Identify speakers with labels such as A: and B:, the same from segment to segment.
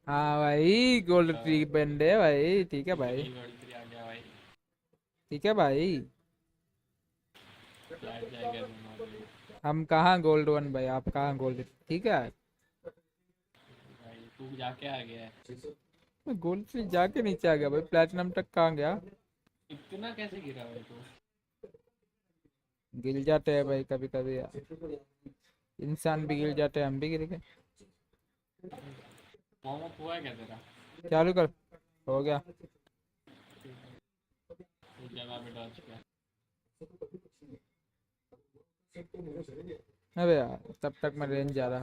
A: हाँ भाई gold tree बंड है भाई, ठीक है भाई,
B: गोल्ड 3 आ गया भाई।
A: ठीक है भाई।
B: फ्लैट जाएगा तुम्हारे
A: हम कहाँ गोल्ड 1 भाई, आप कहाँ गोल्ड, ठीक है।
B: भाई। तू जाके आ गया है।
A: मैं गोल्ड ट्री जाके नीचे आ गया भाई, प्लेटिनम तक कहाँ गया।
B: इतना कैसे गिरा भाई तू?
A: गिर जाते हैं भाई कभी कभी यार, इंसान भी गिर जाते हैं, हम भी गिर गए।
B: वार्म अप हुआ है क्या तेरा?
A: चालू कर, हो गया।
B: उस जगह पे डॉज किया।
A: अबे यार तब तक मैं रेंज जा रहा।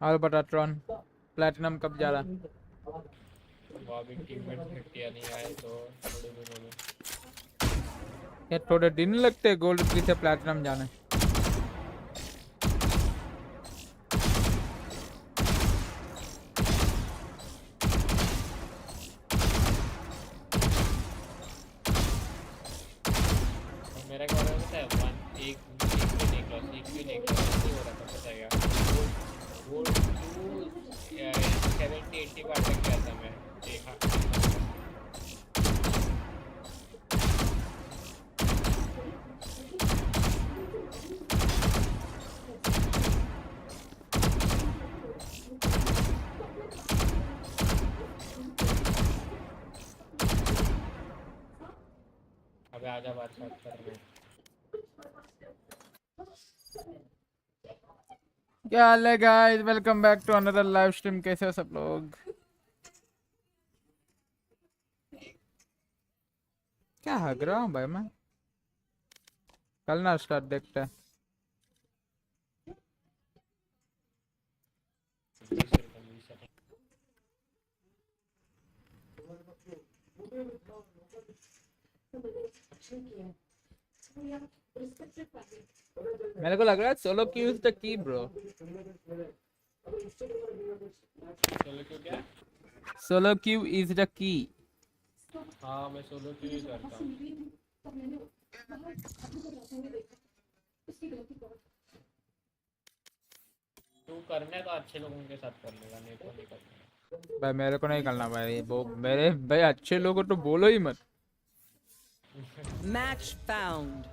A: और बता ट्रॉन, प्लेटिनम कब जा रहा।
B: वो अभी टीममेट घटिया नहीं आए तो थोड़े दिनों में।
A: ये थोड़े दिन लगते गोल्ड ट्री से प्लेटिनम जाने।
B: मेरा क्या हो रहा है पता है? एक भी नहीं क्रॉस, एक भी नहीं क्रॉस नहीं हो रहा था, पता है क्या? वो 70-80 बार तक गया था मैं, देखा। अबे आजा बात कर रहे हैं।
A: क्या हाल है guys, welcome back to another live stream. कैसे हो सब लोग? क्या हग रहा हूँ भाई मैं, कल ना स्टार्ट देखते हैं। मेरे को लग रहा है solo Q is the key bro.
B: Solo क्यों क्या?
A: Solo Q is the key.
B: हाँ मैं सोलो क्यों ही करता हूँ। तू करने का अच्छे लोगों के साथ कर लेगा, नहीं तो नहीं करना
A: भाई मेरे को नहीं करना भाई, वो मेरे भाई अच्छे लोगों तो बोलो ही मत।
C: Match found.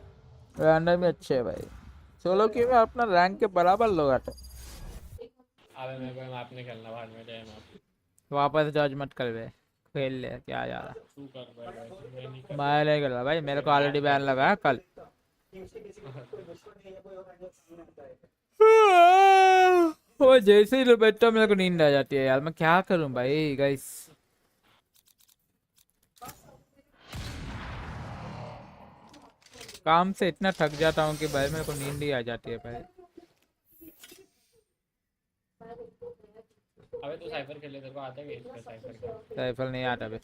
A: अंडर में अच्छे है भाई, सोलो क्यू में अपना रैंक के बराबर लोग आते।
B: अबे मेरे को मैप नहीं खेलना, बाद में जाए मैप।
A: वापस जज मत कर बे, खेल ले क्या जा रहा।
B: तू कर भाई, मैं नहीं कर।
A: मैं नहीं कर रहा भाई, मेरे को ऑलरेडी बैन लगा है कल। वो जैसे ही बैठता मेरे को नींद आ जाती है यार, मैं क्या करूं भाई गाइस। काम से इतना थक जाता हूँ कि भाई मेरे को नींद ही आ जाती है भाई।
B: अबे तू साइफर खेले, तेरे को आता है क्या इसका साइफर का?
A: राइफल नहीं आता बे,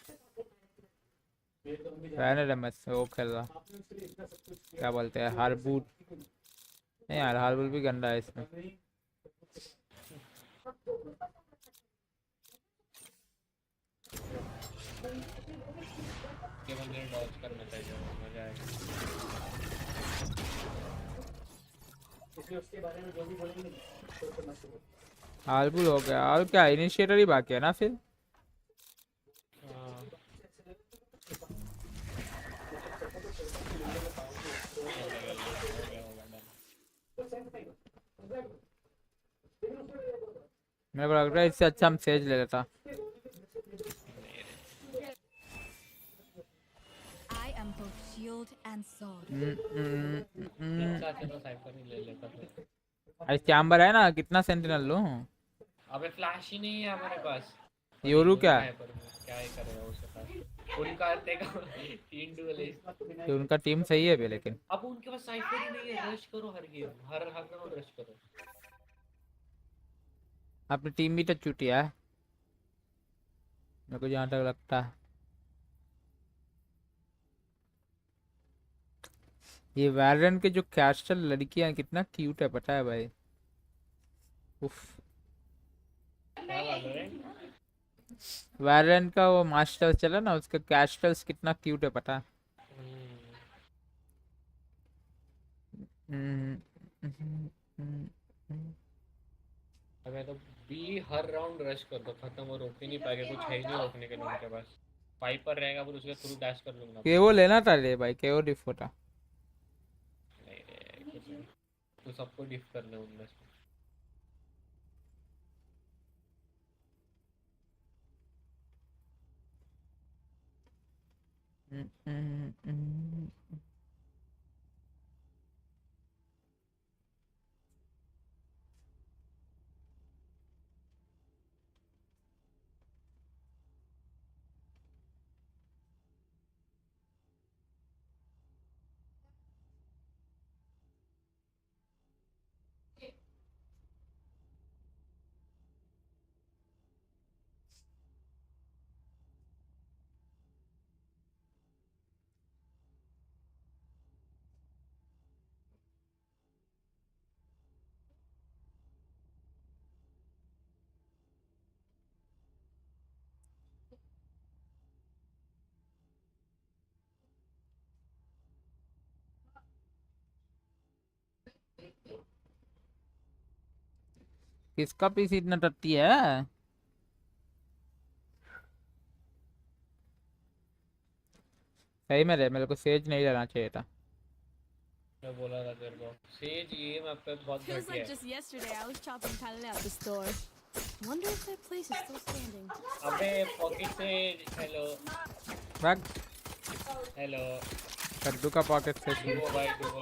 A: रहने दे, मैं वो खेल रहा, क्या बोलते हैं हार्बूट। नहीं यार हार्बूट भी गंदा है इसमें।
B: केवल मेरे डॉज करना चाहिए, मजा आएगा।
D: इसलिए उसके बारे में जो भी बोलेंगे
A: हार्बुल हो गया और क्या इनिशिएटर ही बाकी है ना फिर।
B: हाँ, हो गया होगा डन।
A: मेरे को लग रहा है इससे अच्छा हम सेज ले लेता।
C: I am both shield and sword.
B: इससे अच्छा तो साइफर ही ले लेता फिर।
A: अरे चैम्बर है ना, कितना सेंटिनल लूं।
B: अबे फ्लैश ही नहीं है हमारे पास।
A: योरू क्या
B: है पर क्या ही करेगा उसके पास। उनका देखो 3 डुएलिस्ट।
A: तो उनका टीम सही है भी लेकिन।
B: अब उनके पास साइफर ही नहीं है। रश करो हर गेम, हर राउंड रश करो।
A: अपनी टीम भी तो चुटिया है मेरे को जहाँ तक लगता है। ये वैलेंट के जो कैस्टल लड़कियां कितना क्यूट है पता है भाई। उफ।
B: क्या Valorant?
A: वैलेंट का वो मास्टर चला ना, उसका कैस्टल्स कितना क्यूट है पता है।
B: अबे तो बी हर राउंड रश कर दो, खत्म और रोक ही नहीं पाएगा। कुछ है ही नहीं रोकने के लिए उनके पास। पाइपर रहेगा पर उसके थ्रू डैश कर लूंगा।
A: केओ लेना था रे भाई, केओ डिफ होता।
B: नहीं रे कुछ नहीं, तो सबको डिफ करने उनमें से।
A: किसका पीसी इतना टट्टी है। सही में रे, मेरे को सेज नहीं लेना चाहिए था।
B: मैं बोला था तेरे को सेज ये मैप पे बहुत
C: Feels
B: घटिया
C: like
B: है।
C: just yesterday I was chopping Kalale at the store. Wonder if that place is still standing.
B: अबे पॉकेट से हेलो
A: बैग
B: हेलो
A: कद्दू का पॉकेट से
B: डुओ भाई डुओ।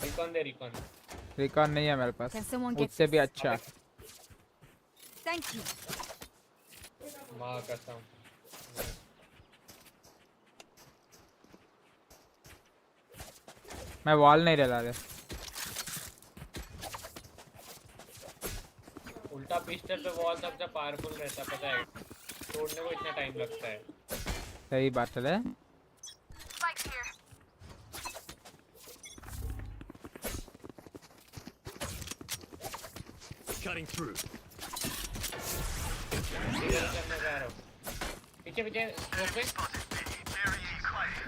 B: रिकॉन दे रिकॉन।
A: रिकॉन नहीं है मेरे पास,
C: Can someone get
A: उससे भी
C: this?
A: अच्छा।
C: Thank you.
B: माँ कसम।
A: मैं वॉल नहीं डाला रे।
B: उल्टा पिस्टल पे वॉल सबसे पावरफुल रहता पता है, तोड़ने को इतना टाइम लगता है।
A: सही बात है रे।
D: Cutting through.
B: करने जा रहा हूँ। पीछे पीछे स्मोक में।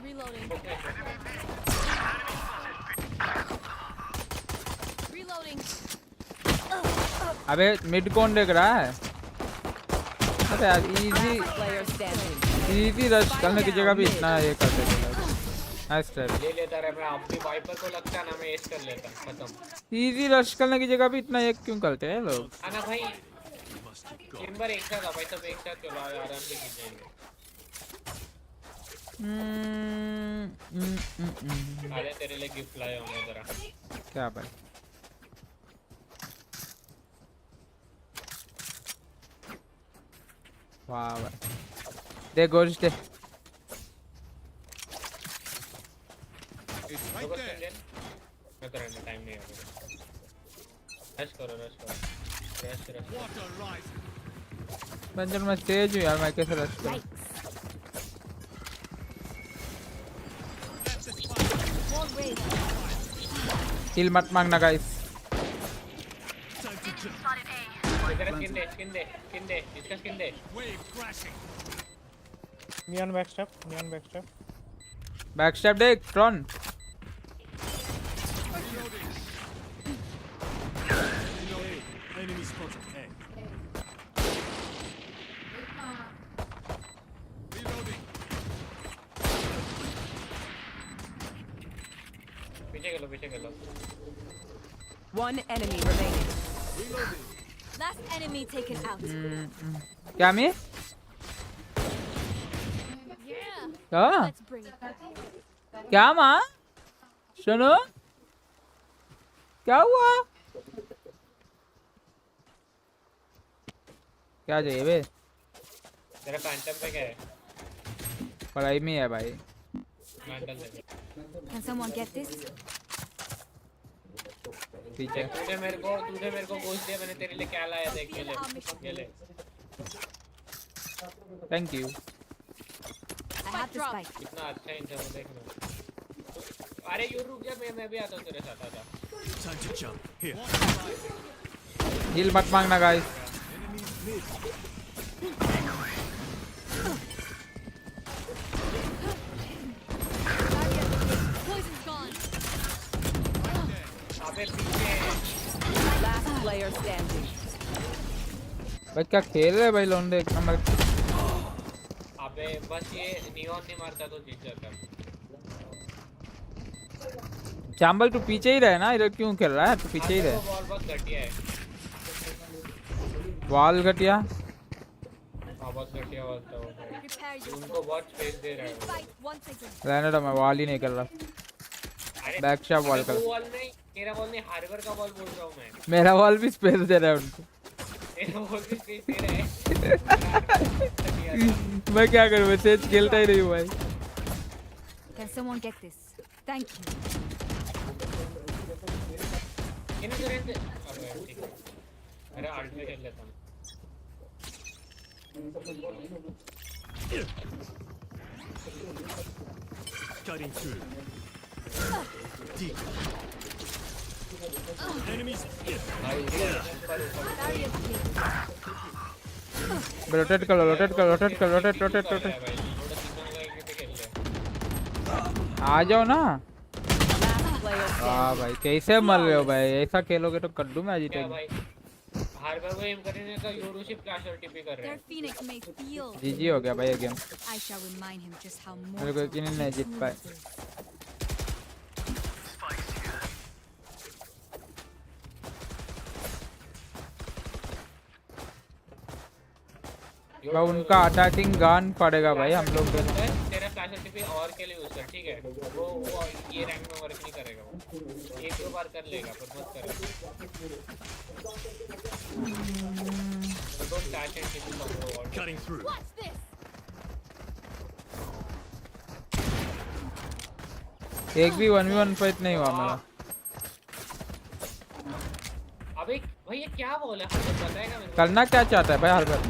C: Reloading.
B: स्मोक में।
C: Reloading.
A: अबे मिड कौन देख रहा है। अरे यार easy
C: Player standing.
A: Easy rush करने की जगह भी इतना ये कर देते लोग। Nice try.
B: ले लेता रहा मैं अपनी वाइपर को लगता ना मैं एस कर लेता खत्म।
A: इजी रश करने की जगह भी इतना ये क्यों करते हैं लोग।
B: आना भाई चेंबर एक साथ भाई, सब एक साथ चलो आराम से खींच जाएंगे। अरे तेरे लिए गिफ्ट लाया हूँ जरा।
A: क्या भाई। वाह भाई दे गोश्त दे।
B: मैं तो रहने टाइम नहीं है। रश करो रश करो रश रश।
A: बंजर मैं तेज हूँ यार, मैं कैसे रश करूँ। किल मत मांगना गाइस।
B: स्किन दे इसका स्किन दे।
E: Neon backstep.
A: बैकस्टेप दे ट्रॉन।
B: पीछे के लो
D: One enemy remaining.
C: Last enemy taken out.
A: क्या मैं
C: Yeah.
A: क्या
C: Let's bring it back.
A: क्या माँ सुनो क्या हुआ क्या चाहिए बे
B: तेरा फैंटम पे क्या है
A: पढ़ाई में है भाई
B: मैंटल दे
C: Can someone get this?
A: पीछे
B: तूने मेरे को पूछ दिया मैंने तेरे लिए क्या लाया देख के ले ये ले
A: thank you
C: I have the spike.
B: कितना अच्छा इंसान है देख ना अरे यू रुक जा मैं भी आता हूँ तेरे साथ आजा
A: हिल मत मांगना गाइस
C: Poison's gone.
B: अबे पीछे
D: Last player standing.
A: भाई क्या खेल रहे भाई लोंडे एक नंबर
B: अबे बस ये नियॉन नहीं मारता तो जीत जाता
A: चांबल तू पीछे ही रहे ना इधर क्यों खेल रहा है तू पीछे ही रहे
B: बॉल बहुत घटिया है
A: वाल घटिया
B: बहुत घटिया बॉल था वो
C: Prepare yourself.
B: उनको बहुत स्पेस दे रहा है वो।
C: Fight once again.
A: रहने दो मैं वाल ही नहीं कर रहा
B: अरे
A: बैक शॉट वॉल कर
B: वो बॉल नहीं तेरा बॉल नहीं हार्बर का बॉल बोल रहा हूँ मैं
A: मेरा वॉल भी स्पेस दे रहा है उनको
B: तेरा बॉल भी स्पेस दे रहा है
A: मैं क्या करूँ मैं तेज खेलता ही नहीं हूँ भाई
C: Can someone get this? Thank you.
B: इन्हें तो रहते अरे ठीक है मेरा आल्ट में खेल लेता हूँ
F: Cutting through. Deep. Enemies.
C: Barrier clear.
A: Rotate करो रोटेट करो रोटेट करो रोटेट रोटेट रोटेट
B: भाई थोड़ा सीधा लगा के खेल ले
A: आ जाओ ना
D: Last player
A: वाह
D: standing.
A: भाई कैसे मर रहे हो भाई ऐसा खेलोगे तो कद्दू में
B: क्या
A: जीतेंगे
B: भाई हार्बर को एम करने का यूरोशिप फ्लैश और टीपी कर रहे
C: Their
B: हैं
C: phoenix may feel.
A: जीजी हो गया भाई ये game
C: I shall remind him just how
A: मेरे को
C: mortal
A: यकीन नहीं जीत पाए
C: this is.
A: भाई उनका अटैकिंग गन पड़ेगा भाई हम लोग को
B: तेरा फ्लैश और टीपी और के लिए यूज कर ठीक है वो ये रैंक में वर्क नहीं करेगा वो एक दो बार कर लेगा पर मत करेगा don't touch and TP combo
F: Cutting through.
C: Watch this.
A: एक भी 1v1 फाइट नहीं हुआ मेरा
B: अबे भाई ये क्या बोल है हमें बताएगा मेरे को
A: करना क्या चाहता है भाई हर बार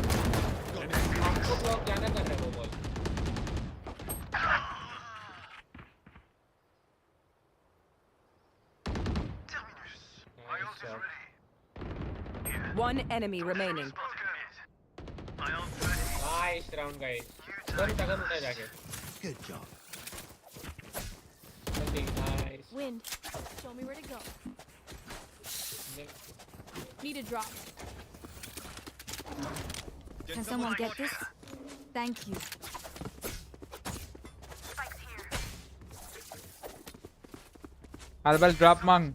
B: हमको ब्लॉक ज्यादा कर रहा है वो ball
D: One enemy remaining.
B: Nice round guys कर उठा जाके
F: Good job.
B: Nice
C: Wind. Show me where to go. Need a drop. Can someone get this? Thank you.
A: Her bar drop मांग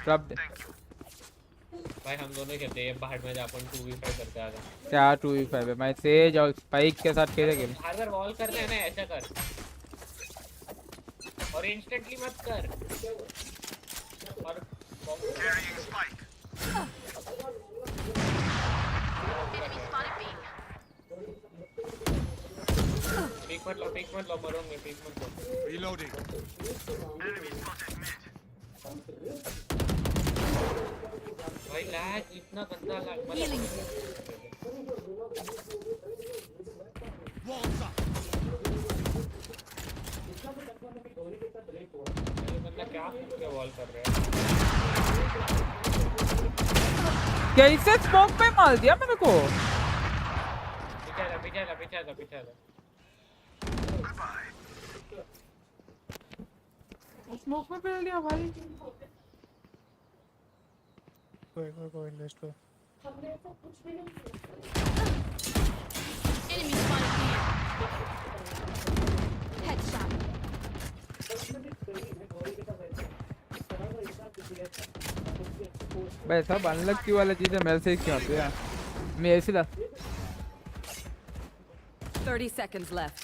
A: ड्रॉप दे
B: भाई हम दोनों खेलते हैं बाहर में अपन 2v5 करते आ जा
A: क्या 2v5 है मैं तेज और स्पाइक के साथ खेले गेम
B: हर बार वॉल करते हैं ना ऐसा कर और इंस्टेंटली मत कर और पीक मत लो मरोगे पीक मत लो
F: Reloading.
B: भाई लैग इतना गंदा लैग
C: Healing.
F: Walls up.
B: ये बंदा क्या वॉल कर रहा है
A: कैसे स्मोक पे मार दिया मेरे को
B: पीछे आ
A: स्मोक में पहन लिया भाई
E: Go, let's go.
C: Enemy spotted here. Headshot.
A: भाई सब अनलकी वाला चीजें मेरे से क्यों आती है मैं ऐसे ला
D: 30 seconds left.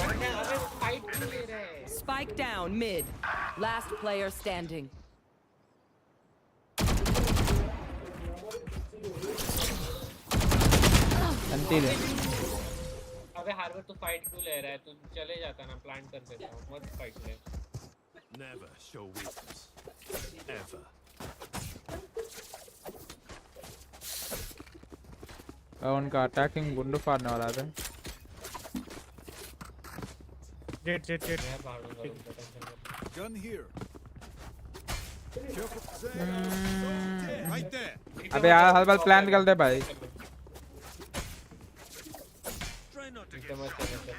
B: अबे फाइट क्यों ले रहे हैं?
D: Spike down mid. Last player standing.
A: Antil है
B: अबे हार्बर तू फाइट क्यों ले रहा है? तू चले जाता ना, प्लांट कर देता हूँ, मत फाइट ले।
F: Never show weakness. Ever.
A: उनका अटैकिंग गुंडू फाड़ने वाला था
E: Jet.
B: मैं भागूंगा, रुक जा, टेंशन मत ले।
F: Gun here. Careful. Right there.
A: अबे यार हर बार प्लान कर दे भाई
F: Try not to
B: ठीक
F: get
B: है, मत चलो, चल।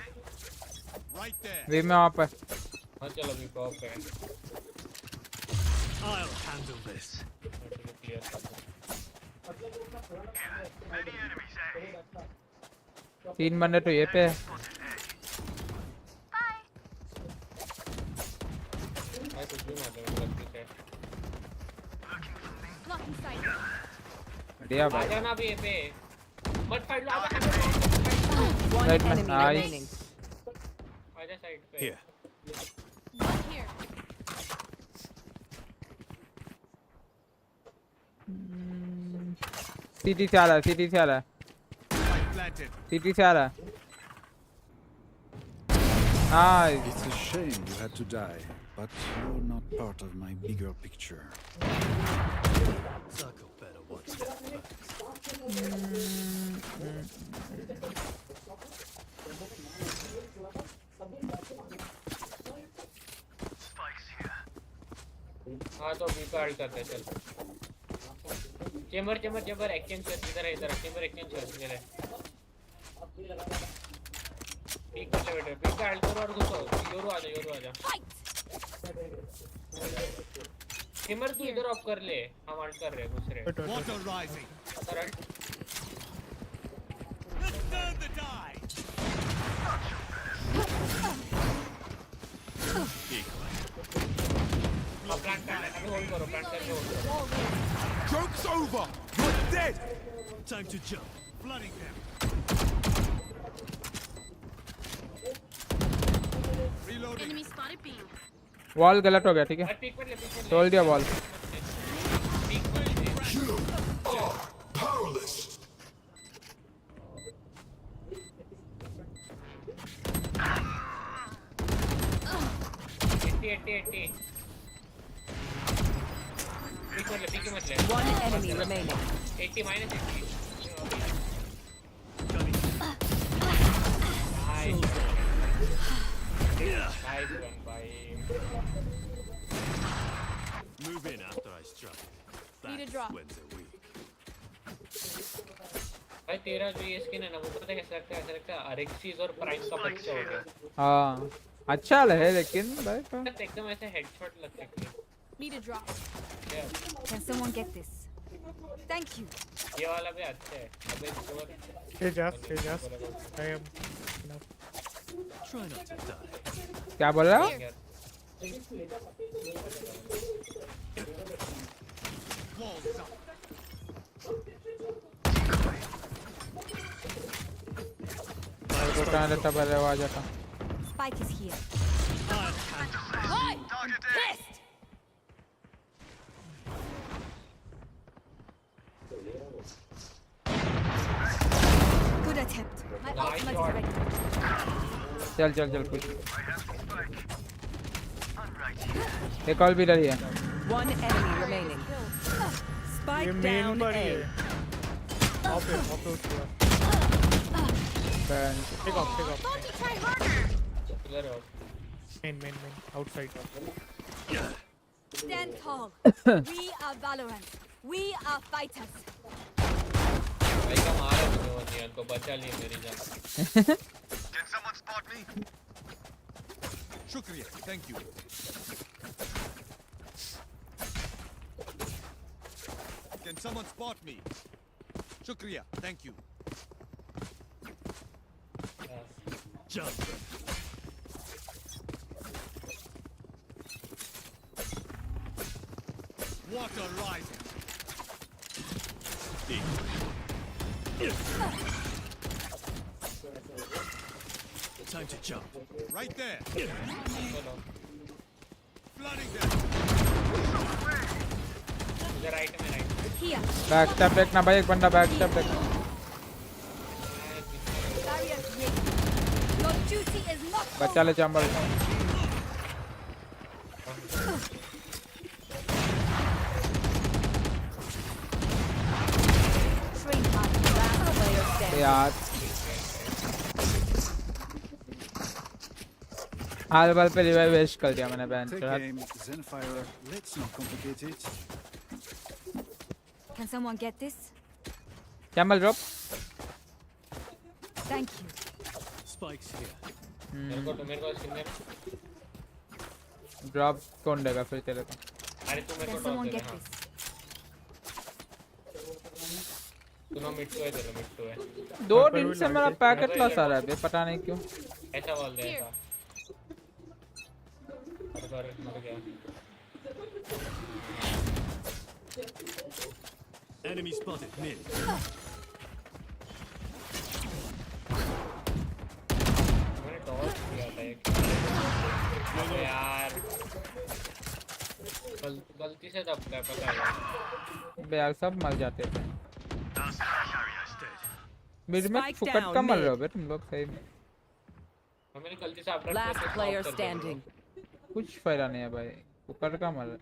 F: right there.
A: वे में वहाँ पे
B: मत चलो, भी पॉप है।
F: I'll handle this.
B: क्लियर कर दो।
A: 3 बंदे तो ये पे है
B: भाई कुछ भी मार दे, मुझे लगती है।
C: Blocking sight.
A: बढ़िया
B: आ
A: भाई
B: जाना भी ये पे। मत फाइट लो, आजा
D: One
A: Right,
D: enemy
A: nice.
D: remaining.
B: Side पे।
F: Here.
C: One here.
A: सिटी से आ रहा है
F: Light planted.
A: सिटी से आ रहा है nice
G: It's a shame you had to die, but you're not part of my bigger picture.
F: Circle better one step back.
B: हाँ तो भी कार्ड करते हैं, चल। चेंबर एक्सचेंज कर, इधर है, इधर चेंबर एक्सचेंज कर, इधर है। पीक कर ले बेटे, पीक कार्ड करो और घुसो। योरू आजा। चेंबर तू इधर ऑफ कर ले, हम अल्ट कर रहे हैं, घुस रहे हैं।
F: Water rising.
B: अगर ult
F: Let's turn the tide.
B: Plant कर ले, अभी होल्ड करो, प्लांट करके होल्ड करो।
F: Joke's over. You're dead. Time to jump. Flooding them. Reloading.
C: Enemy spotted B.
A: Wall गलत हो गया ठीक है
B: अरे पीक पर ले।
A: तोड़ दिया वॉल
B: पीक पर ले। एट्टी पीक मत ले।
D: One enemy remaining.
B: 80 -80। Nice one, bhai.
F: Move in after I strike.
C: Need a
F: That's
C: drop.
F: when they're weak.
B: भाई तेरा जो ये स्किन है ना, वो पता है कैसा लगता है? ऐसा लगता है अरेक्सिस और प्राइम का बच्चा हो गया।
A: हाँ अच्छा है लेकिन भाई
B: एकदम ऐसे हेडशॉट लगते हैं।
C: Need a drop.
B: Yeah,
C: Can someone get this? Thank you.
B: ये वाला भी अच्छा है। अबे इसको मत-
E: Stay just. I am. No.
F: Try not to die.
A: क्या बोल रहा
B: यार,
F: Walls up.
A: तो कहाँ रहता पहले वो आ जाता
C: Spike is here.
F: I'll handle
C: Hi! I'm pissed! Good attempt. My
B: Nice
C: ultimate
B: shot.
C: is ready.
A: चल कुछ एक और भी डरी है
D: One enemy remaining.
E: ये
D: Spike
E: main
D: down
E: पर ही
D: A.
E: है. Off it. Take off.
C: Don't you try harder!
B: इधर आओ।
E: Main. Outside.
C: Stand tall. We are Valorant. We are fighters.
B: भाई का मारा मुझे वो नियन को, बचा लिए मेरी जान।
F: Can someone spot me? Shukriya. Thank you. Can someone spot me? Shukriya. Thank you. Jump. Water rising. Time to jump. Right there. Flooding them.
B: इधर राइट में राइट
C: Here.
A: बैक स्टेप देखना भाई, एक बंदा बैक स्टेप देखना।
C: Barrier created. Your duty is not
A: बचा ले chamber.
C: train up.
D: Last player standing.
A: यार हाल बाल पे रिवाइव वेस्ट कर दिया मैंने band.
G: Take aim, Zenfire. Let's not complicate it.
C: Can someone get this?
A: Chamber drop.
C: Thank you.
F: Spikes here.
B: मेरे को स्किनर
A: ड्रॉप कौन देगा फिर तेरे को?
B: अरे तू मेरे
C: Can
B: को
C: someone
B: ड्रॉप दे
C: get
B: हाँ
C: this?
B: तू मिड टू है तेरा मिड टू है
A: 2 दिन से मेरा पैकेट लॉस आ रहा है बे, पता नहीं क्यों।
B: ऐसा बोल दे ऐसा अरे मर गया
F: Enemy spotted mid.
B: मैंने टॉस किया था एक अबे यार गलती से दबता है पता है
A: बे यार सब मर जाते थे। मिड में
D: Spike
A: फुकट
D: down
A: का मर
D: mid.
A: रहे हो बे तुम लोग सही में।
B: मैंने गलती से अपना
D: Last player standing.
A: कुछ फायदा नहीं है भाई, फुकट का मर रहा है।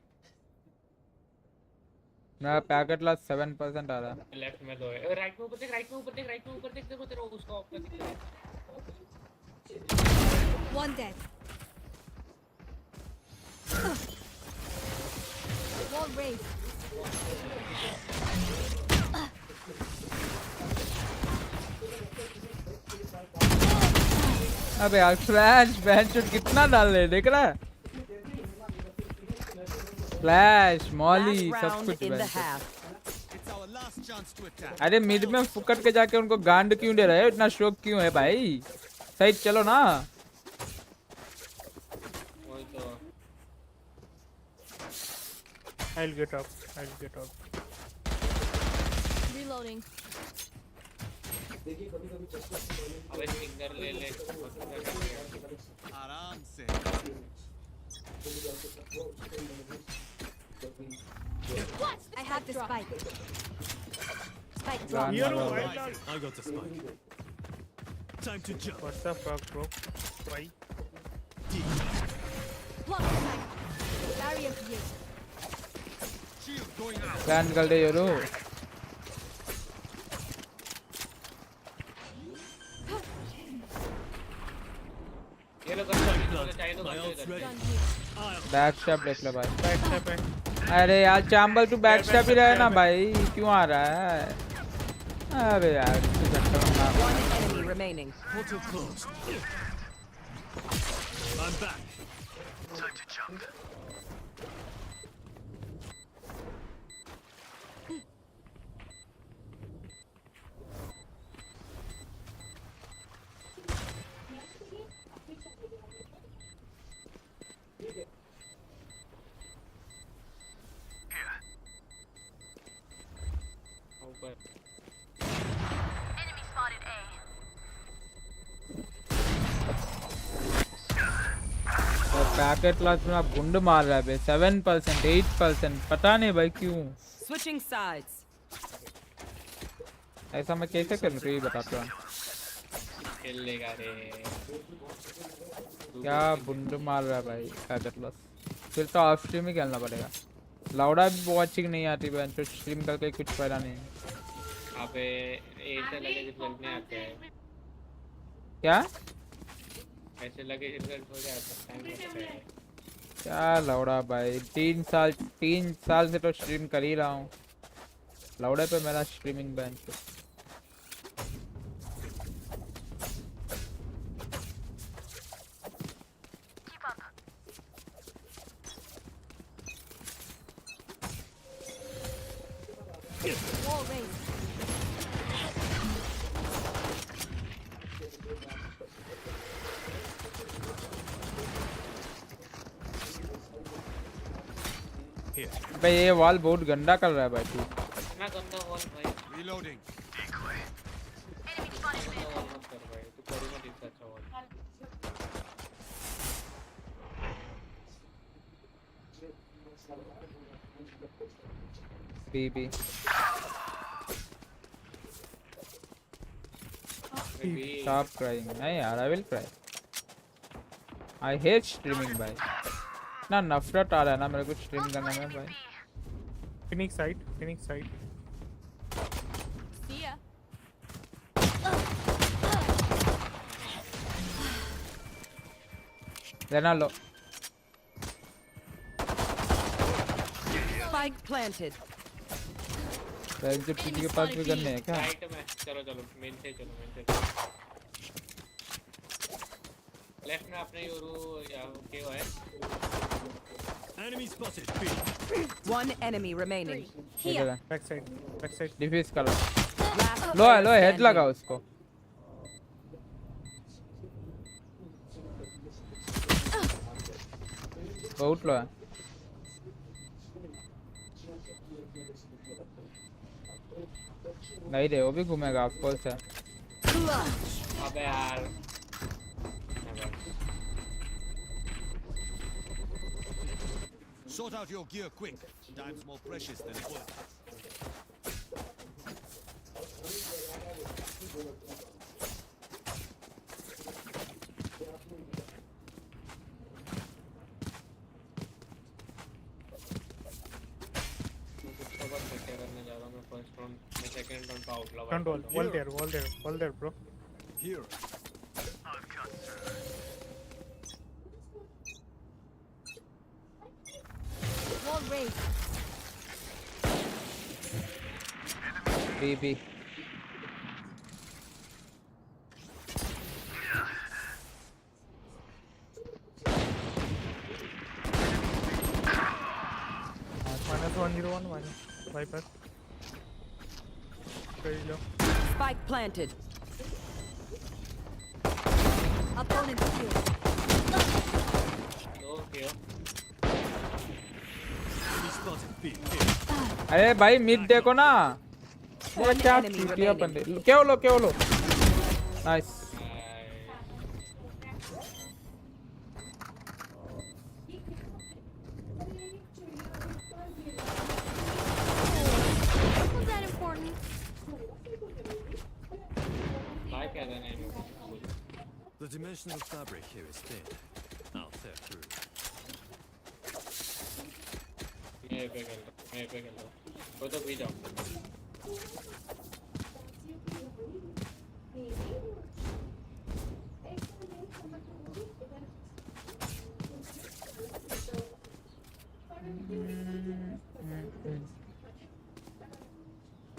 A: मेरा पैकेट लॉस 7% आ रहा है।
B: लेफ्ट में दो है राइट में ऊपर देख राइट में ऊपर देख राइट में ऊपर देख देखो तेरा उसका ऑफ कर दिख रहा है
C: One dead. Wall raised.
A: अबे यार फ्लैश बैंचोट कितना डाल रहे देख रहा है? फ्लैश मॉली
D: Last
A: सब
D: round
A: कुछ
D: in the
A: बैंचोट।
D: half.
F: It's our last chance to attack.
A: अरे मिड में फुकट के जाके उनको गांड क्यों दे रहे हो? इतना शौक क्यों है भाई? सही चलो ना।
B: वही तो
E: I'll get up. I'll get up.
C: Reloading.
B: अबे फिंगर ले ले
F: आराम से.
C: I have the spike. Spike drop.
E: Here, wild dog.
F: I got the spike. Time to jump.
E: What the fuck, bro? Why?
C: Block spike. Barrier created.
F: Shield going out.
A: Plan कर दे योरो।
B: ये लोग चाहिए तो
F: My ult's ready.
C: Gun here.
A: Back step देख ले भाई।
E: Back step in.
A: अरे यार चांबल तू बैक स्टेप ही रहे ना भाई, क्यों आ रहा है? अबे यार
D: One enemy remaining.
F: Portal closed. I'm back. Time to jump.
B: ऊपर
A: पैकेट लॉस में आप गुंड मार रहा है बे। 7% 8% पता नहीं भाई क्यों
D: Switching sides.
A: ऐसा। मैं कैसे करूँ तो ये बताता हूँ।
B: खेल लेगा रे
A: क्या बुंड मार रहा है भाई पैकेट लॉस। फिर तो ऑफ स्ट्रीम ही खेलना पड़ेगा। लाउडा भी वॉचिंग नहीं आती बहन, तो स्ट्रीम करके कुछ फायदा नहीं है।
B: अबे ऐसे लगे जब जल्द नहीं आते हैं
A: क्या
B: ऐसे लगे रिजल्ट हो जाता टाइम लगता है
A: क्या लाउडा भाई, 3 साल से तो स्ट्रीम कर ही रहा हूँ। लाउडा पे मेरा स्ट्रीमिंग बैन है।
C: Wall raised.
A: भाई ये वॉल बहुत गंदा कर रहा है भाई तू।
B: मैं गंदा वॉल भाई।
F: Reloading.
B: गंदा वॉल मत कर भाई, तू करो मत इससे अच्छा वॉल।
A: B stop crying। नहीं यार I will cry। I hate streaming भाई। ना नफरत आ रहा है ना मेरे को स्ट्रीम करने में भाई।
E: Phoenix side, Phoenix side.
C: See ya.
A: लेना लो।
D: Spike planted.
A: जो पीछे के पास भी करने हैं क्या?
B: राइट में चलो चलो मेन से चलो मेन से। लेफ्ट में अपने योरू या क्या है?
F: Enemy spotted. B.
D: One enemy remaining.
A: इधर है।
E: Back side, back side.
A: Defuse करो।
D: Last
A: लो है
D: player
A: हेड
D: standing.
A: लगा उसको। बहुत लो है। नहीं रे वो भी घूमेगा ऑफ कोर्स है।
B: अबे यार।
F: Sort out your gear quick. Time's more precious than a bullet.
E: Front wall, wall there, bro.
F: Here.
C: Wall raised.
A: B
E: -101, minus Viper. Very low.
D: Spike planted.
C: Opponent killed.
B: Okay
F: Enemy spotted. B. Here.
A: अरे भाई mid देखो ना। ये क्या
D: enemy
A: चूतिया
D: remaining.
A: बंदे। क्यों लो nice.
C: Was that important?
B: भाई क्या देना है?
F: The dimensional fabric here is thin. I'll tear through.
B: मैं पे खेल रहा हूँ। वो तो भी जाओ।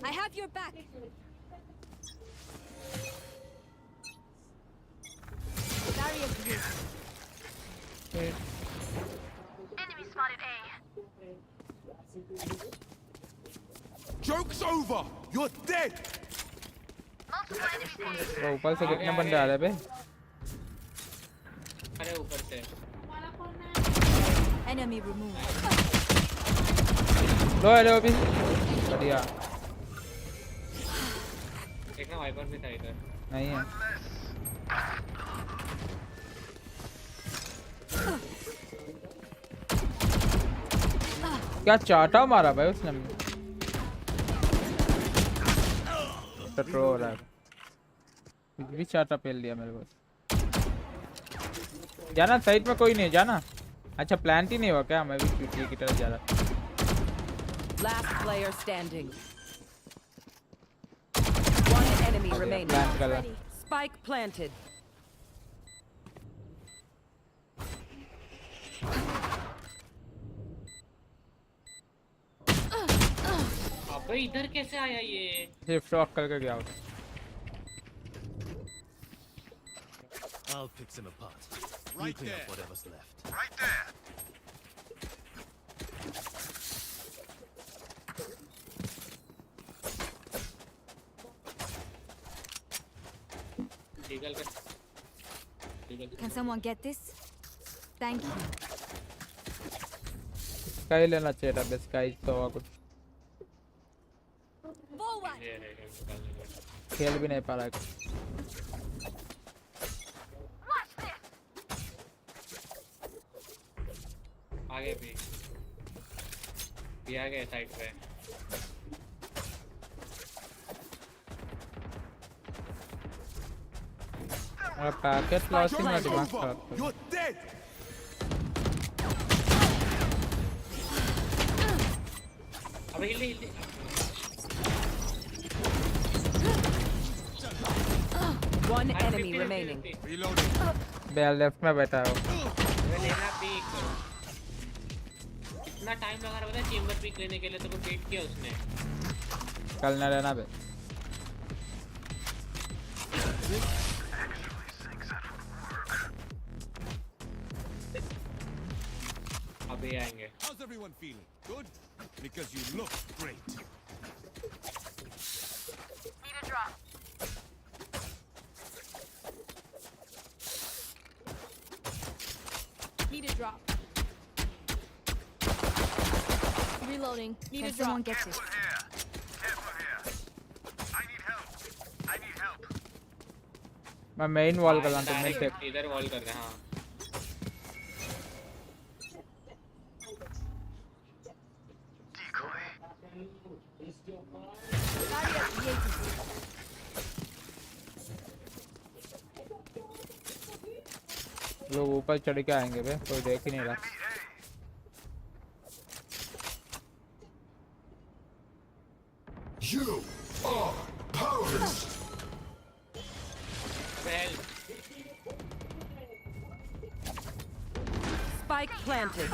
C: I have your back. Barrier here.
F: Joke's over. You're dead.
A: वो ऊपर से कितने बंदे आ रहे हैं बे?
B: अरे ऊपर से।
C: Enemy removed.
A: लो है वो भी। बढ़िया।
B: एक ना वाइपर भी था इधर।
A: नहीं है। क्या चाटा मारा भाई उसने? टट्रो हो रहा है। कुछ भी चाटा पेल दिया मेरे को। जाना साइड में कोई नहीं जाना। अच्छा प्लांट ही नहीं हुआ क्या? मैं भी चूतिया की तरफ जा रहा।
D: Last player standing. One enemy remaining.
A: Plant कर रहा।
D: Spike planted.
B: अबे इधर कैसे आया ये?
A: सिर्फ शॉक करके गया होता।
F: I'll pick them apart.
H: Right
F: Clean up
H: there.
F: whatever's left.
H: Right there.
C: Can someone get this? Thank you.
A: Sky लेना चाहिए था, बस स्काई तो हुआ कुछ
C: Forward.
B: ये रहेगा निकालने का।
A: खेल भी नहीं पा रहा है।
B: आगे भी आ गए साइड पे।
A: मेरा पैकेट लॉस ही मेरा दिमाग
F: Over!
A: खराब कर।
F: You're dead!
B: अबे हिल
D: One enemy remaining.
F: Reloading.
A: बे लेफ्ट में बैठा है वो।
B: लेना पीक। इतना टाइम लगा रहा है चेंबर पीक लेने के लिए, तो वेट किया उसने।
A: कल ना रहना बे।
B: अबे आएंगे।
F: How's everyone feeling? Good? Because you look great.
C: Need a drop. Reloading. Need
H: Can
C: a
H: someone
C: drop.
H: get this?
A: मैं मेन वॉल कर रहा हूँ, तुम मिड टेक।
B: डायरेक्ट इधर वॉल कर रहे हैं। हाँ
A: लोग ऊपर चढ़ के आएंगे बे, कोई देख ही नहीं रहा।
F: You are powerless.
B: Well
D: Spike planted.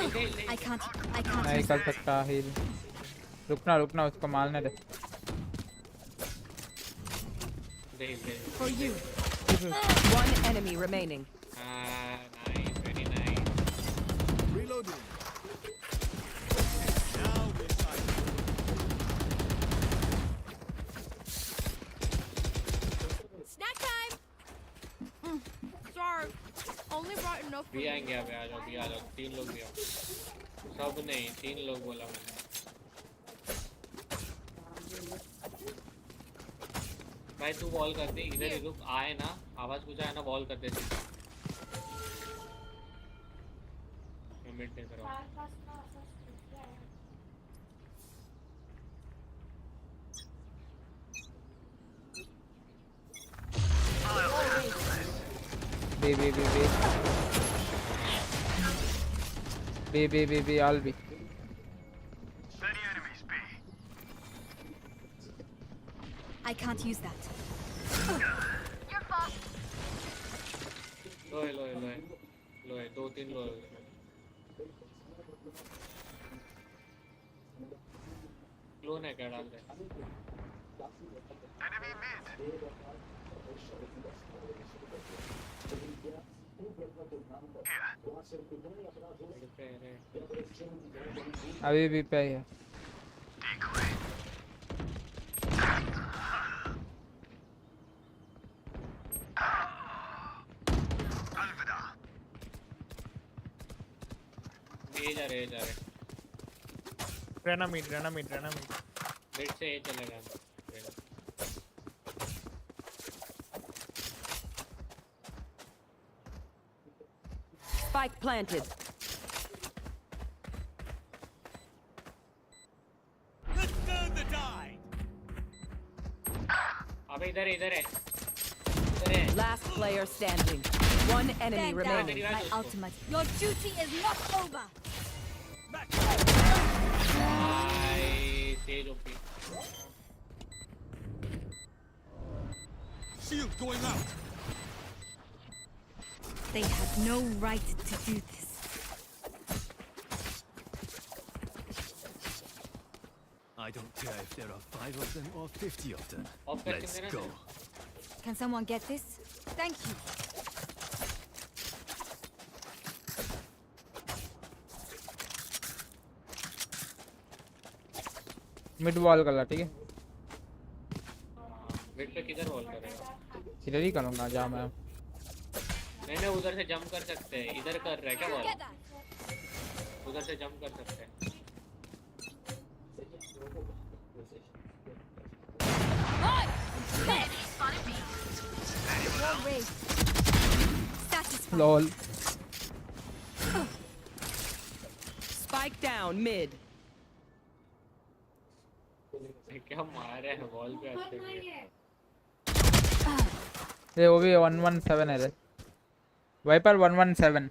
H: I can't
A: नहीं
H: use
A: कर सकता हील। रुकना उसको मारने दे।
H: for you.
D: One enemy remaining.
B: Nice very nice.
F: Reloading. Now we're silent.
C: Snack time. Sorry. Only brought enough.
B: भी आएंगे। अबे आ जाओ 3 लोग भी आओ। सब नहीं 3 लोग बोला मैंने। भाई तू वॉल कर दे इधर ही रुक। आए ना आवाज कुछ आए ना वॉल कर दे। मैं मिड दे कर रहा हूं।
A: Be all B.
H: I can't use that.
B: लोए 2-3 लोए। क्लोन है क्या डाल दे।
A: अभी भी पे है।
B: ये जा रहे
E: रहना मिड
B: मिड से ये चलेगा।
D: Spike planted.
F: Let's turn the tide.
B: अबे इधर है।
D: Last player standing. One enemy
H: Stand down.
D: remaining.
H: My ultimate.
C: Your duty is not over.
B: Nice. Sage OP.
F: Shield going out.
H: They had no right to do this.
F: I don't care if there are 5 of them or 50 of them.
B: Off करके
F: Let's
B: देना
F: go.
H: Can someone get this? Thank you.
A: Mid wall कर ला, ठीक है।
B: Mid पे किधर wall करेगा?
A: इधर ही करूँगा जहाँ मैं।
B: नहीं उधर से जंप कर सकते हैं। इधर कर रहा है क्या वॉल?
C: Get that.
B: उधर से जंप कर सकते हैं।
H: race. Satisfied.
A: lol.
D: Spike down mid.
B: क्या मारे है वॉल पे अच्छे से
A: ये वो भी 117 है रे वाइपर 117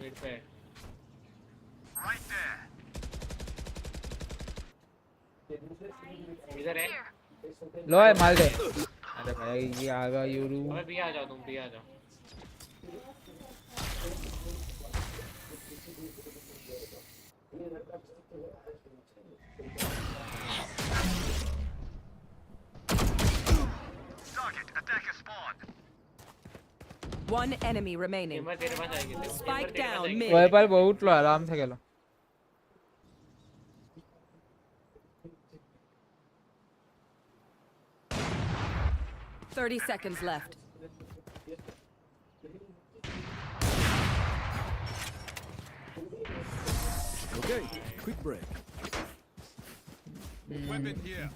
B: मिड पे इधर है
A: लो है मार दे अरे भाई ये आगा यूरू
B: अबे भी आ जाओ तुम भी आ जाओ
D: One enemy remaining.
B: टिमर तेरे पास आएगी टिमर
D: Spike
B: तेरे पास
D: down
B: आएगी
D: mid.
A: वाइपर बहुत लो आराम से खेलो
D: 30 seconds left.
G: Okay, quick break.
F: Weapon here.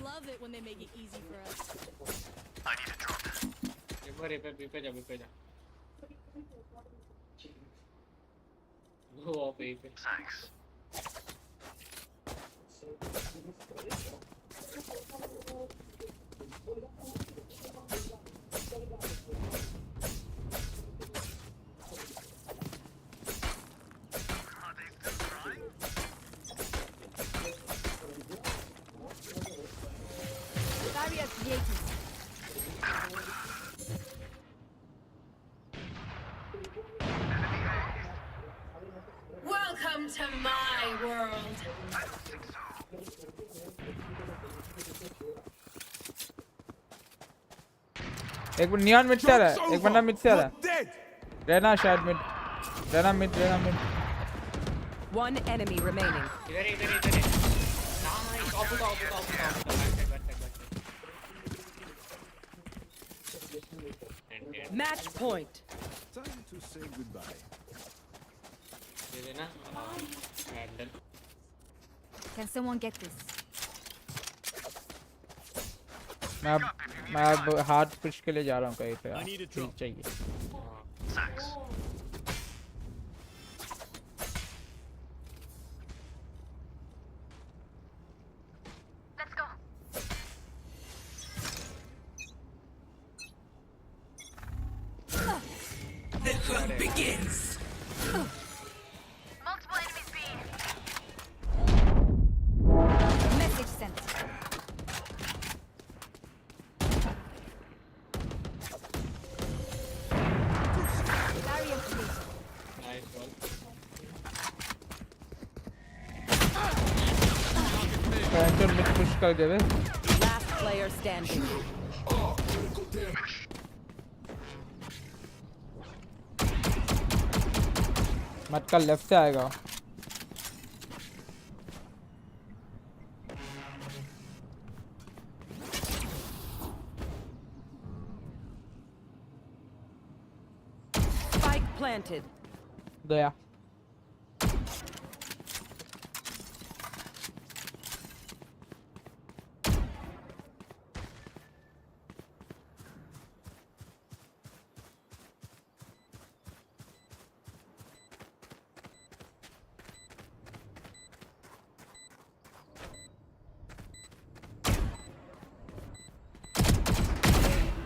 C: Love it when they make it easy for us.
B: Timmer पे जा वो ऑफ ए पे
H: Barrier created.
D: Welcome to my world.
A: एक नियॉन मिड से आ रहा है एक बंदा मिड से आ रहा है
F: Dead.
A: रहना शायद मिड रहना मिड
D: One enemy remaining.
B: इधर है nice of
D: Match point.
G: Time to say goodbye.
B: दे देना handle
H: Can someone get this?
A: मैं अब हाथ पुश के लिए जा रहा हूँ कहीं पे
F: I need a drop.
A: चाहिए
H: Message sent. Barrier created.
B: Nice ball
A: puncture mid push कर देवे
D: Last player standing.
A: मत का लेफ्ट से आएगा
D: Spike planted.
A: Daya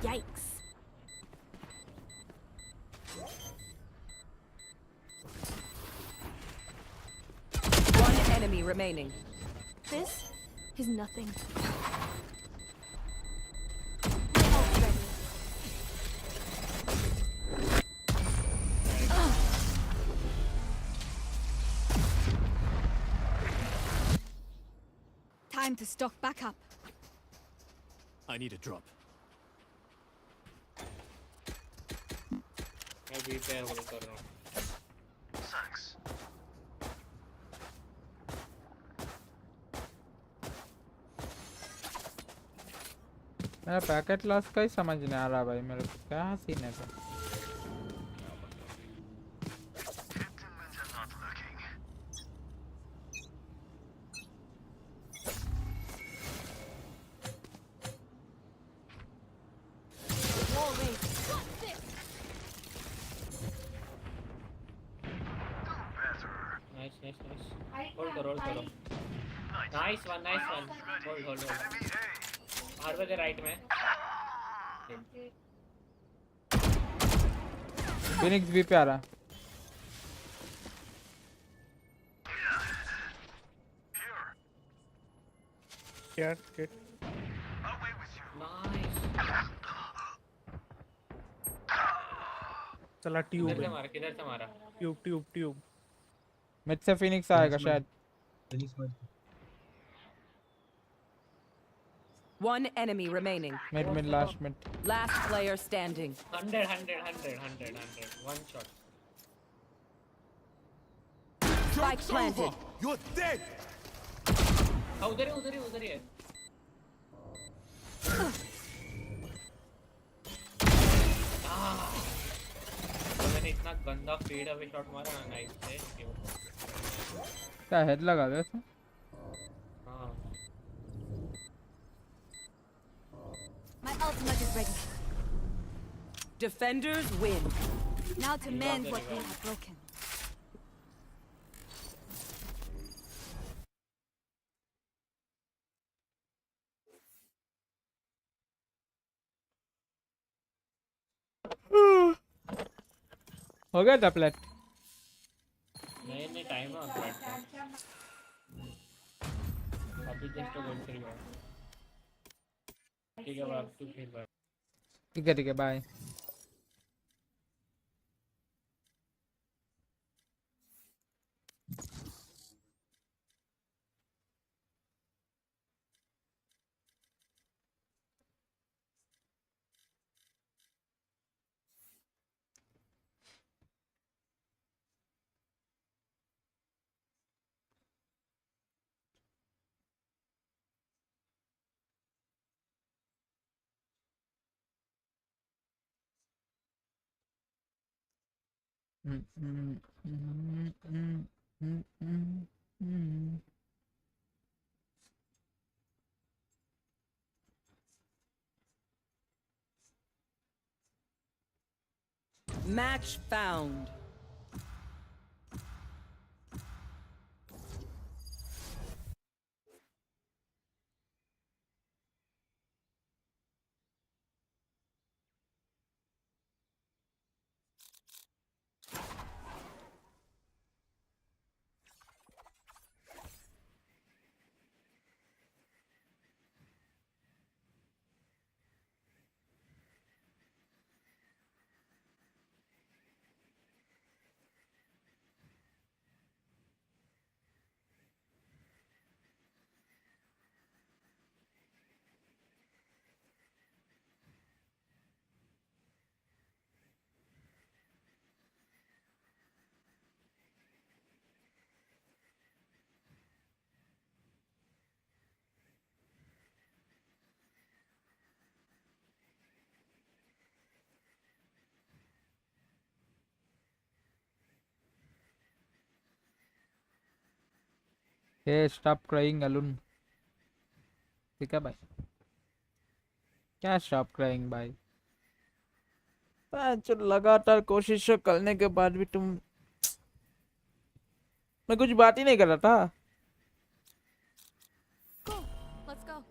H: Yikes.
D: One enemy remaining.
C: This is nothing.
H: Ult ready. Time to stock back up.
F: I need a drop.
B: मैं B पे hold कर रहा हूँ
A: मेरा पैकेट लॉस का ही समझ नहीं आ रहा भाई मेरे को क्या सीन है तो
B: नाइस होल्ड करो नाइस वन होल्ड हर पे राइट में
A: फिनिक्स भी पे आ रहा।
E: Here, kid.
B: नाइस
E: चला ट्यूब
B: किधर से मारा
E: ट्यूब
A: मिड से फिनिक्स आएगा शायद।
D: One enemy remaining.
A: Mid last mid.
D: Last player standing.
B: 100 one shot
D: Spike
F: Joke's
D: planted.
F: over! You're dead!
B: हाँ उधर ही है तो मैंने इतना गंदा फेड अवे शॉट मारा ना नाइस से
A: क्या हेड लगा दे इसमें?
B: हाँ
H: My ultimate is ready.
D: Defenders win.
H: Now to mend what we have broken.
A: हो गया था प्लेट।
B: नहीं टाइम है अभी जस्ट एंट्री हुआ ठीक है बात तू खेल रहा
A: ठीक है bye.
D: Match found.
A: Hey, stop crying, Alun. ठीक है भाई। क्या stop crying भाई? जो लगातार कोशिश करने के बाद भी तुम, मैं कुछ बात ही नहीं कर रहा था।
H: Go. Let's go.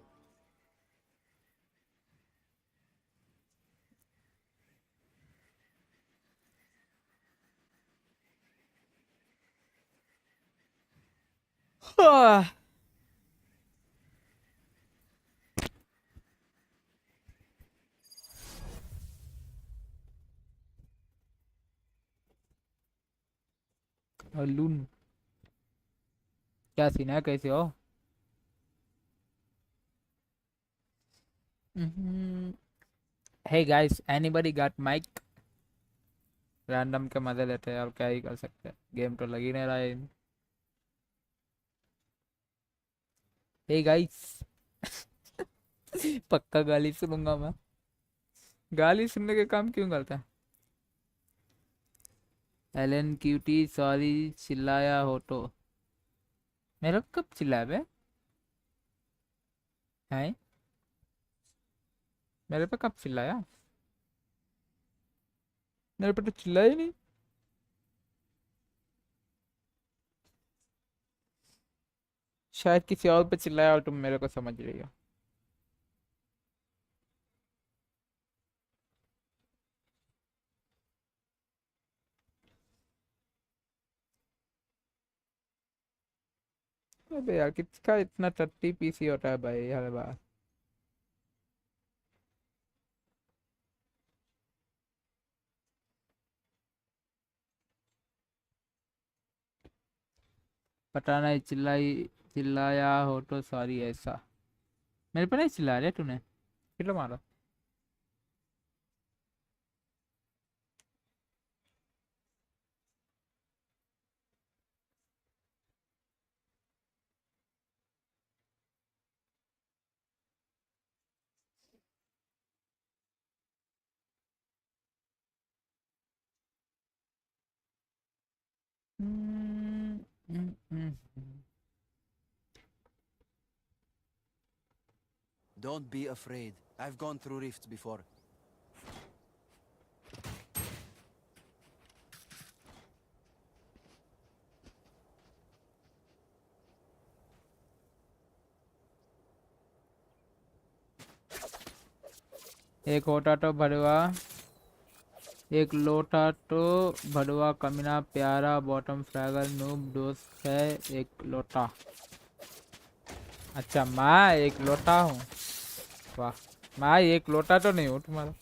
A: अल्लून क्या सीन है, कैसे हो? Hey guys, anybody got mic? Random के मजे लेते हैं और क्या ही कर सकते हैं, गेम तो लग ही नहीं रहा है। Hey guys पक्का गाली सुनूंगा मैं। गाली सुनने के काम क्यों करता है? एलन क्यूटी सॉरी चिल्लाया हो तो मेरा कब चिल्लाया बे? हैं मेरे पे कब चिल्लाया? मेरे पे तो चिल्लाया ही नहीं। शायद किसी और पे चिल्लाया और तुम मेरे को समझ रही हो। अबे यार किसका इतना टट्टी पीसी होता है भाई हर बार। पता नहीं चिल्लाया हो तो सॉरी। ऐसा मेरे पे नहीं चिल्ला रहे तूने, फिर मारो। हम्म, हम्म, हम्म।
I: Don't be afraid. I've gone through rifts before.
A: एक होता तो भरवा, एक लोटा तो भरवा कमीना प्यारा बॉटम फ्रैगर नूब दोस्त है एक लोटा। अच्छा मैं एक लोटा हूँ, वाह। मैं एक लोटा तो नहीं हूँ तुम्हारा।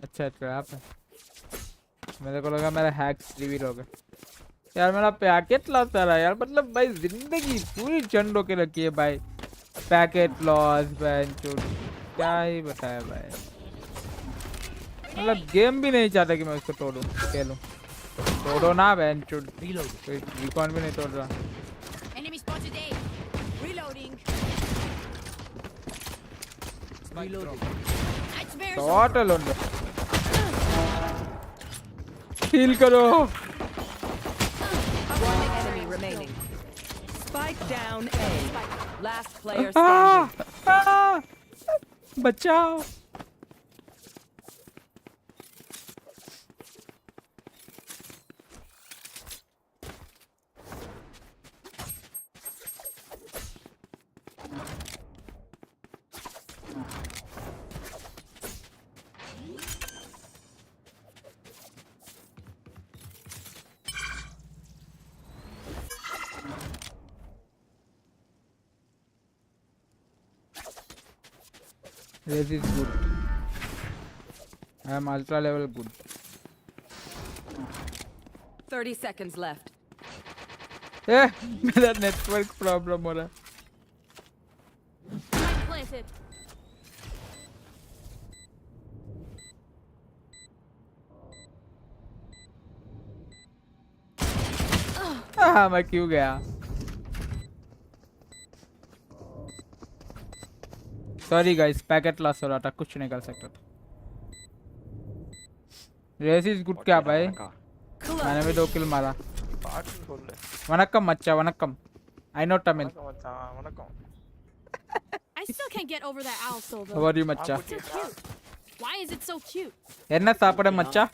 A: अच्छा ट्रैप है, मेरे को लगा मेरा हैक्स रिवील हो गया। यार मेरा पैकेट लॉस आ रहा है यार, मतलब भाई जिंदगी पूरी चंड होके रखी है भाई। पैकेट लॉस क्या ही बताया भाई, मतलब गेम भी नहीं चाहता कि मैं उसको तोड़ूं खेलूं। तोड़ो ना बहन चुड, रिकॉन भी नहीं तोड़ रहा।
H: Enemy spotted A. Reloading. Nightmares
A: shot लोंडो, हील करो।
D: One enemy remaining. Spike down A. Last player standing.
A: बचाओ। This is good. I am ultra level good.
D: 30 seconds left.
A: मेरा नेटवर्क प्रॉब्लम हो रहा है।
H: Spike planted.
A: मैं क्यों गया? सॉरी गाइस, पैकेट लॉस हो रहा था, कुछ नहीं कर सकता था। रेस इज गुड क्या भाई, मैंने भी 2 किल मारा। Vanakkam macha, vanakkam. I know Tamil.
C: I still can't get over that owl soul
A: How
C: though.
A: are you Machcha?
C: It's so cute. Why is it so cute?
A: என்ன சாப்பிட மச்சா?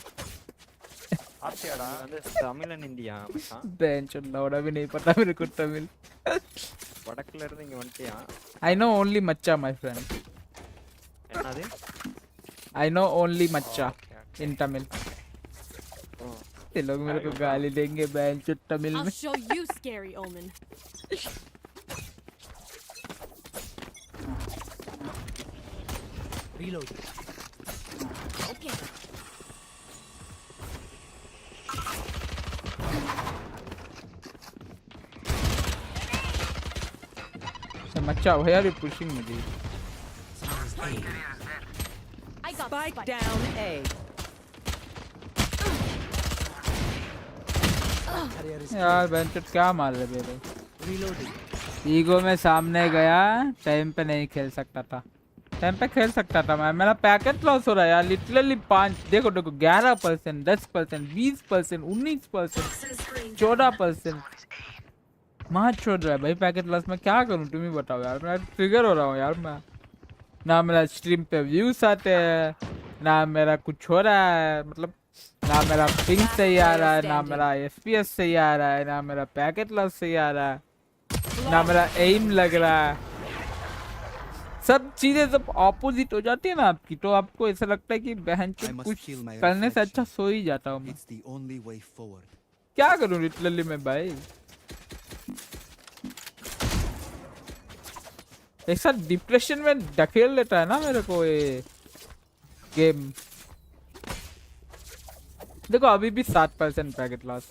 J: தமிழன் இந்தியா மச்சான்,
A: बेंच लौड़ा भी नहीं पता मेरे को तमिल।
J: வடக்குல இருந்து இங்க வந்துட்டியா?
A: I know only Machcha my friend.
J: என்னது?
A: I know only Machcha in Tamil. ये लोग मेरे को गाली देंगे बेंच तमिल
C: I'll
A: में।
C: show you, scary omen.
F: Reload.
H: Okay.
A: Machcha why are you pushing me dude?
H: I got
D: Spike
H: spike.
D: down A.
A: यार bench क्या मार रहे मेरे?
F: Reloading.
A: ईगो में सामने गया, टाइम पे नहीं खेल सकता था। टाइम पे खेल सकता था मैं, मेरा पैकेट लॉस हो रहा है यार लिटरली। 5 देखो 11%, 10%, 20%, 19%, 14% मार छोड़ रहा है भाई पैकेट लॉस। मैं क्या करूं तुम ही बताओ यार, मैं ट्रिगर हो रहा हूँ यार। मैं ना मेरा स्ट्रीम पे व्यूज आते हैं, ना मेरा कुछ हो रहा है, मतलब ना मेरा पिंग सही आ रहा है, ना मेरा FPS सही आ रहा है, ना मेरा पैकेट लॉस सही आ रहा है, ना मेरा एम लग रहा है। सब चीजें जब ऑपोजिट हो जाती है ना आपकी, तो आपको ऐसा लगता है कि बहन
I: I must
A: कुछ
I: kill my
A: करने से अच्छा
I: reflection.
A: सो ही जाता हूँ मैं।
I: It's the only way forward.
A: क्या करूँ लिटरली मैं भाई, ऐसा डिप्रेशन में ढकेल लेता है ना मेरे को ये गेम। देखो अभी भी 7% पैकेट लॉस,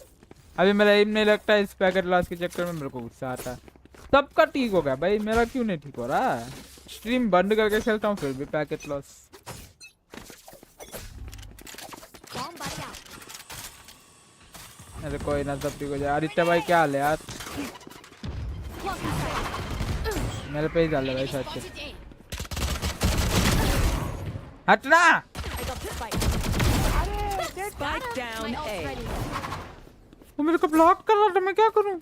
A: अभी मेरा एम नहीं लगता है, इस पैकेट लॉस के चक्कर में मेरे को गुस्सा आता है। सबका ठीक हो गया भाई, मेरा क्यों नहीं ठीक हो रहा है? स्ट्रीम बंद करके खेलता हूँ फिर भी packet loss.
H: Bomb buddy out.
A: अरे कोई ना, सब ठीक हो जाए। आदित्य भाई क्या हाल है यार? मेरे पे ही डाल भाई शॉट के।
H: Spotted A.
A: हटना।
H: I got the spike.
D: Spike down
H: My ult's
D: A.
H: ready.
A: वो मेरे को ब्लॉक कर रहा था, मैं क्या करूं?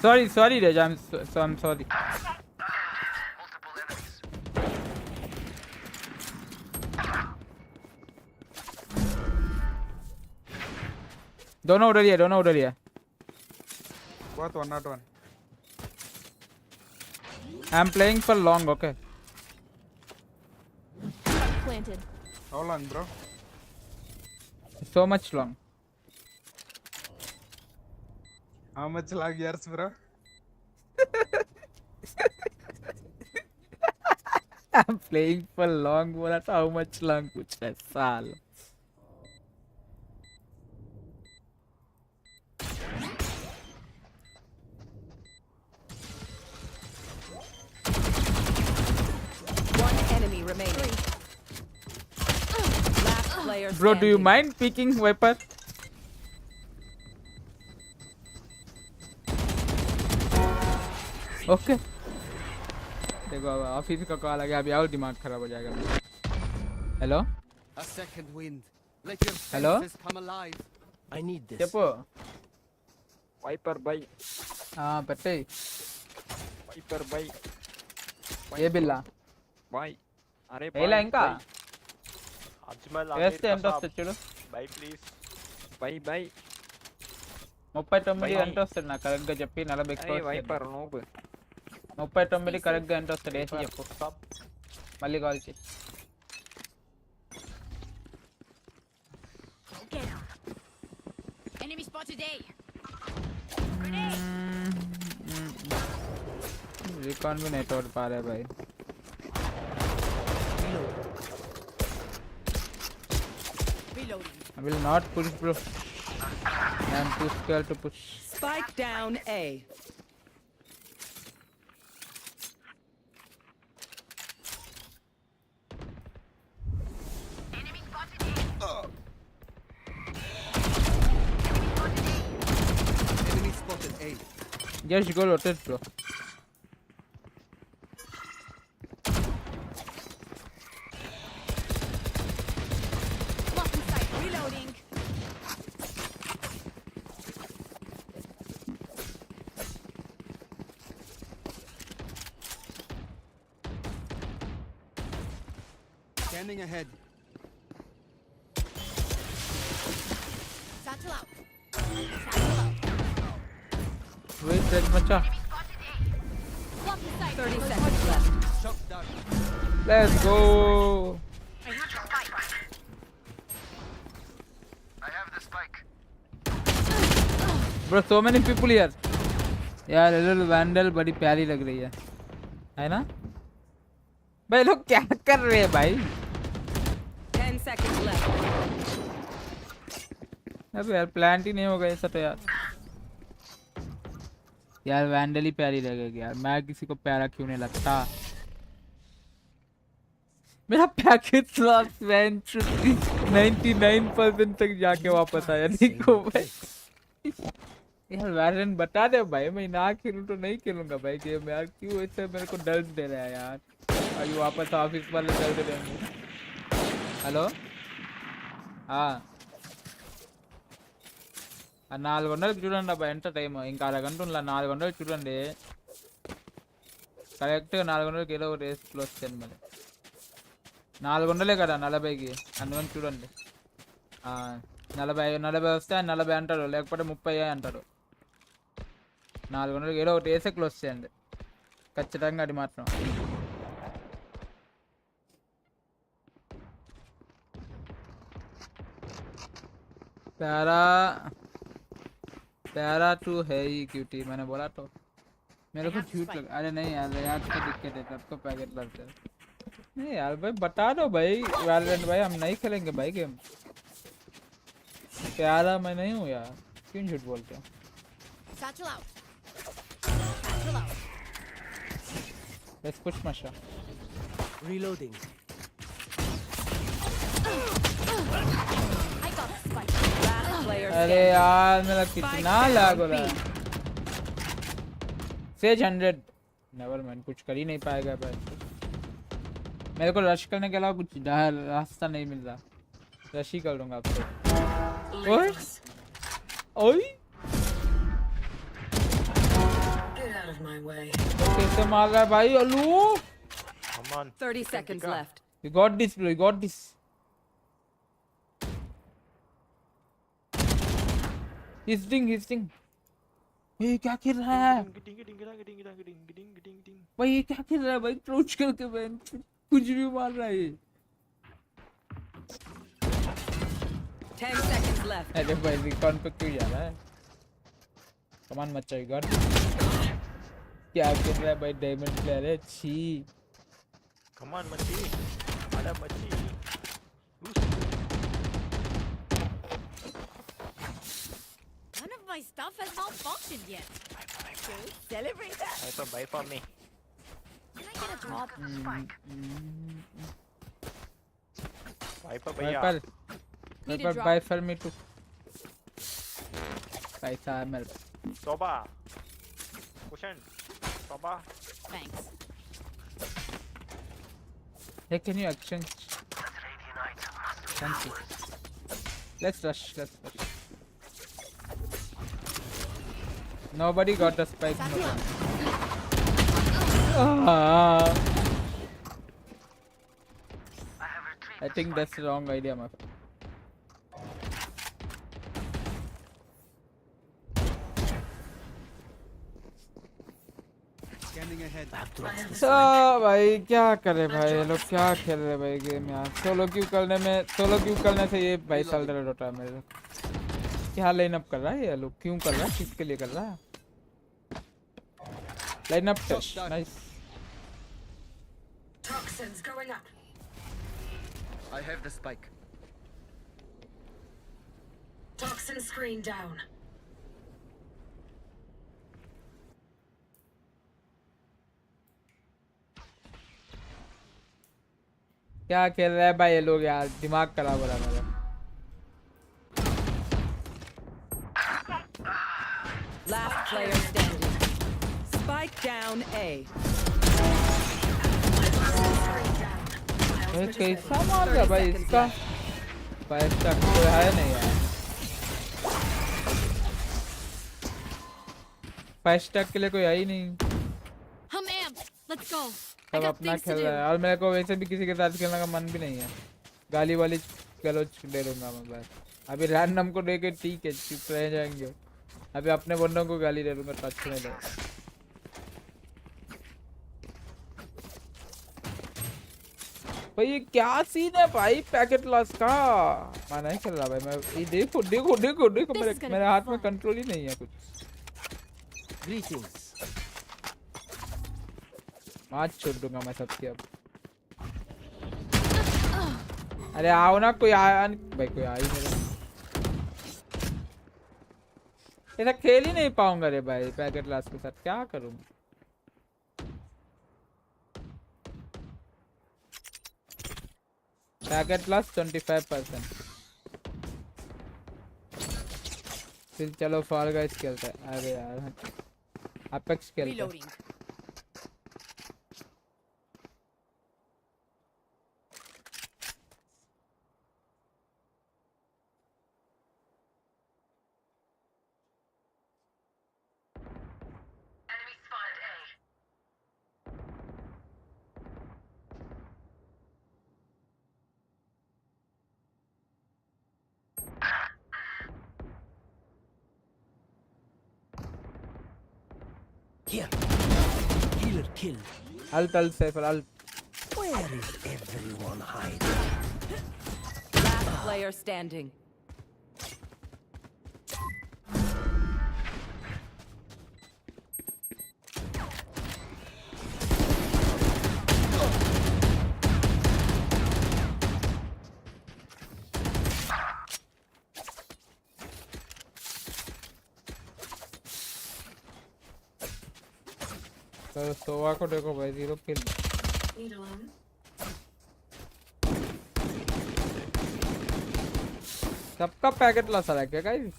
A: सॉरी रेजा, आई एम सॉरी। दोनों उधर ही है।
E: What 101?
A: I am playing for long, okay.
C: Planted.
E: How long, bro?
A: So much long.
E: How much long years, bro?
A: I'm playing for long, बोला था how much long कुछ है साल।
D: One enemy remaining. Last player
A: Bro, do you
D: standing.
A: mind picking Viper? Okay देखो अब office का call आ गया, अभी और दिमाग खराब हो जाएगा। Hello
I: A second wind. Let your
A: Hello?
I: senses come alive. I need this.
A: చెప్పు।
J: వైపర్ బై
A: పెట్టే
J: wiper by
A: A Billa
J: by. అరే
A: వేలా ఇంకా
K: అజ్మల్
A: వేస్తే ఎంత వస్తుంది చూడు।
K: By please.
J: బై బై
A: 39 ఎంత వస్తుంది నాకు కరెక్ట్ గా చెప్పి 40
J: అరే వైపర్ నోబ్
A: 39 కరెక్ట్ గా ఎంత వస్తుంది వేసి చెప్పు, మళ్ళీ కాల్ చేయి।
H: Okay. Enemy spotted A.
A: Recon भी नहीं तोड़ पा रहे भाई।
H: Reloading.
A: I will not push bro, I am too scared to push.
D: Spike down A.
I: Enemy spotted A.
A: Just go rotate bro.
H: Lock in sight. Reloading.
I: Scanning ahead.
H: Satchel out. Satchel out.
A: Wait that macha,
H: Lock in sight.
D: 30 seconds left.
I: Shock down.
A: let's go bro, so many people here यार। little vandal बड़ी प्यारी लग रही है ना भाई? लोग क्या कर रहे हैं भाई?
D: 10 seconds left.
A: अबे यार प्लांट ही नहीं होगा ऐसा तो यार वैंडल ही प्यारी लगेगी यार। मैं किसी को प्यारा क्यों नहीं लगता? मेरा पैकेज लॉस 99% तक जाके वापस आया। देखो भाई यार वैरन बता दे भाई, मैं ना खेलूं तो नहीं खेलूंगा भाई गेम यार। क्यों ऐसे मेरे को दर्द दे रहा है यार? अभी वापस ऑफिस वाले दर्द देंगे। हेलो हाँ 4 గంటలకు చూడండి అబ్బా ఎంత టైం, ఇంకా అరగంట ఉండాలి। 4 గంటలు చూడండి కరెక్ట్గా 4 గంటలకు ఏదో ఒకటి వేసి క్లోజ్ చేయండి మరి। 400 కదా 40కి అందుకని చూడండి 40 వస్తే ఆయన 40 అంటాడు లేకపోతే 30 అంటాడు 400 ఏదో ఒకటి వేసే క్లోజ్ చేయండి ఖచ్చితంగా అది మాత్రం प्यारा टू है ही क्यूटी मैंने बोला तो मेरे को झूठ लगा अरे नहीं यार यार तो दिक्कत है सबको पैकेट लगता है नहीं यार भाई बता दो भाई वैलोरेंट भाई हम नहीं खेलेंगे भाई गेम प्यारा मैं नहीं हूँ यार क्यों झूठ बोलते हो
H: Satchel out. Satchel out.
A: Let's push Masha
I: Reloading.
H: I got the spike.
D: Last player
A: अरे
D: standing.
A: यार मेरा कितना लैग हो रहा है सेज 100 नेवर मैन कुछ कर ही नहीं पाएगा भाई मेरे को रश करने के अलावा कुछ रास्ता नहीं मिल रहा रश ही कर लूंगा आपसे ओए ओए कैसे मार रहा है भाई अलू
K: Come on.
D: 30 seconds left.
A: you got this bro you got this he's sting ये क्या खेल रहा है भाई ये क्या खेल रहा है भाई क्रोच करके बहन कुछ भी मार रहा है ये
D: 10 seconds left.
A: अरे भाई रिकॉन पे क्यों जा रहा है कमान मत चाहिए गॉड क्या खेल रहा है भाई डायमंड प्लेयर है छी
K: Come on, Machi. Ada Machi.
H: None of my stuff has malfunctioned yet. So celebrate that.
K: Buy for me.
H: Can I get a drop?
K: Viper,
A: Viper
H: Need a
A: Viper
H: drop.
A: buy for me too पैसा है मेरे पास
K: Soba. Cushion. Soba.
H: Thanks.
A: hey can you exchange thank you let's rush nobody got the spike
H: Satchel out.
A: I think that's the wrong idea my friend
I: Scanning ahead.
A: तो भाई क्या करे भाई ये लोग क्या खेल रहे भाई गेम यार सोलो क्यों करने से ये भाई चल रहा होता है मेरे क्या लाइनअप कर रहा है ये लोग क्यों कर रहा है किसके लिए कर रहा है lineup test nice
D: Toxins going up.
I: I have the spike.
D: Toxin screen down.
A: क्या खेल रहा है भाई ये लोग यार दिमाग खराब हो रहा है मेरा
D: Last player standing. Spike down A.
A: ये कैसा मार रहा है भाई इसका 5 तक कोई है नहीं यार 5 तक के लिए कोई है ही नहीं
H: I'm amped. Let's go. I
A: सब
H: got
A: अपना
H: things to
A: खेल रहा
H: do.
A: है और मेरे को वैसे भी किसी के साथ खेलने का मन भी नहीं है गाली वाली गलोच दे दूंगा मैं बस अभी रैंडम को देके ठीक है चुप रह जाएंगे अभी अपने बंदों को गाली दे दूंगा तो अच्छा नहीं लगेगा भाई ये क्या सीन है भाई पैकेट लॉस का मैं नहीं खेल रहा भाई मैं ये देखो
H: This is gonna
A: मेरे
H: be
A: हाथ में
H: fun.
A: कंट्रोल ही नहीं है कुछ
I: Greetings.
A: आज छोड़ दूंगा मैं सबके अब अरे आओ ना कोई आया भाई कोई आ ही नहीं रहा ऐसा खेल ही नहीं पाऊंगा रे भाई पैकेट लास्ट के साथ क्या करूं पैकेट लास्ट 25% फिर चलो फॉल गाइस खेलते हैं अरे यार अपेक्स खेलते हैं
H: Reloading.
I: Here. Healer kill.
A: Alt Cypher alt.
I: Where is everyone hiding?
D: Last player standing.
A: तो सोवा को देखो भाई 0 किल सबका पैकेट लॉस आ रहा है क्या guys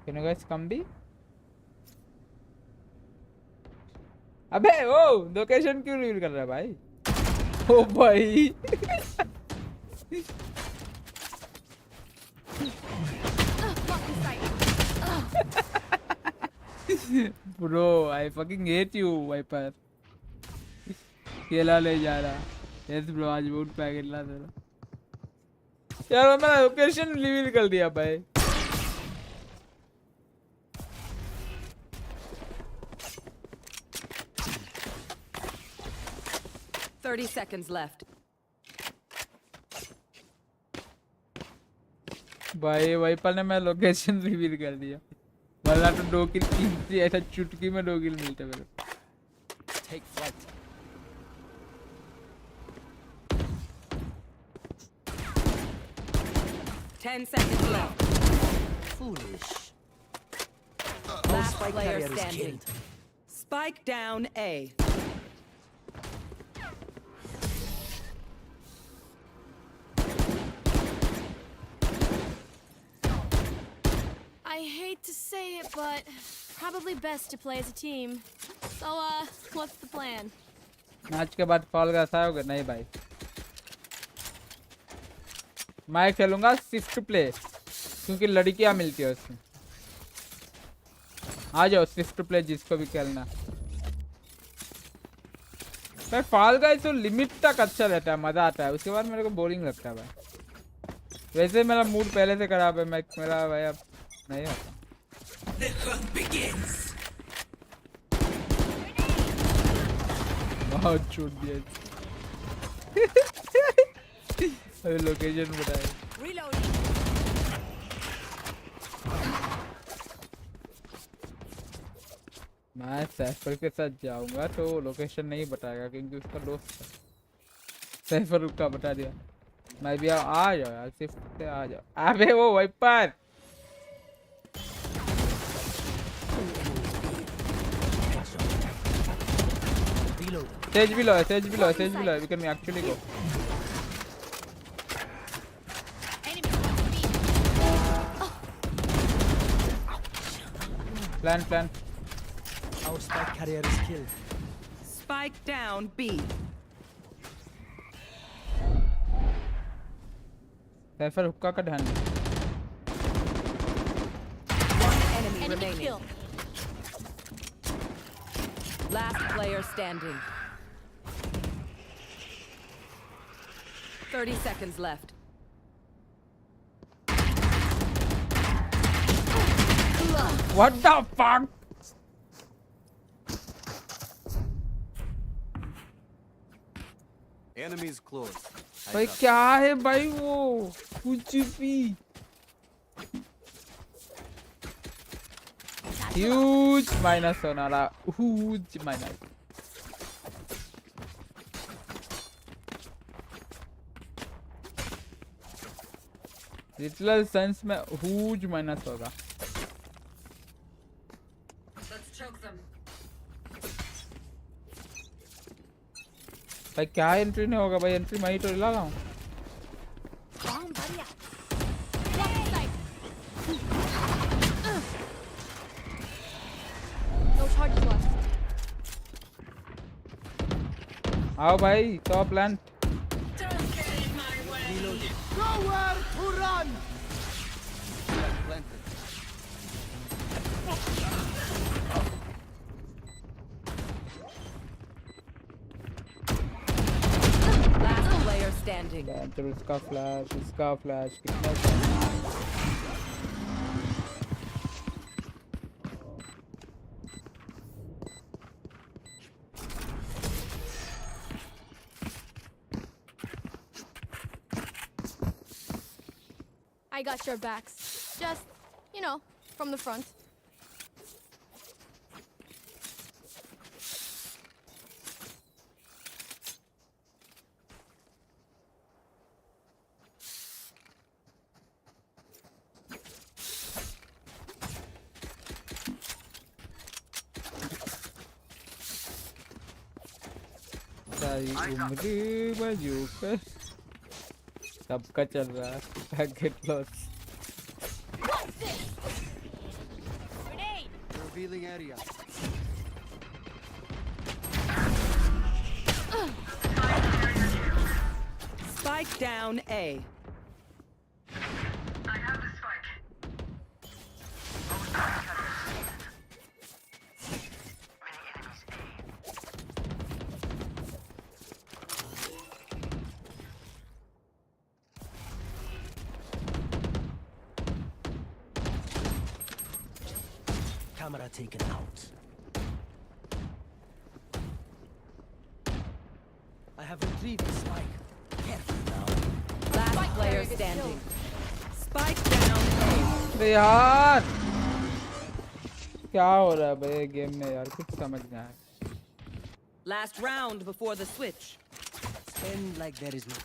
A: Can you guys come be? अबे ओ लोकेशन क्यों रिवील कर रहा है भाई? ओ भाई Bro, I fucking hate you, Viper. केला ले जा रहा. Yes bro, आज बहुत पैकेट ला दे रहा. यार मैं लोकेशन रिवील कर दिया भाई.
D: 30 seconds left.
A: भाई वाइपर ने मैं लोकेशन रिवील कर दिया वरना तो 2 किल की ऐसा चुटकी में 2 किल मिलते मेरे
I: Take flight.
D: Ten seconds left.
I: Foolish.
D: Last
I: spike
D: player
I: carrier is
D: standing.
I: killed.
D: Spike down A.
C: I hate to say it, but probably best to play as a team. So, what's the plan?
A: Match के बाद fall का ऐसा होगा नहीं भाई मैं खेलूंगा shift play क्योंकि लड़कियां मिलती है उसमें आ जाओ शिफ्ट प्ले जिसको भी खेलना भाई फॉल का तो लिमिट तक अच्छा रहता है मजा आता है उसके बाद मेरे को बोरिंग लगता है भाई वैसे मेरा मूड पहले से खराब है मैं मेरा भाई अब नहीं होता बहुत छूट दिया अभी लोकेशन बताए मैं सैफर के साथ जाऊंगा तो लोकेशन नहीं बताएगा क्योंकि उसका दोस्त है सैफर का बता दिया मैं भी आ जाओ यार सिर्फ आ जाओ अबे वो wiper Sage below, Sage below, Sage below. We can actually go. Plan.
I: Our spike carrier is killed.
D: Spike down B.
A: Cypher हुक्का का ध्यान.
D: One enemy
C: Enemy
D: remaining.
C: kill.
D: Last player standing. 30 seconds left.
A: What the fuck?
I: Enemies close.
A: भाई क्या है भाई वो कुछ भी huge minus होना रहा huge minus लिटरल सेंस में huge minus होगा
D: Let's choke them.
A: भाई क्या एंट्री नहीं होगा भाई, एंट्री मैं ही तो लगा हूँ।
H: Bomb buddy out.
C: Block the sight. No charges left.
A: आओ भाई top plant.
I: Nowhere to run!
D: Last player standing.
A: चलो इसका फ्लैश कितना
C: I got your backs. Just, you know, from the front.
A: सारी उम्र बाजू पे सबका चल रहा है packet loss.
H: Grenade.
I: Revealing area.
D: Spike down A.
I: Camera taken out. I have retrieved the spike. Careful now.
D: Last player standing. Spike down A.
A: अरे यार क्या हो रहा है भाई गेम में यार, कुछ समझ नहीं आया।
D: Last round before the switch.
I: Spend like there is no.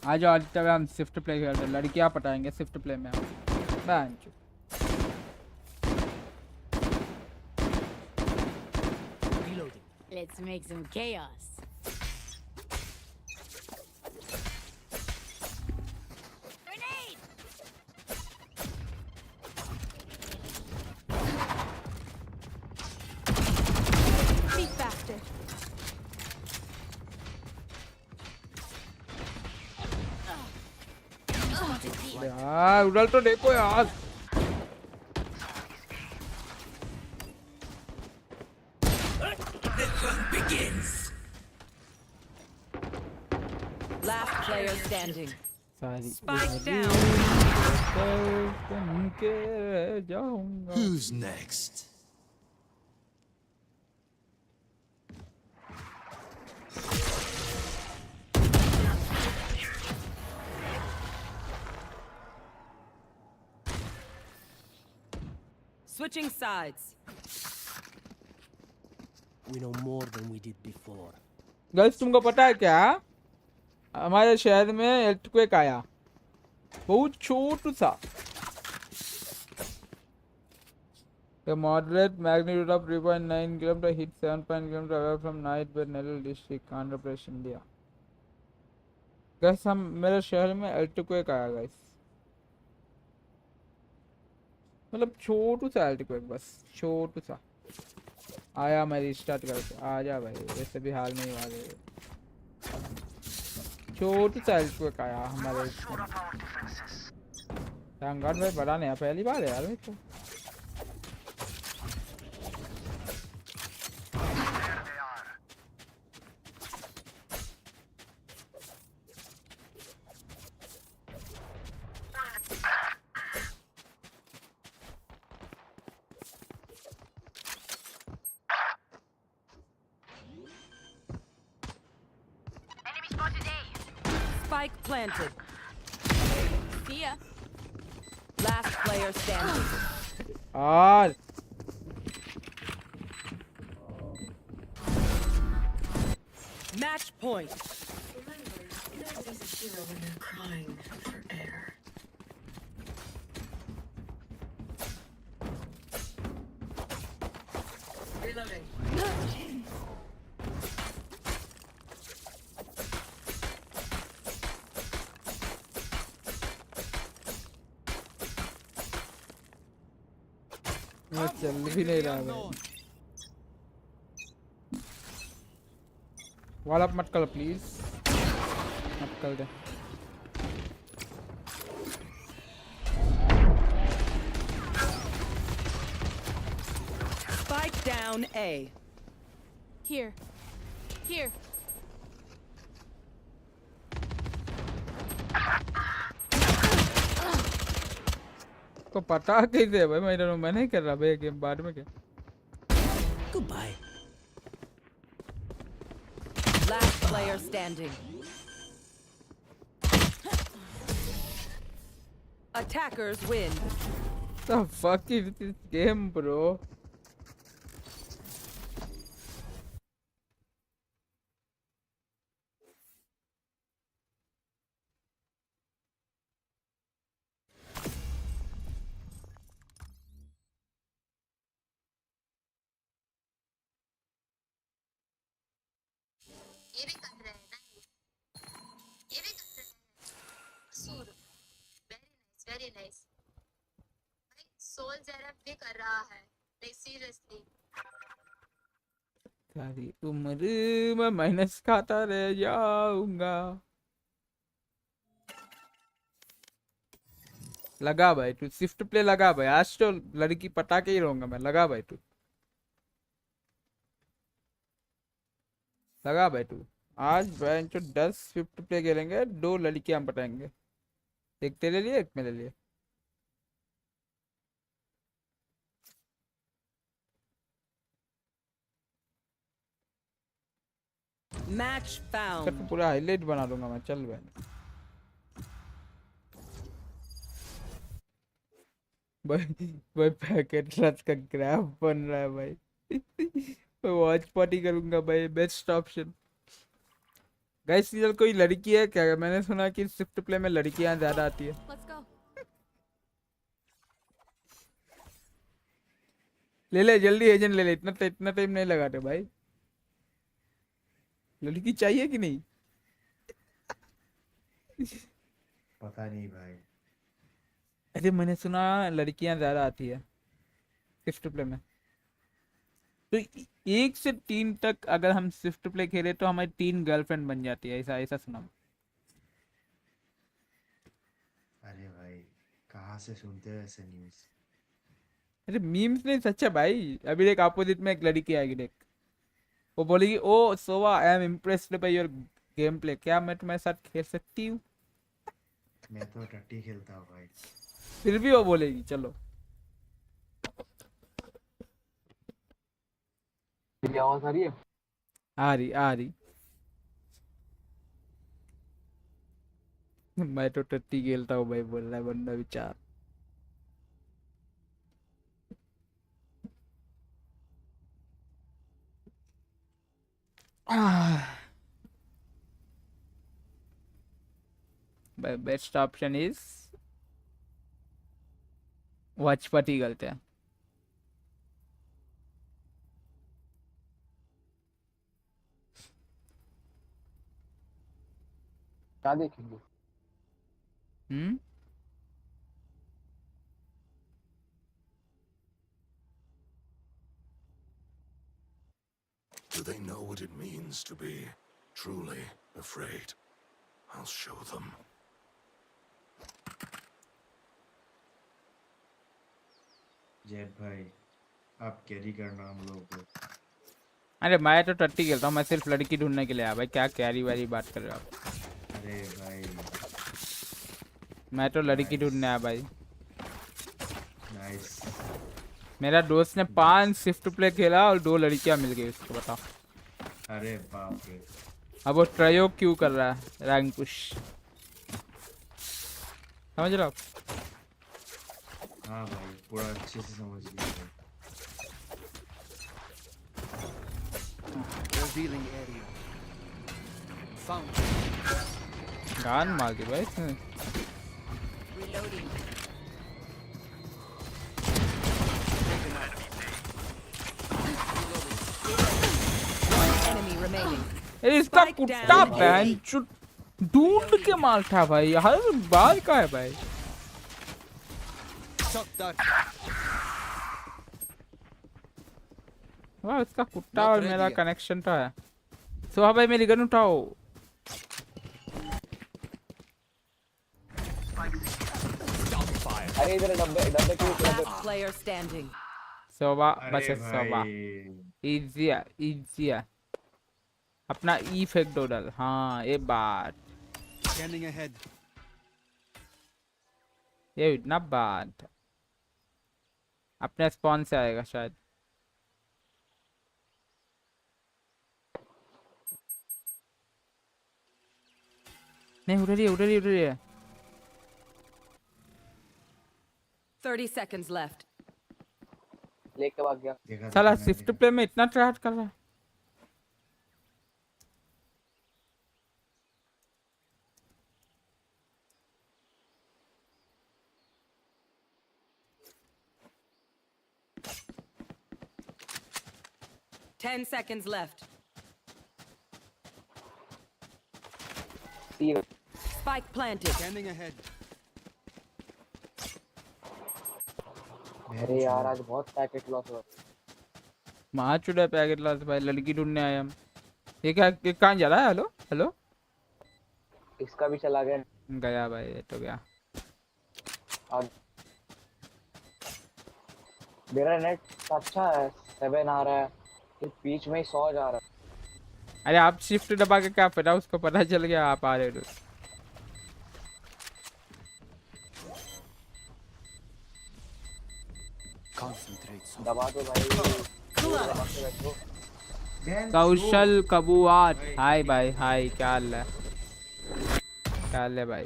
A: आ जाओ आदित्य भाई, हम शिफ्ट प्ले खेल रहे हैं, लड़कियां पटाएंगे शिफ्ट प्ले में हम। Bench
I: Reloading.
H: Let's make some chaos. Grenade.
C: Cheap bastard.
A: यार उड़ल तो देखो यार।
D: Last player standing.
A: सारी
D: Spike down.
A: बन के जाऊंगा।
F: Who's next?
D: Switching sides.
I: We know more than we did before.
A: Girls तुमको पता है क्या, हमारे शहर में earthquake आया, बहुत छोटू सा। The moderate magnitude of 3.9 km hit 7.0 km away from Night Bay Nellore district, Andhra Pradesh, India. Gas हम मेरे शहर में earthquake आया गैस, मतलब छोटू सा earthquake, बस छोटू सा आया। मैं रिस्टार्ट करके आ जा भाई, वैसे भी हाल नहीं वाले, छोटू सा earthquake आया हमारे इसमें। थैंक गॉड भाई, बड़ा नहीं, पहली बार है यार मेरे को।
D: Spike planted.
C: See ya.
D: Last player standing.
A: और
D: Match point.
A: मैं चल भी नहीं रहा भाई। वॉल अप मत कर प्लीज, मत कर दे।
D: Spike down A.
C: Here. Here.
A: को पता कैसे है भाई? मैं नहीं कर रहा भाई गेम, बाद में क्या।
I: Goodbye.
D: Last player standing. Attackers win.
A: The fuck is this game, bro?
L: ये भी कर रहे हैं ना, ये भी कर रहे हैं। सूर, वेरी नाइस। भाई सोल ज़ेरफ भी कर रहा है, लाइक सीरियसली।
A: सारी उम्र मैं माइनस खाता रह जाऊंगा। लगा भाई तू, शिफ्ट प्ले लगा भाई, आज तो लड़की पटा के ही रहूंगा मैं। लगा भाई तू, लगा भाई तू। आज भाई जो 10 शिफ्ट प्ले खेलेंगे, 2 लड़कियां हम पटाएंगे। एक तेरे लिए, एक मेरे लिए।
D: Match found.
A: तो पूरा हाईलाइट बना दूंगा मैं। चल भाई भाई पैकेट रच का ग्राफ बन रहा है भाई। वॉच पार्टी करूंगा भाई, बेस्ट ऑप्शन। गाइस इधर कोई लड़की है क्या? मैंने सुना कि शिफ्ट प्ले में लड़कियां ज्यादा आती है।
C: Let's go.
A: ले ले जल्दी एजेंट ले ले, इतना टाइम नहीं लगाते भाई। लड़की चाहिए कि नहीं?
M: पता नहीं भाई।
A: अरे मैंने सुना लड़कियां ज्यादा आती है शिफ्ट प्ले में। तो 1 से 3 तक अगर हम शिफ्ट प्ले खेले तो हमारी 3 गर्लफ्रेंड बन जाती है, ऐसा ऐसा सुना।
M: अरे भाई कहाँ से सुनते हो ऐसे न्यूज़?
A: अरे मीम्स नहीं, सच है भाई। अभी देख अपोजिट में एक लड़की आएगी, देख वो बोलेगी, oh Sova I am impressed by your game play, क्या मैं तुम्हारे साथ खेल सकती हूँ?
M: मैं तो टट्टी खेलता हूँ भाई।
A: फिर भी वो बोलेगी चलो।
J: मेरी आवाज आ रही है?
A: आ रही। मैं तो टट्टी खेलता हूँ भाई, बोल रहा है बंदा विचार। Best option is watch party करते हैं।
J: क्या देखेंगे?
F: Do they know what it means to be truly afraid? I'll show them.
M: Jet भाई आप कैरी करना हम लोग को।
A: अरे मैं तो टट्टी खेलता हूँ, मैं सिर्फ लड़की ढूंढने के लिए आया भाई। क्या कैरी वारी बात कर रहे हो आप?
M: अरे भाई
A: मैं तो लड़की ढूंढने आया भाई।
M: नाइस।
A: मेरा दोस्त ने 5 शिफ्ट प्ले खेला और 2 लड़कियां मिल गई उसको, बताओ।
M: अरे बाप रे।
A: अब वो ट्रायो क्यों कर रहा है, रैंक पुश, समझ रहे हो?
M: हाँ भाई पूरा अच्छे से समझ लिया भाई।
I: Revealing area. Found.
A: गान मार दी भाई इसने।
H: Reloading.
D: remaining.
A: इसका
D: Spike
A: कुत्ता
D: down A.
A: बहन चुट ढूंढ के मारता भाई हर बार का है भाई वाह इसका कुत्ता और मेरा कनेक्शन तो है सुहा भाई मेरी गन उठाओ
J: अरे इधर डब्बे डब्बे क्यों
D: Last player standing.
A: सोबा
M: अरे
A: बस सोबा
M: भाई
A: इजिया इजिया अपना ई फेक डोडल हाँ ये बात
I: Scanning ahead.
A: ये इतना बात अपने स्पॉन से आएगा शायद नहीं उधर ही उधर ही उधर ही है
D: 30 seconds left.
J: लेके भाग गया
M: देखा
A: साला
M: था
A: शिफ्ट
M: मैंने।
A: प्ले में इतना ट्राई कर रहा है
D: 10 seconds left.
J: सी
D: Spike planted.
I: Scanning ahead.
J: अरे यार आज बहुत पैकेट लॉस हुआ
A: मार चुड़ा पैकेट लॉस भाई लड़की ढूंढने आया हम ये क्या ये कहाँ जा रहा है हेलो हेलो
J: इसका भी चला गया
A: गया भाई ये तो गया
J: और मेरा नेट अच्छा है 7 आ रहा है फिर बीच में ही 100 जा रहा है
A: अरे आप शिफ्ट दबा के क्या पता उसको पता चल गया आप आ रहे हो
I: Concentrate.
J: दबा दो भाई दबा के बैठो
A: कौशल कबूआत हाय भाई हाय क्या हाल है क्या हाल है भाई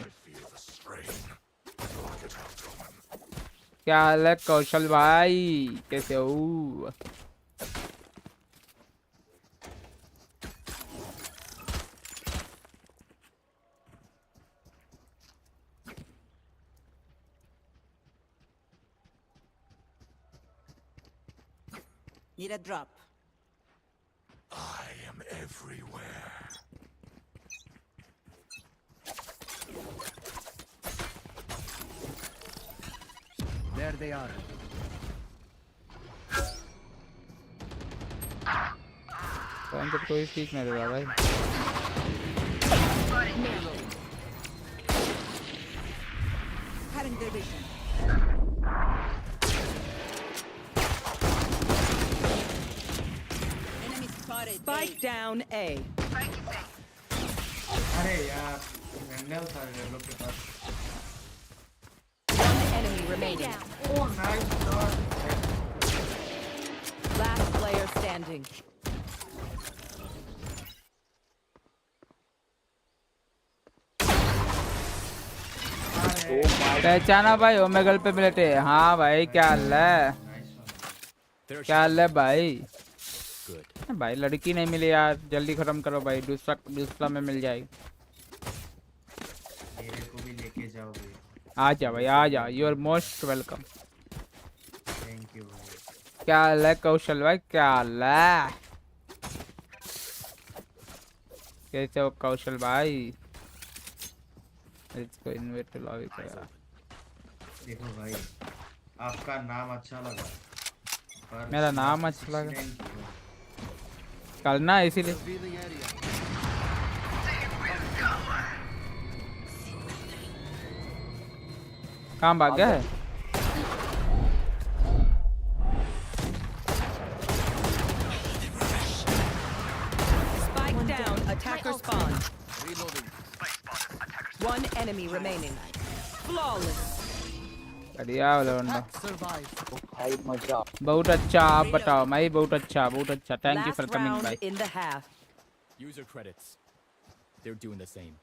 A: क्या हाल है कौशल भाई कैसे हो
D: Need a drop.
F: I am everywhere.
I: There they are.
A: तो कोई ठीक नहीं रहा भाई
D: Cutting their vision. Enemy spotted. Spike down A.
M: अरे यार वैंडल था ये लोग के पास
D: One enemy remaining.
M: Oh nice shot
D: Last player standing.
A: पहचाना भाई ओमेगल पे मिले थे हाँ भाई क्या हाल है क्या हाल है भाई भाई लड़की नहीं मिली यार जल्दी खत्म करो भाई दूसरा में मिल जाएगी
M: मेरे को भी लेके जाओ भाई
A: आ जा भाई आ जा you are most welcome
M: thank you भाई
A: क्या हाल है कौशल भाई क्या हाल है कैसे हो कौशल भाई इसको इनवाइट टू लॉबी करा
M: देखो भाई आपका नाम अच्छा लगा पर
A: मेरा नाम अच्छा लगा
M: नहीं किया।
A: करना है इसीलिए
I: Revealing area.
A: काम भाग गया है
D: Spike down. Attacker spawn.
I: Reloading.
D: One enemy remaining. Flawless.
A: बढ़िया वाला बंदा
I: Survive.
J: भाई मजा
A: बहुत अच्छा आप बताओ भाई बहुत अच्छा thank you for
D: Last
A: coming
D: round
A: भाई
D: in the half.
I: User credits. They're doing the same.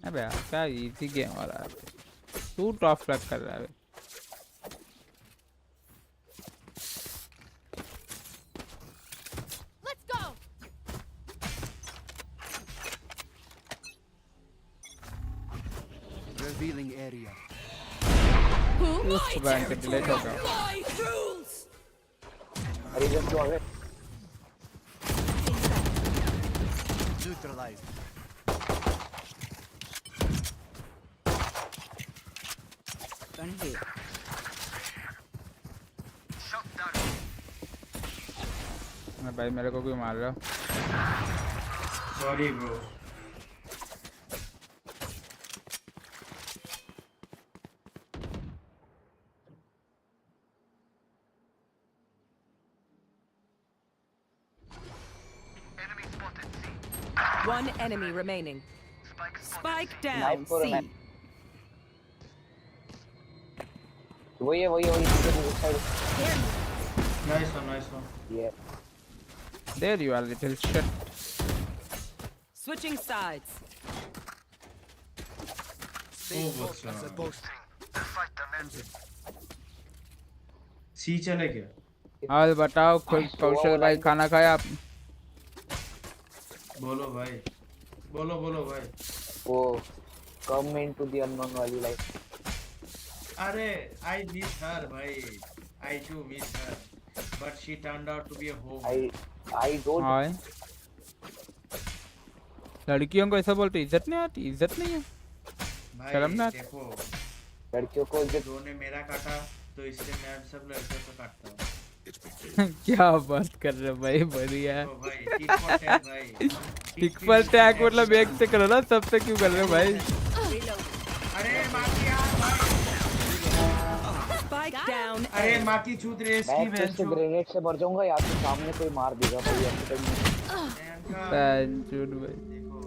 A: अबे यार क्या इजी गेम हो रहा है तू टॉप फ्लैग कर रहा है
C: Let's go.
I: There's Revealing area.
A: उस बैंक के डिलीट हो गया
J: अरे जब जो आगे
I: Neutralized. Gun here.
A: भाई मेरे को क्यों मार रहे हो?
M: Sorry bro.
D: One enemy remaining. Spike down.
J: Knife for a
D: C.
J: knife. वही है इस साइड।
M: Nice one.
J: ये
A: There you are, little shit.
D: Switching sides.
M: सी चले क्या?
A: और बताओ खुद कौशल भाई खाना खाया आप?
M: बोलो भाई।
J: वो come into the unknown वाली लाइफ।
M: अरे I miss her भाई। I too miss her, but she turned out to be a hoe.
J: I don't।
A: हाँ लड़कियों को ऐसा बोलते इज्जत नहीं आती, इज्जत नहीं है, शर्म ना आती।
M: देखो
J: लड़कियों को
M: दो ने मेरा काटा तो इससे मैं सब लड़कियों को काटता हूँ।
A: क्या बात कर रहे हो भाई, बढ़िया है
M: भाई
A: टिक पर टैग मतलब एक से करो ना, सबसे क्यों कर रहे हो भाई?
M: अरे माँ की यार भाई।
D: Spike down.
M: अरे माँ की चूत रेस की
J: मैं इससे ग्रेनेड से मर जाऊंगा या तो सामने कोई मार देगा भाई।
A: पैंचूट भाई
M: देखो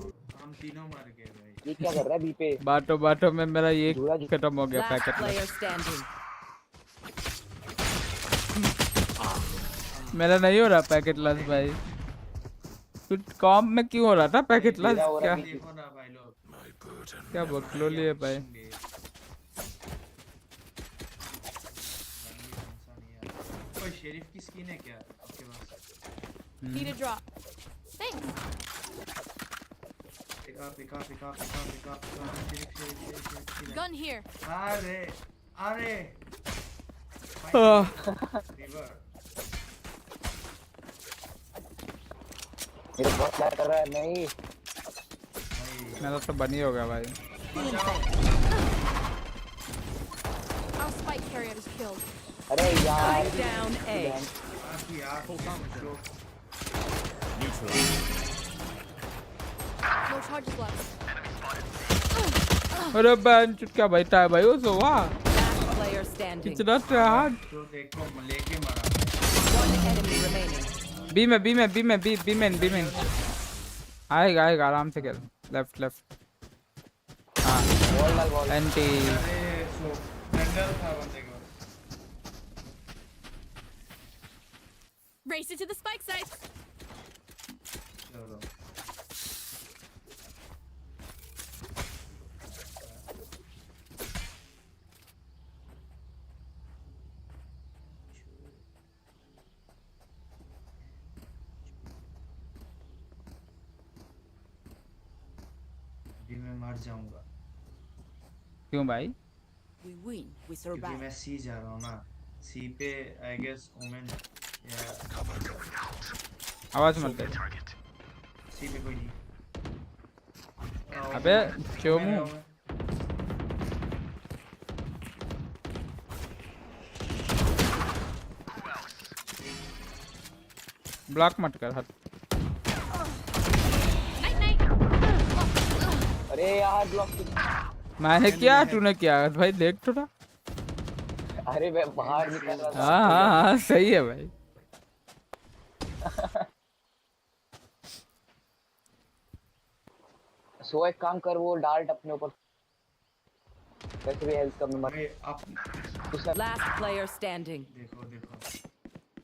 M: हम तीनों मर गए भाई।
J: ये क्या कर रहा है बी पे?
A: बाटो में मेरा ये खत्म हो गया
D: Last
A: पैकेट
D: player standing.
A: मेरा नहीं हो रहा पैकेट लॉस भाई। कुछ कॉम में क्यों हो रहा था पैकेट लॉस? क्या
M: देखो ना भाई लोग
A: क्या बकलोली है भाई।
M: कोई शेरिफ की स्किन है क्या आपके पास?
C: Need a drop. Thanks.
M: Pick up sheriff.
C: Gun here.
M: अरे रिवर
J: मेरे बहुत प्यार कर रहा है। नहीं
A: मेरा तो बनी हो गया भाई।
C: Our spike carrier is killed.
J: अरे यार
D: Spike down A.
C: No charges left.
A: अरे पैंचूट क्या बैठा है भाई वो तो वाह
D: Last player standing.
A: कितना हार्ड।
M: तो देखो लेके मारा।
D: One enemy remaining.
A: बी में आएगा आराम से खेल। लेफ्ट हाँ एंटी।
M: अरे सो जंगल था बंदे के पास।
C: Race it to the spike site.
M: चलो मैं मर जाऊंगा।
A: क्यों भाई?
H: We win. We
M: क्योंकि
H: survive.
M: मैं सी जा रहा हूँ ना। सी पे आई गेस वुमेन या
A: आवाज मत दे।
M: सी पे कोई नहीं।
A: अबे चोमू ब्लॉक मत कर।
J: अरे यार ब्लॉक।
A: मैंने किया तूने किया भाई देख थोड़ा।
J: अरे मैं बाहर निकल रहा था।
A: हाँ सही है भाई।
J: सो एक काम कर वो डार्ट अपने ऊपर कैसे भी हेल्थ कम मत।
D: Last player standing.
M: देखो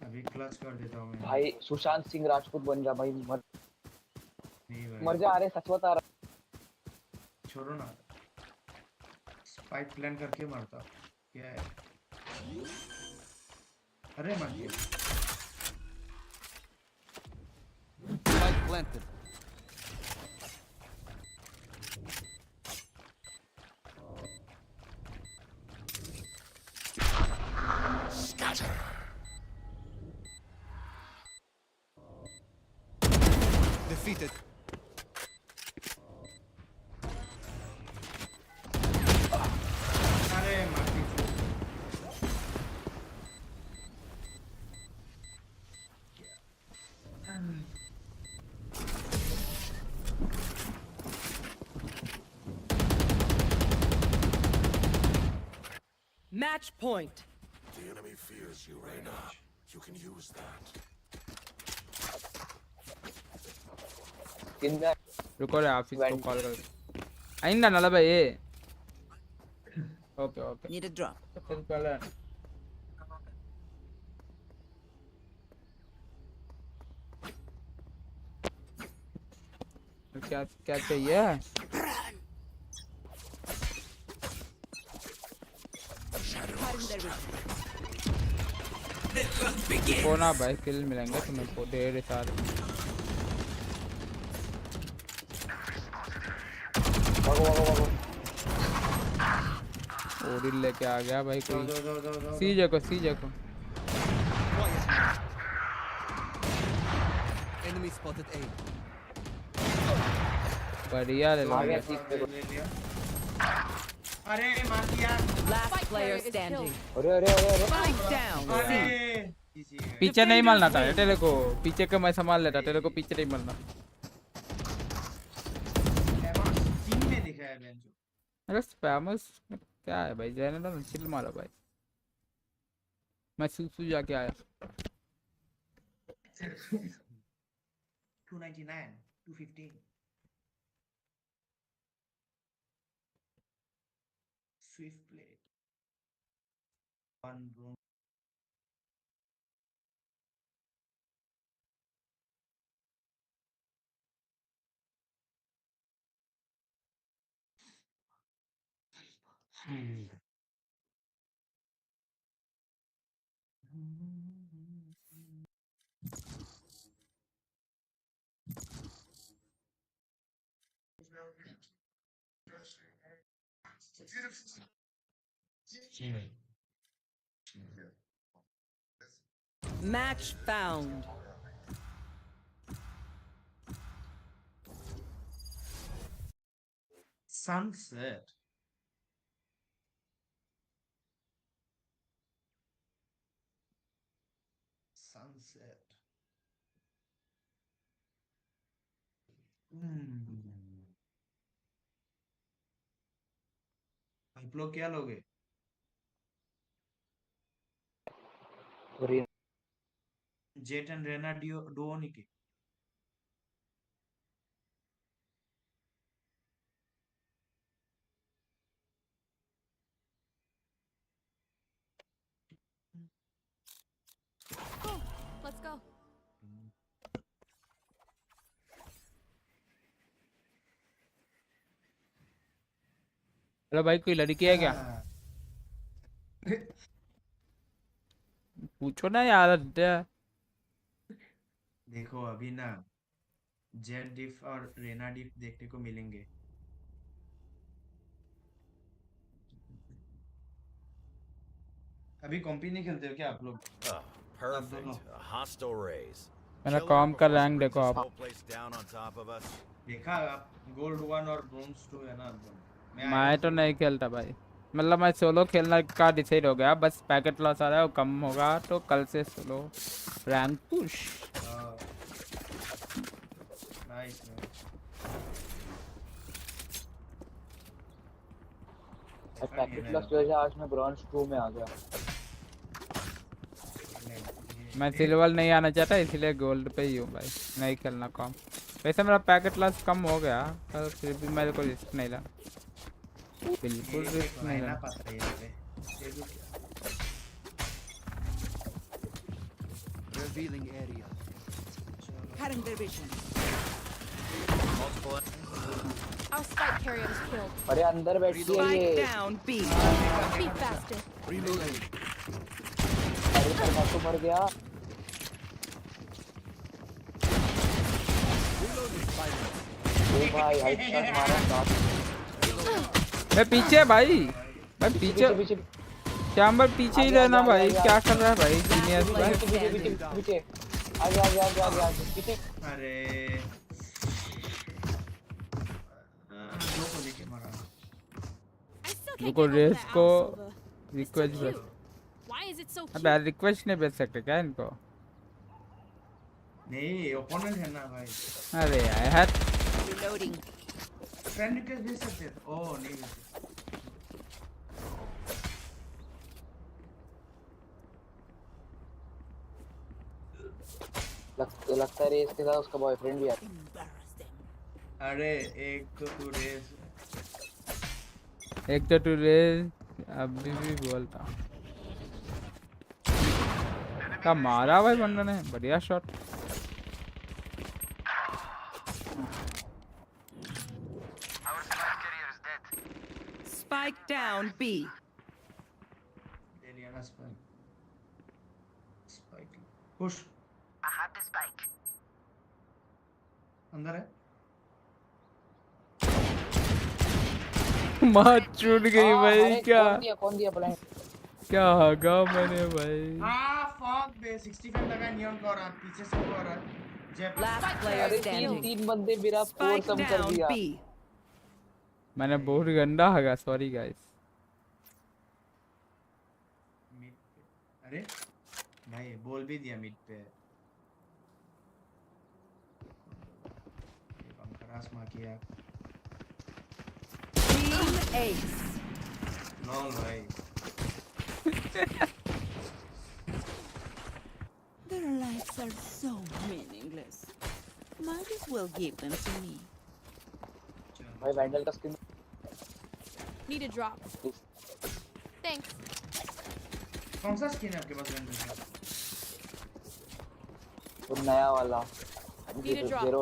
M: अभी क्लच कर देता हूँ मैं।
J: भाई सुशांत सिंह राजपूत बन जा भाई। मर जा। अरे सच बता रहा।
M: छोड़ो ना स्पाइक प्लान करके मारता क्या है। अरे मर गया।
I: Spike planted. defeated.
M: अरे माटी
D: Match point.
F: The enemy fears you, Reyna. You can use that.
J: In the
A: रुको रे ऑफिस को कॉल कर आइंदा ना भाई ये okay okay
D: Need a drop.
A: फिर पहले क्या क्या चाहिए कोना भाई किल मिलेंगे तुम्हें को ढेर सारे ओडिल लेके आ गया भाई कोई सीजे को
I: Enemy spotted A.
A: बढ़िया ले लो
M: अरे मार दिया
D: Last player standing.
J: अरे अरे अरे अरे
D: Spike down.
M: अरे
A: पीछे नहीं मरना था तेरे को पीछे का मैं संभाल लेता तेरे को पीछे नहीं मरना
M: टीम में दिखा है बेंचो
A: अरे स्पैमर्स क्या है भाई जाने दो चिल मारो भाई मैं सूसू जाके आया
M: 299 215 swift plate one room
D: Match found.
M: sunset आप लोग क्या लोगे जेट एंड रेना डुओ नहीं की
C: Cool. Let's go.
A: हेलो भाई कोई लड़की है क्या पूछो ना यार
M: देखो अभी ना जेट डिफ और रेना डिफ देखने को मिलेंगे अभी कॉम्पी नहीं खेलते हो क्या आप लोग
N: Perfect. A hostile raise.
A: मेरा काम का रैंक देखो आप
M: देखा आप गोल्ड 1 और ब्रोंज 2 है ना
A: मैं तो नहीं खेलता भाई मतलब मैं सोलो खेलने का डिसाइड हो गया बस पैकेट लॉस आ रहा है वो कम होगा तो कल से solo rank push
M: nice
J: packet loss जो है आज मैं ब्रॉन्ज 2 में आ गया
A: मैं सिल्वर नहीं आना चाहता इसलिए गोल्ड पे ही हूँ भाई नहीं खेलना कम वैसे मेरा पैकेट लॉस कम हो गया पर फिर भी मेरे को रिस्क नहीं ला बिल्कुल रिस्क नहीं ला
I: Revealing area.
D: Cutting their vision.
C: Our spike carrier was killed.
J: अरे अंदर बैठी है
D: Spike
J: ये
D: down B.
C: Be faster.
I: Reloading.
J: अरे पर मैं तो मर गया ओ भाई हेडशॉट मारा साथ
A: मैं पीछे भाई मैं पीछे चैम्बर पीछे ही रहना भाई क्या कर रहा है भाई जीनियस भाई
J: पीछे आगे आगे आगे आगे आगे पीछे
M: अरे
A: रुको रेस को
C: Silver.
A: रिक्वेस्ट भेज।
C: Why is it so cute?
A: अबे रिक्वेस्ट नहीं भेज सकते क्या इनको?
M: नहीं ओपोनेंट है ना भाई।
A: अरे यार
D: Reloading.
M: फ्रेंड रिक्वेस्ट भेज सकते थे। ओह नहीं भेज सकते।
J: लगता है रेस के साथ उसका बॉयफ्रेंड भी आता।
M: अरे एक तो तू रेस
A: अभी भी बोलता क्या मारा भाई बंदे ने, बढ़िया शॉट।
D: Spike down B.
M: दे लिया ना spike. Spike push. I have the spike. अंदर है।
A: मार छूट गई भाई। क्या
J: कौन दिया ब्लाइंड?
A: क्या होगा मैंने भाई।
M: फक बे 65 लगा नियॉन को रहा पीछे से को रहा।
D: Last player standing.
J: तीन बंदे मेरा फोर
D: Spike
J: सम कर
D: down
J: दिया।
D: B.
A: मैंने बहुत गंदा होगा, सॉरी गाइस।
M: अरे भाई बोल भी दिया मिड पे। ये बंकरास मार किया।
D: Team Ace.
M: नो भाई।
H: Their lives are so meaningless. Might as well give them to me.
J: भाई वैंडल का skin
C: Need a drop. Thanks.
M: कौन सा स्किन है आपके पास वैंडल का?
J: वो नया वाला
C: Need a drop.
J: Zero.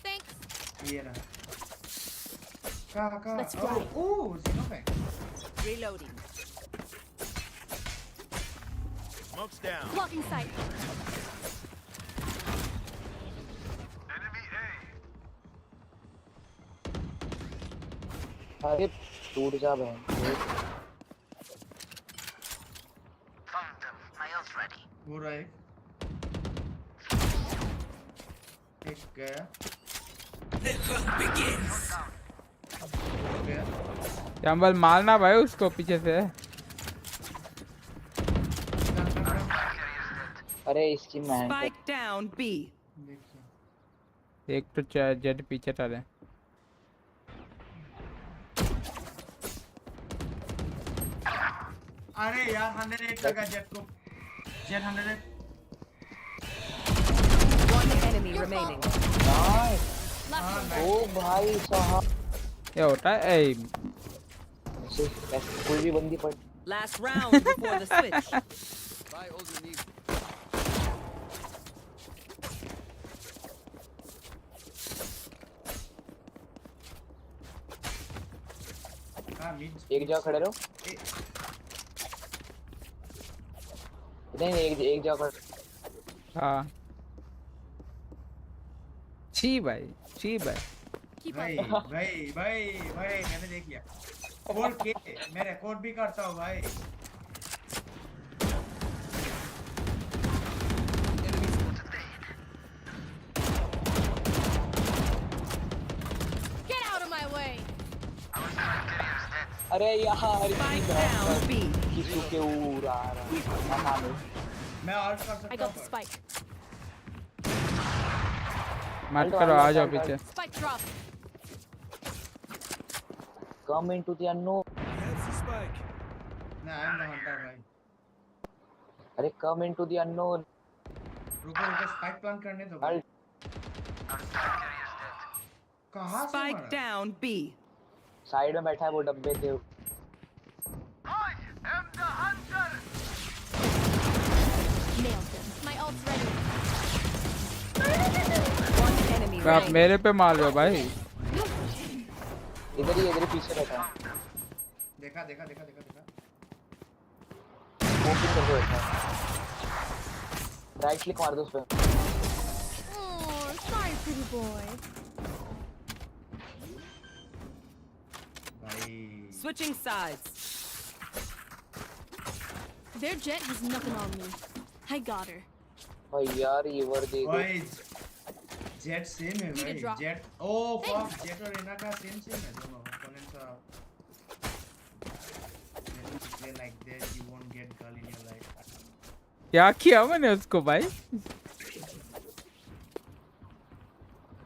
C: Thanks.
M: ये रहा। का
C: Let's fly.
M: ओह जीरो पे।
D: Reloading.
N: Smoke's down.
C: Blocking sight.
J: अरे टूट जा बहन।
M: वो रहा एक गया। गया।
A: चंबल मारना भाई उसको पीछे से।
J: अरे इसकी मैं
D: Spike down B.
A: एक तो जेट पीछे चले।
M: अरे यार 108 लगा जेट को। जेट 108।
D: One enemy remaining.
J: ओ भाई साहब
A: क्या होता है?
J: ऐसे कोई भी बंदी पड़।
D: Last round before the switch.
J: एक जगह खड़े रहो। नहीं एक जगह खड़े।
A: हाँ छी भाई
M: भाई मैंने देख लिया। कोड के मैं रिकॉर्ड भी करता हूँ भाई।
C: Get out of my way.
J: अरे यार
D: Spike down B.
J: किसू के उड़ा रहा है।
M: मैं ऑल्ट कर सकता हूँ।
C: I got the spike.
A: मत करो, आ जाओ पीछे।
C: Spike drop.
J: Come into the unknown.
M: ना I'm the hunter भाई।
J: अरे come into the unknown.
M: रुको स्पाइक प्लान करने दो। कहाँ से
D: Spike down B.
J: साइड में बैठा है वो डब्बे के।
C: Nailed him. My ult's ready.
D: One enemy
A: आप
D: remaining.
A: मेरे पे मार रहे हो भाई।
J: इधर ही पीछे बैठा है।
M: देखा।
J: स्मोकिंग करके बैठा है। राइट क्लिक मार दो उस पे।
C: Oh, sorry, pretty boy.
D: Switching sides.
C: Their jet has nothing on me. I got her.
J: भाई यार ये वर दे दो।
M: जेट सेम है भाई जेट ओ फक जेट और रेना का सेम है दोनों opponents are play like this you won't get girl in your life
A: क्या किया मैंने उसको भाई?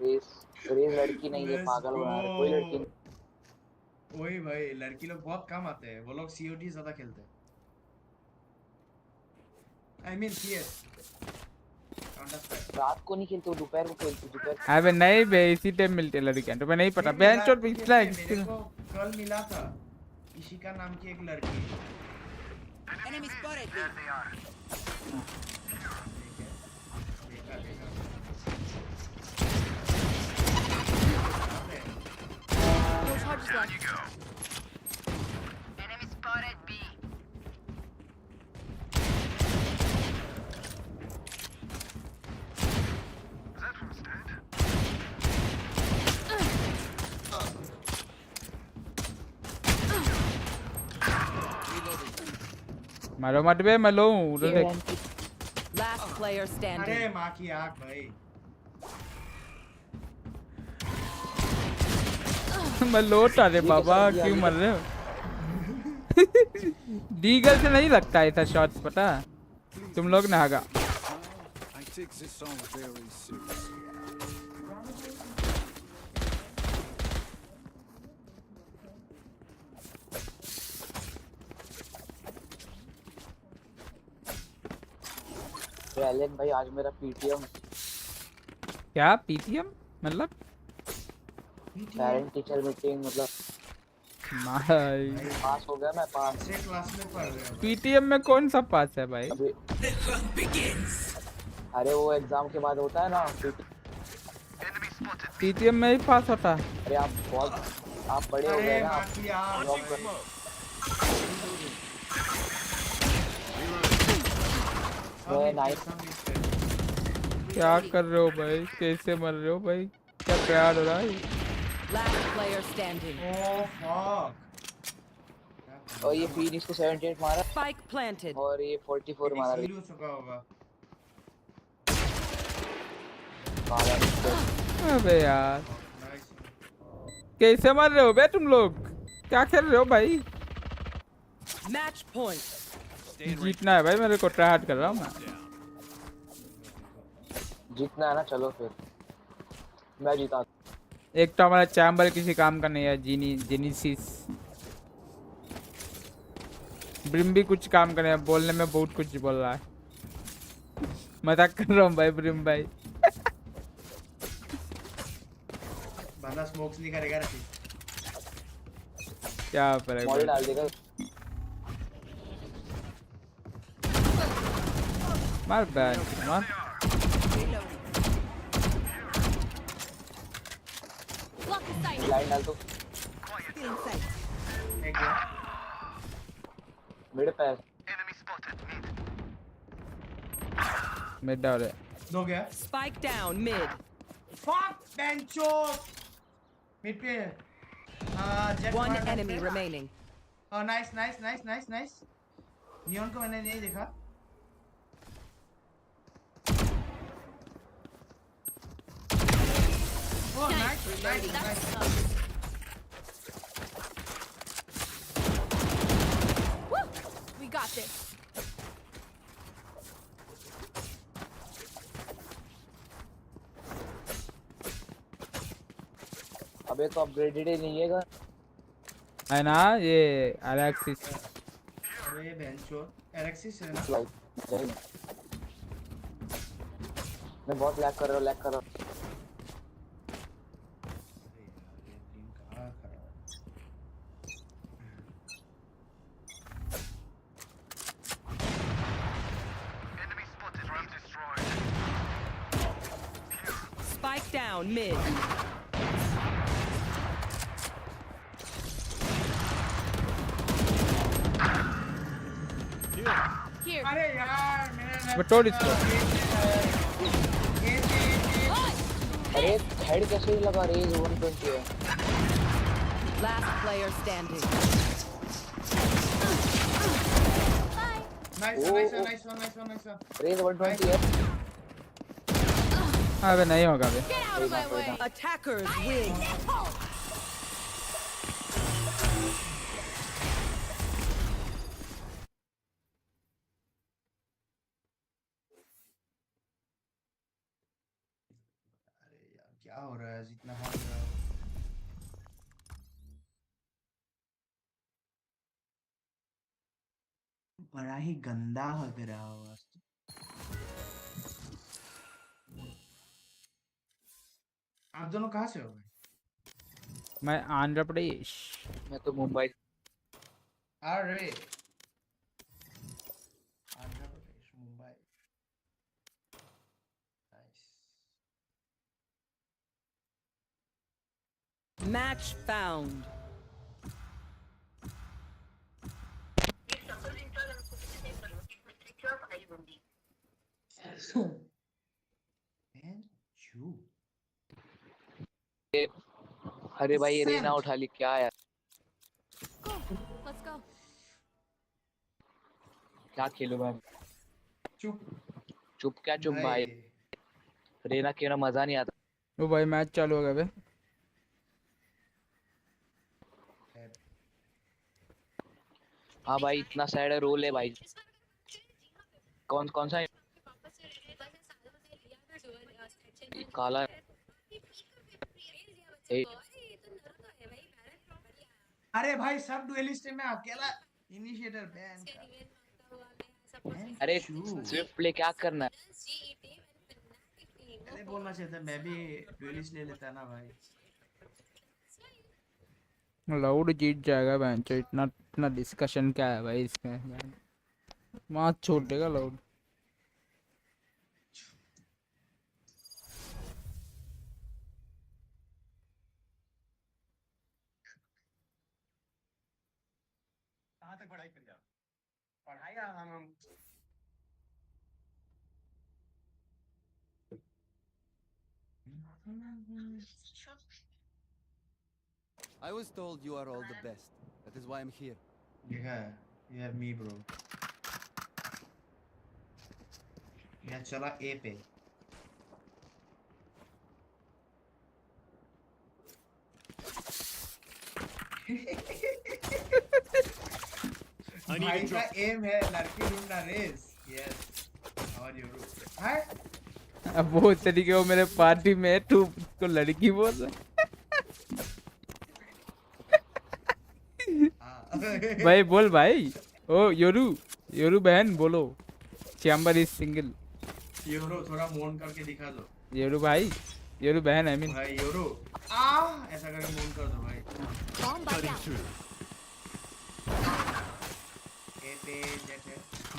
J: रेस लड़की नहीं है पागल बना रहे कोई लड़की नहीं।
M: वही भाई लड़की लोग बहुत कम आते हैं वो लोग सीओडी ज्यादा खेलते हैं आई मीन सीएस
J: रात को नहीं खेलते दोपहर को खेलते दोपहर।
A: अबे नहीं बे इसी टाइम मिलते लड़कियां तो मैं नहीं पता बेंच और पिछला
M: मेरे को कल मिला था इशिका नाम की एक लड़की
D: Enemy spotted.
C: No charges left.
L: Enemy spotted B.
A: मारो मत बे मैं लो उधर देख।
D: Last player standing.
M: अरे माँ की आँख भाई
A: मैं लोट अरे बाबा क्यों मर रहे हो? डीगल से नहीं लगता ऐसा शॉट्स पता तुम लोग ने आगा।
G: I take this all very seriously.
J: Alan भाई आज मेरा पीटीएम।
A: क्या पीटीएम मतलब?
J: पेरेंट टीचर मीटिंग मतलब
A: भाई
J: पास हो गया मैं पास
M: से क्लास में पढ़ रहा हूँ
A: पीटीएम में कौन सा पास है भाई?
J: अरे वो एग्जाम के बाद होता है ना
A: पीटीएम में ही पास होता है।
J: अरे आप बड़े हो गए ना क्या कर रहे हो भाई? कैसे मर रहे हो भाई? क्या प्यार हो रहा है?
D: Last player standing.
M: Oh fuck.
J: और ये फीड इसको 78 मारा
D: Spike planted.
J: और ये 44 मारा
M: हो चुका होगा
A: अबे यार कैसे मर रहे हो बे तुम लोग? क्या खेल रहे हो भाई?
D: Match point.
A: जीतना है भाई मेरे को ट्राई हार्ड कर रहा हूँ मैं।
J: जीतना है ना चलो फिर मैं जीता।
A: एक तो हमारा चैम्बर किसी काम का नहीं है जेनिसिस ब्रिम भी कुछ काम का नहीं है बोलने में बहुत कुछ बोल रहा है। मजाक कर रहा हूँ भाई ब्रिम भाई।
M: बंदा स्मोक्स नहीं करेगा रखी
A: क्या फर्क
J: मॉडल डाल देगा
A: मार बैन मार
J: लाइन डाल दो मिड पैस
A: मिड डाल है
M: दो गया
D: Spike down mid.
M: fuck bencho mid पे jet
D: One
M: मार
D: enemy
M: सकते।
D: remaining.
M: नाइस नियॉन को मैंने नहीं देखा Oh, nice.
C: Woo! We got this.
J: अबे तो अपग्रेडेड ही नहीं
A: है ना ये एलेक्सिस।
M: अरे बेंचो एलेक्सिस है ना
J: मैं बहुत लैग कर रहा हूँ
D: Spike down mid.
C: Here.
M: अरे यार मेरा
A: बटोर इसको।
J: अरे हेड कैसे लगा रेज 120 है।
D: Last player standing.
M: Nice
J: Raze 120 है।
A: अबे नहीं होगा बे।
C: Get out of my way.
D: Attackers win.
M: क्या हो रहा है जितना हार रहा है बड़ा ही गंदा लग रहा है आप दोनों कहाँ से हो भाई?
A: मैं आंध्र प्रदेश।
J: मैं तो मुंबई।
M: अरे आंध्र प्रदेश मुंबई
D: Match found.
J: अरे भाई ये रेना उठा ली क्या यार?
C: Go. Let's go.
J: क्या खेलूं मैं?
M: चुप
J: चुप क्या चुप भाई? रेना खेलना मजा नहीं आता।
A: वो भाई मैच चालू हो गया बे।
J: हाँ भाई इतना सैड रोल है भाई। कौन कौन सा काला
M: अरे भाई सब डुएलिस्ट में अकेला इनिशिएटर बैन
J: अरे स्विफ्ट प्ले क्या करना है?
M: पहले बोलना चाहिए था मैं भी डुएलिस्ट ले लेता ना भाई।
A: लाउड जीत जाएगा बेंचो। इतना इतना डिस्कशन क्या है भाई इसमें? मार छोड़ देगा लाउड।
M: कहाँ तक पढ़ाई कर लिया? पढ़ाई हम
I: I was told you are all the best. That is why I'm here.
M: Yeah, you have me, bro. मैं चला A पे। भाई का एम है लड़की ढूंढना रेस। Yes. और you do? हाँ?
A: अब वो तरीके वो मेरे पार्टी में तू को लड़की बोल रहा भाई बोल भाई। ओ योरू योरू बहन बोलो। Chamber is single.
M: योरू थोड़ा मौन करके दिखा दो।
A: योरू भाई योरू बहन आई मीन
M: भाई योरू ऐसा करके मौन कर दो भाई।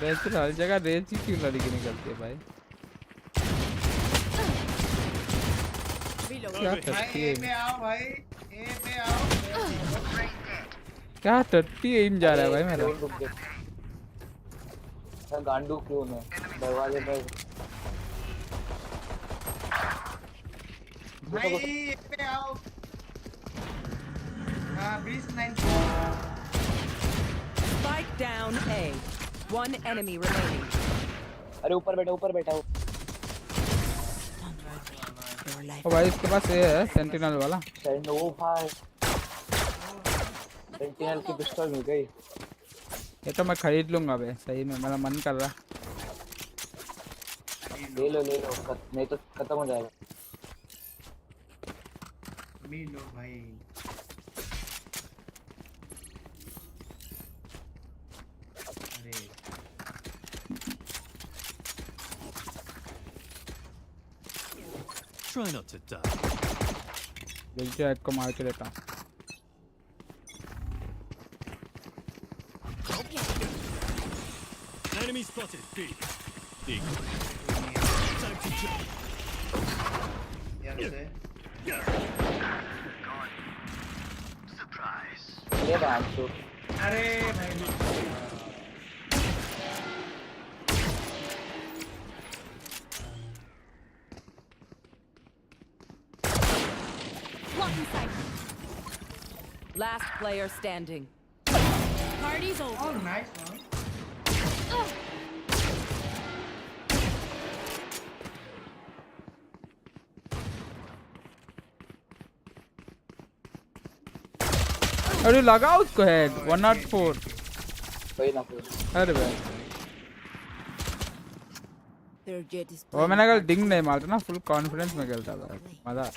A: रेस तो हर जगह रेस ही क्यों लड़की निकलती है भाई? क्या करती है?
M: ए पे आओ भाई ए पे आओ।
A: क्या टट्टी एम जा रहा है भाई मेरा?
J: गांडू क्यों है दरवाजे पर?
M: भाई ए पे आओ। Breeze 9
D: Spike down A. One enemy remaining.
J: अरे ऊपर बैठा हो।
A: ओ भाई इसके पास ये है सेंटिनल वाला।
J: ओ भाई सेंटिनल की पिस्टल मिल गई।
A: ये तो मैं खरीद लूंगा बे सही में मेरा मन कर रहा।
J: ले लो नहीं तो खत्म हो जाएगा।
M: मिलो भाई।
N: Try not to die.
A: जल्दी को मार के देता हूँ।
N: Enemy spotted. B. Dig. Time to jump.
J: Surprise. ये बात तो।
M: अरे भाई
D: Last player standing.
C: Party's over.
M: Oh, nice one.
A: अरे लगा उसको हेड 104
J: कोई ना कोई
A: अरे भाई
D: Their jet is
A: वो मैंने कल डिंग नहीं मारता ना फुल कॉन्फिडेंस में खेलता था मजा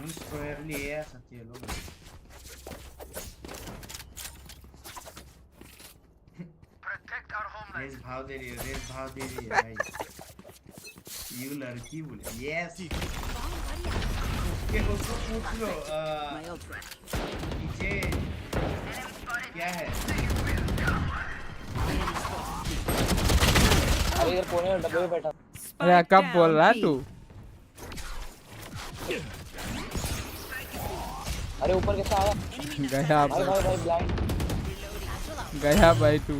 M: Most probably है सच्ची है लोग रेस भाव दे रही है भाई यू लड़की बोले यस उसको पूछ लो नीचे क्या है
J: अरे इधर कोने में डब्बे में बैठा
A: अरे कब बोल रहा है तू
J: अरे ऊपर कैसा आया
A: गया
J: भाई भाई भाई ब्लाइंड
A: गया भाई तू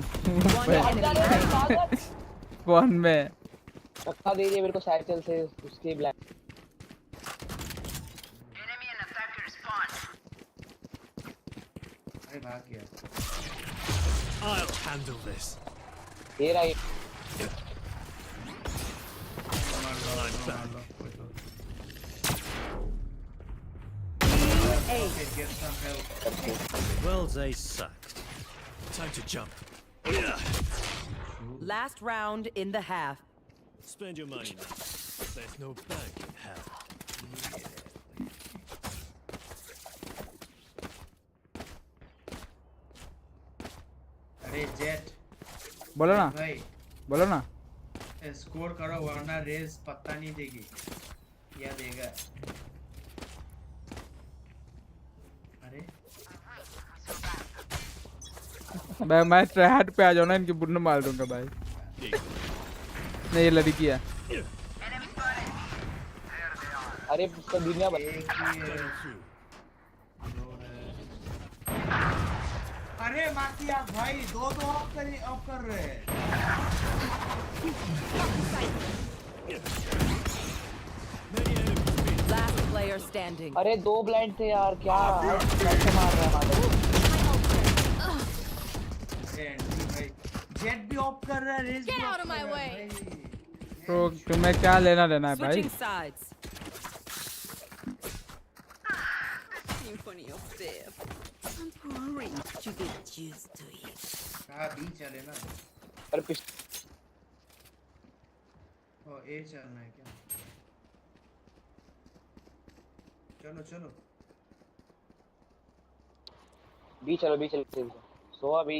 A: फोन में
J: धक्का दे दिया मेरे को साइकिल से उसके ब्लाइंड
M: अरे भाग गया
N: I'll handle this.
J: ये रहा
N: Well, they sucked. Time to jump.
D: Last round in the half.
N: Spend your money now. There's no bank in hell.
M: अरे जेट
A: बोलो ना
M: भाई
A: बोलो ना
M: स्कोर करो वरना रेस पत्ता नहीं देगी क्या देगा अरे
A: भाई मैं ट्रैट पे आ जाऊँ ना इनकी बुढ़ने मार दूंगा भाई नहीं ये लड़की है
J: अरे उसका दुनिया
M: अरे माकिया भाई दो ऑफ कर रहे हैं
D: Last player standing.
J: अरे दो ब्लाइंड थे यार क्या कैसे मार रहा है माधव
M: जेट भी ऑफ कर रहा है race
C: Get out of my way.
A: तो तुम्हें क्या लेना देना है भाई
D: Switching sides. Symphony of Death. Don't worry, you get used to it.
M: कहाँ बी चले ना
J: अरे
M: ओ ए चलना है क्या चलो चलो
J: बी चलो सोआ बी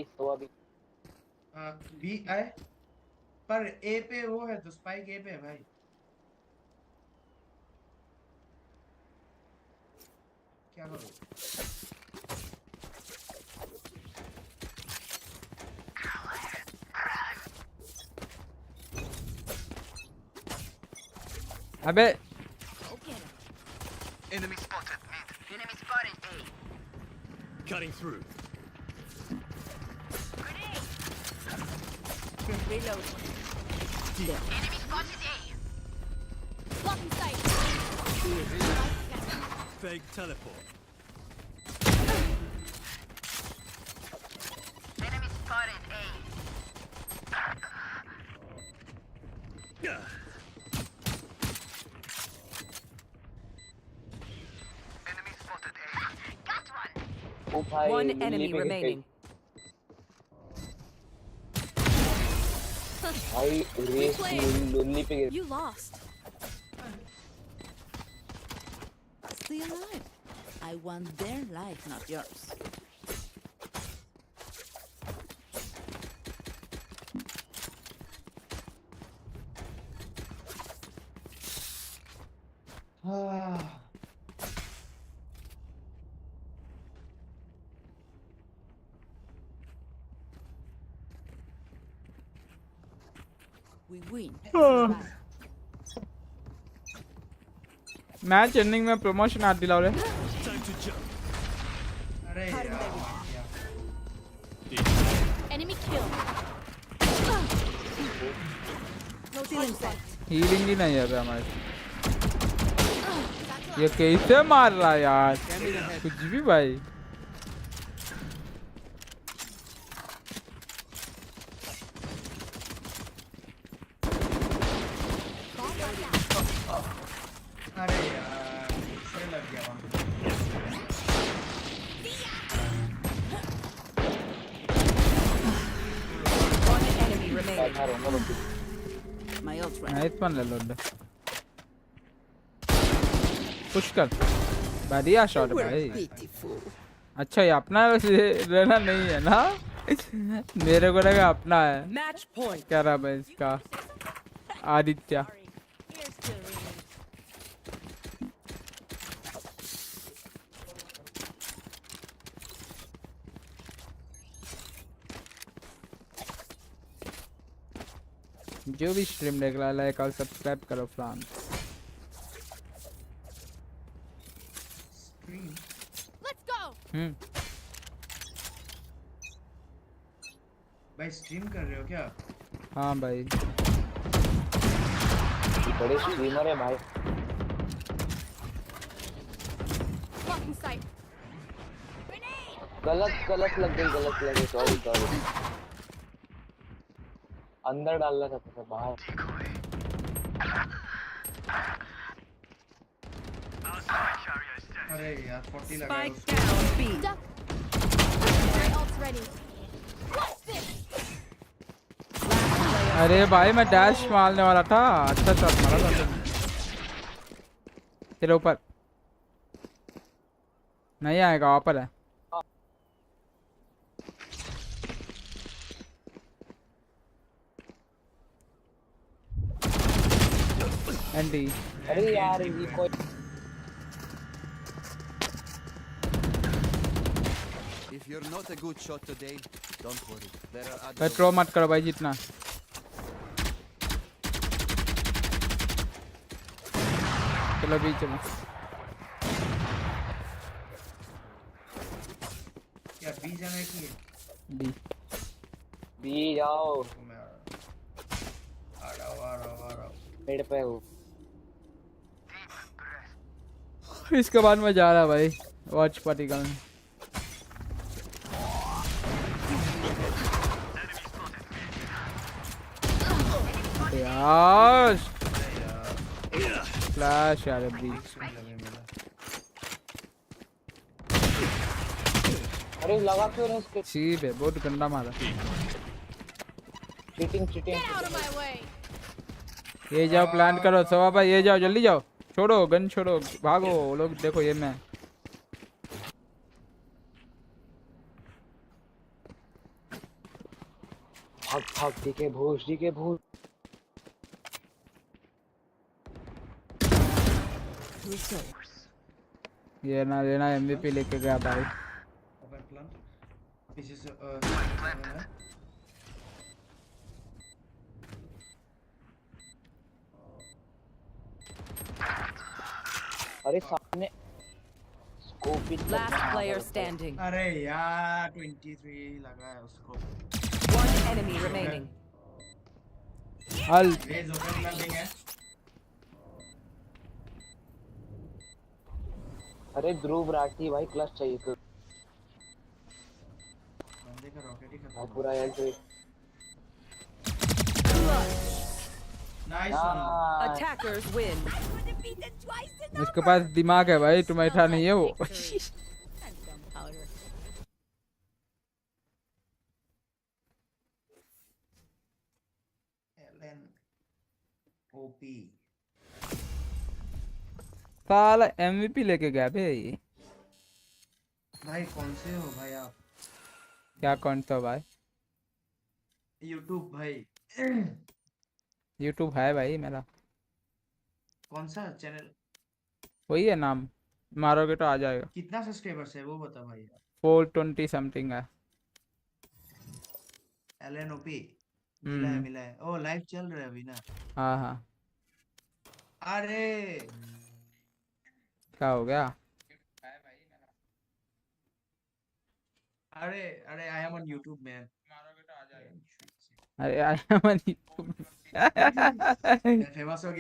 M: बी आए पर ए पे वो है तो स्पाइक ए पे है भाई क्या करो
A: अबे
F: Enemy spotted mid.
H: Enemy spotted A.
N: Cutting through.
H: Reload. Enemy spotted A.
C: Blocking sight.
N: Fake teleport.
H: Enemy spotted A.
F: Enemy spotted A.
H: Got one.
J: ओ भाई
D: One enemy remaining.
J: भाई रेस लोली पे
C: You lost.
H: Stay alive. I want their life, not yours. We win.
A: Match ending में promotion हाथ दिलाओ रे
N: Time to jump.
M: अरे
C: Enemy kill. No stealing sight.
A: Healing ही नहीं है अबे हमारे ये कैसे मार रहा है यार कुछ भी भाई
M: अरे यार से लग गया वहाँ।
D: One enemy remaining. My ult ready.
A: Nice one ले लो पुश कर बढ़िया शॉट भाई
D: Beautiful.
A: अच्छा ये अपना रहना नहीं है ना मेरे को लगा अपना है
D: Match point.
A: क्या रहा भाई इसका आदित्य जो भी स्ट्रीम देख रहा है लाइक और सब्सक्राइब करो फ्रांस
C: Let's go.
M: भाई स्ट्रीम कर रहे हो क्या?
A: हाँ भाई
J: बड़े स्ट्रीमर है भाई
C: Blocking sight.
J: गलत लग गई सॉरी अंदर डालना था तो बाहर
M: अरे यार 40 लगा
D: Spike down B.
C: My ult's ready. What's this?
A: अरे भाई मैं डैश मारने वाला था अच्छा शॉट मारा था तेरे ऊपर नहीं आएगा ऊपर है एंडी
J: अरे यार ये कोई
I: If you're not a good shot today, don't worry. There are other.
A: Petro मत करो भाई जितना चलो भी चलो
M: क्या बी जाना है कि
A: बी
J: जाओ
M: आ रहा
J: पेड़ पे हूँ
A: इसके बाद मैं जा रहा भाई वॉच पार्टी का यार फ्लैश यार ब्रीच
J: अरे लगा क्यों नहीं उसके
A: चीप है बहुत गंदा मारा
J: cheating
C: Get out of my way.
A: ये जाओ प्लान करो सवा भाई ये जाओ जल्दी जाओ छोड़ो गन छोड़ो भागो वो लोग देखो ये मैं
J: भाग दिखे भूष
A: ये ना लेना एमवीपी लेके गया भाई
M: ओपन प्लान दिस इज
J: अरे सामने स्कोप भी
D: Last player standing.
M: अरे यार 23 लगा है उसको
D: One enemy remaining.
A: हल
M: रेज ओपन प्लान देंगे
J: अरे ध्रुव राठी भाई क्लच चाहिए तो
M: बंदे का रॉकेट ही खत्म
J: पूरा यार तो
M: नाइस
D: Attackers win.
A: इसके पास दिमाग है भाई तुम्हारा नहीं है वो
M: AlanOP
A: साला एमवीपी लेके गया बे ये
M: भाई कौन से हो भाई आप
A: क्या कौन सा भाई
M: YouTube भाई
A: यूट्यूब है भाई मेरा
M: कौन सा चैनल
A: वही है नाम मारोगे तो आ जाएगा
M: कितना सब्सक्राइबर्स है वो बता भाई
A: 420 समथिंग है
M: AlanOP मिला है ओ लाइव चल रहा है अभी ना
A: हाँ हाँ
M: अरे
A: क्या हो गया
M: अरे अरे I am on YouTube man
A: अरे आया मनी
M: मैं फेमस हो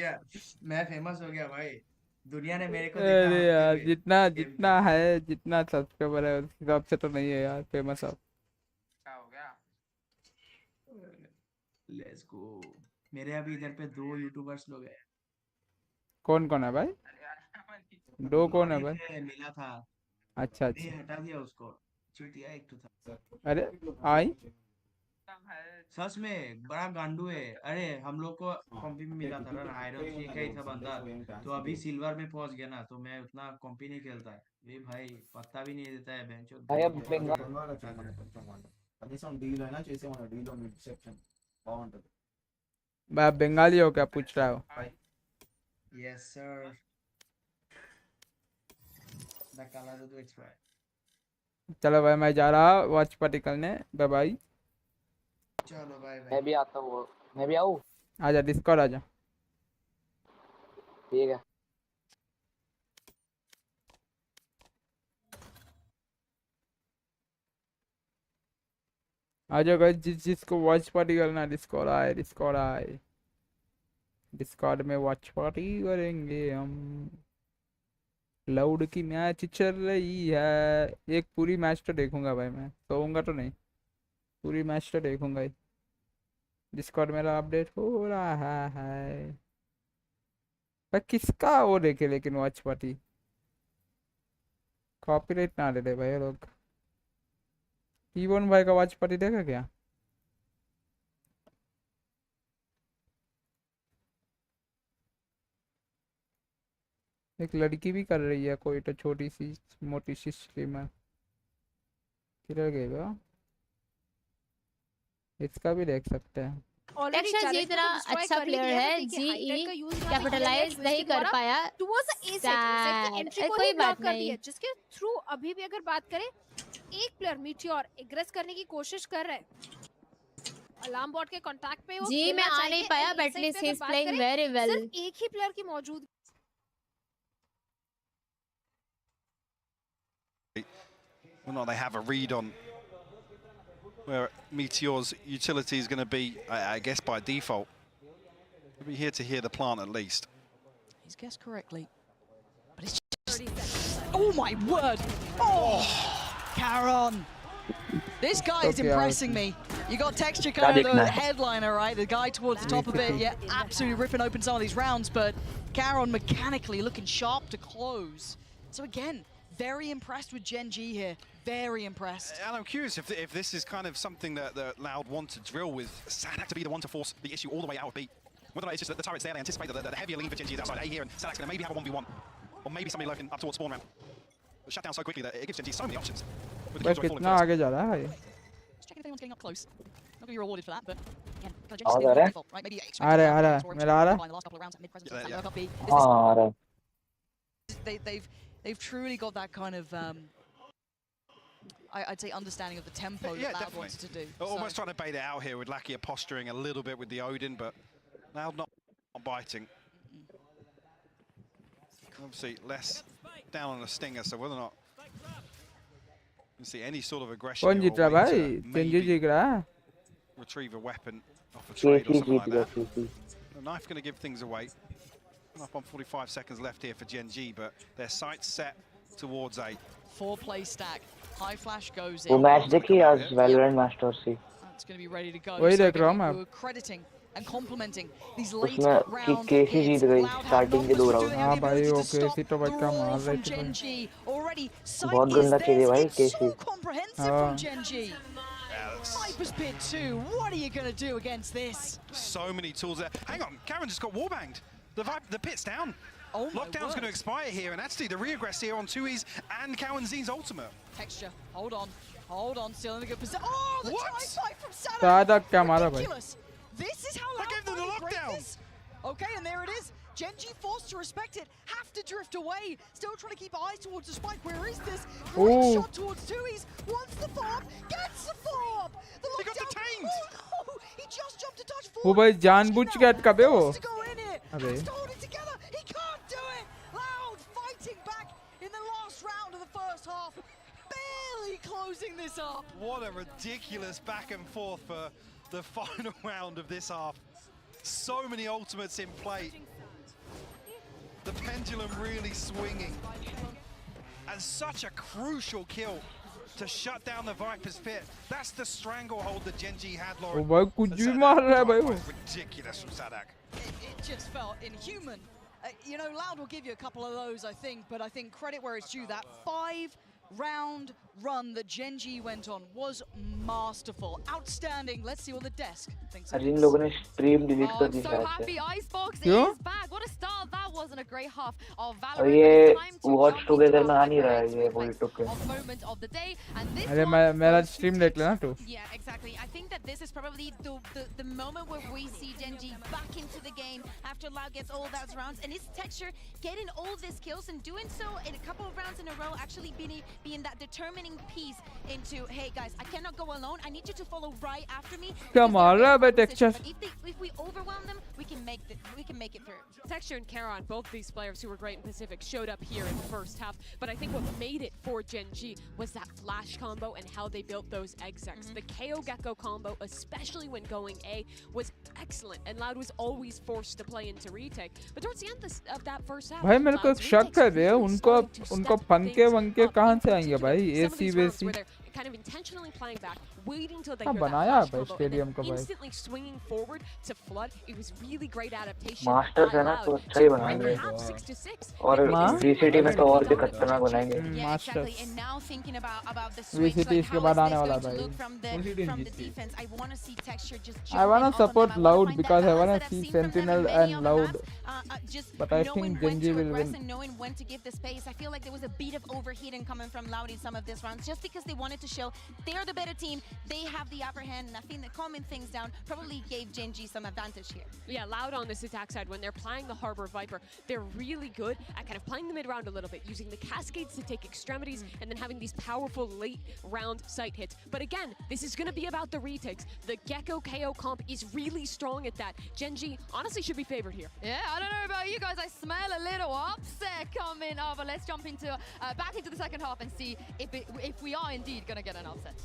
M: गया भाई दुनिया ने मेरे को देखा
A: अरे यार जितना है जितना सब्सक्राइबर है उस हिसाब से तो नहीं है यार फेमस अब क्या हो गया
M: लेट्स गो मेरे अभी इधर पे 2 यूट्यूबर्स लोग हैं
A: कौन कौन है भाई दो कौन है भाई?
M: मिला था,
A: अच्छा
M: नहीं
A: अच्छा।
M: हटा दिया उसको, चूतिया एक तो था।
A: अरे आई
M: सच में बड़ा गांडू है। अरे हम लोग को कॉम्पी में मिला था ना, आयरन से एक ही था बंदा, तो अभी सिल्वर में पहुंच गया ना, तो मैं उतना कॉम्पी नहीं खेलता है। ये भाई पत्ता भी नहीं देता है बेंचो।
J: भाई अब बंगाल
A: मैं बंगाली हो क्या पूछ रहा हो?
M: Yes sir, the colour to explore.
A: चलो भाई मैं जा रहा वॉच पार्टी करने। Bye bye.
M: चलो बाय बाय।
J: मैं भी आता हूँ, मैं भी आऊँ?
A: आजा डिस्कॉर्ड आजा।
J: ठीक है।
A: आजा गाइस, जिसको वॉच पार्टी करना डिस्कॉर्ड आए, डिस्कॉर्ड आए। डिस्कॉर्ड में वॉच पार्टी करेंगे हम। लाउड की मैच चल रही है, एक पूरी मैच तो देखूंगा भाई, मैं सोऊंगा तो नहीं, पूरी मैच तो देखूंगा ही। डिस्कॉर्ड मेरा अपडेट हो रहा है भाई। किसका वो देखे लेकिन वॉच पार्टी, कॉपीराइट ना दे दे भाई लोग। ईवन भाई का वॉच पार्टी देखा क्या? एक लड़की भी कर रही है कोई तो, छोटी सी मोटी सी स्ट्रीमर। किधर गई वो? इसका भी देख सकते हैं।
C: टेक्सचर जी तरह अच्छा प्लेयर है, जीई कैपिटलाइज नहीं कर पाया। कोई बात नहीं,
O: जिसके थ्रू अभी भी अगर बात करें, एक प्लेयर मीटियोर एग्रेस करने की कोशिश कर रहे हैं। अलार्म बॉट के कांटेक्ट पे वो
C: जी मैं आ नहीं पाया, but at least he is playing very well.
O: सिर्फ एक ही प्लेयर की मौजूद।
P: Well, not they have a read on where Meteor's utility is going to be, I guess by default. We'll be here to hear the plant at least.
Q: He's guessed correctly. But it's just... Oh my word! Oh! Caron! This guy is impressing me. You got Texture Code, the headliner, right? The guy towards the top of it, yeah, absolutely ripping open some of these rounds, but Caron mechanically looking sharp to close. So again, very impressed with Gen G here. Very impressed.
P: And I'm curious if this is kind of something that Loud want to drill with Sadak to be the one to force the issue all the way out of B. Whether or not it's just that the turret's there, they anticipate that the heavier lean for Gen G is outside A here, and Sadak's going to maybe have a 1v1. Or maybe somebody lurking up towards spawn round. But shut down so quickly that it gives Gen G so many options.
A: बस कितना आगे जा रहा है?
Q: Just checking if anyone's getting up close. Not going to be rewarded for that, but again, kind
J: uh
Q: of
J: रहा
Q: default, right? Maybe
A: आ रहा है मेरा आ रहा
Q: the last couple of rounds at mid-presence.
J: हाँ आ रहा
Q: है. They've truly got that kind of I'd say understanding of the tempo that Loud wants to do.
P: Almost trying to bait it out here with Lakia posturing a little bit with the Odin, but Loud not biting. Obviously less down on the stinger, so whether or not you see any sort of aggression
A: कौन जीत रहा भाई? चंजी जीत रहा है?
P: Retrieve a weapon off a trade or something like that.
J: है।
P: The knife going to give things away. Up on 45 seconds left here for Gen G, but their sights set towards A.
Q: 4-play stack. High flash goes in.
J: वो match देखी आज Valorant Master से?
Q: It's going to be ready to go.
A: वही देख रहा हूँ मैं।
Q: We're crediting and complimenting these late
J: उसमें कि
Q: round
J: केसी जीत गई स्टार्टिंग के 2 राउंड।
A: हाँ भाई वो केसी तो बच्चा मार रही थी
Q: भाई।
J: बहुत गंदा खेले भाई केसी।
Q: हाँ। Sniper's Pit 2, what are you going to do against this?
P: So many tools there. Hang on, Karen just got warbanged. The pit's down.
Q: Oh
P: Lockdown's going to expire here, and actually the re-aggress here on 2E's and Cowanzin's ultimate.
Q: Texture, hold on, still in a good position. Oh, the
P: What?
Q: time fight from Sadak!
A: Sadak क्या मारा भाई?
Q: Ridiculous. This is how
P: I gave them the lockdown.
Q: Okay, and there it is. Gen G forced to respect it, have to drift away. Still trying to keep eyes towards the spike. Where is this? Great shot towards 2E's. Wants the fob, gets the fob. The lockdown.
P: He got detained.
Q: Oh no! He just jumped a touch
A: वो
Q: forward.
A: भाई जानबूझ के अटका बे वो।
Q: To go in here.
A: अबे।
Q: Has to hold it together. He can't do it. Loud fighting back in the last round of the first half. Barely closing this up.
P: What a ridiculous back and forth for the final round of this half. So many ultimates in play. The pendulum really swinging. And such a crucial kill to shut down the Viper's Pit. That's the stranglehold that Gen G had, Lauren.
A: वो भाई कुछ भी मार रहा है भाई वो।
P: Ridiculous from Sadak.
Q: It just felt inhuman. You know, Loud will give you a couple of those, I think, but I think credit where it's due. That 5-round run that Gen.G went on was masterful, outstanding. Let's see what the desk thinks of
J: in
Q: this.
J: लोगों ने stream delete कर दी
C: So
J: शायद
C: happy
J: से
C: Icebox
A: क्यों?
C: is back. What a start that was in a great half of
J: और
C: Valorant.
J: ये
C: But it's time to
J: watch
C: jump
J: together
C: into
J: में
C: our
J: आ नहीं रहा है
C: HyperX
J: ये
C: reflex
J: वही टुक
C: of moment of the day. And this
A: अरे
C: one
A: मेरा
C: goes to
A: स्ट्रीम देख लेना तू.
H: Yeah, exactly. I think that this is probably the moment where we see Gen.G back into the game after Loud gets all those rounds, and his Texture getting all these kills and doing so in a couple of rounds in a row, actually being that determining piece into, hey guys, I cannot go alone. I need you to follow right after me.
A: क्या
H: because
A: मार
H: they're
A: रहा है
H: in
A: bay
H: one position.
A: Texture?
H: But if we overwhelm them, we can make it through.
R: Texture and Karon, both these players who were great in Pacific, showed up here in the first half. But I think what made it for Gen.G was that flash combo and how they built those execs. The 𝐒𝐤𝐞𝐜𝐚 combo, especially when going A, was excellent. And Loud was always forced to play into retake. But towards the end of that first half,
A: भाई मेरे को एक
R: Loud's
A: शक है
R: retakes
A: बे
R: really
A: उनको
R: started to
A: उनको
R: step
A: फंके
R: things
A: वंके
R: up.
A: कहाँ
R: In
A: से आएंगे
R: particular,
A: भाई
R: some of
A: AC
R: these rounds
A: वेसी
R: where they're kind of intentionally playing back, waiting till they
A: हाँ
R: hear that
A: बनाया
R: flash
A: भाई
R: combo, and
A: स्टेडियम
R: then
A: का भाई
R: instantly swinging forward to flood. It was really great adaptation
J: masters
R: by
J: है ना तो
R: Loud
J: अच्छा ही
R: to
J: बनाएंगे
R: bring half 6-6.
J: और
R: They were
J: VCT में तो और भी
R: dominant
J: खतरनाक बनाएंगे
H: Yeah, exactly. And now thinking about the switch,
A: VCT
H: like
A: इसके
H: how
A: बाद
H: is
A: आने
H: this
A: वाला
H: going to
A: भाई
H: look from the defense? I want to see Texture just
A: I
H: jump
A: wanna
H: in off on
A: support
H: them. I wanna
A: Loud
H: find that
A: because I
H: balance
A: wanna
H: that I've
A: see
H: seen from them in
A: Sentinel
H: many
A: and
H: of the
A: Loud,
H: maps. Just
A: but I
H: knowing
A: think
H: when
A: Gen.G
H: to
A: will
H: aggress
A: win.
H: and knowing when to give the space. I feel like there was a bit of overheating coming from Loud in some of these rounds, just because they wanted to show they're the better team, they have the upper hand, and I think that calming things down probably gave Gen.G some advantage here.
R: Yeah, Loud on this attack side, when they're playing the Harbor Viper, they're really good at kind of playing the mid-round a little bit, using the Cascades to take extremities, and then having these powerful late-round sight hits. But again, this is going to be about the retakes. The 𝐒𝐤𝐞𝐜𝐚 comp is really strong at that. Gen.G honestly should be favored here.
C: Yeah, I don't know about you guys. I smell a little upset coming up. But let's jump into back into the second half and see if we are indeed gonna get an upset.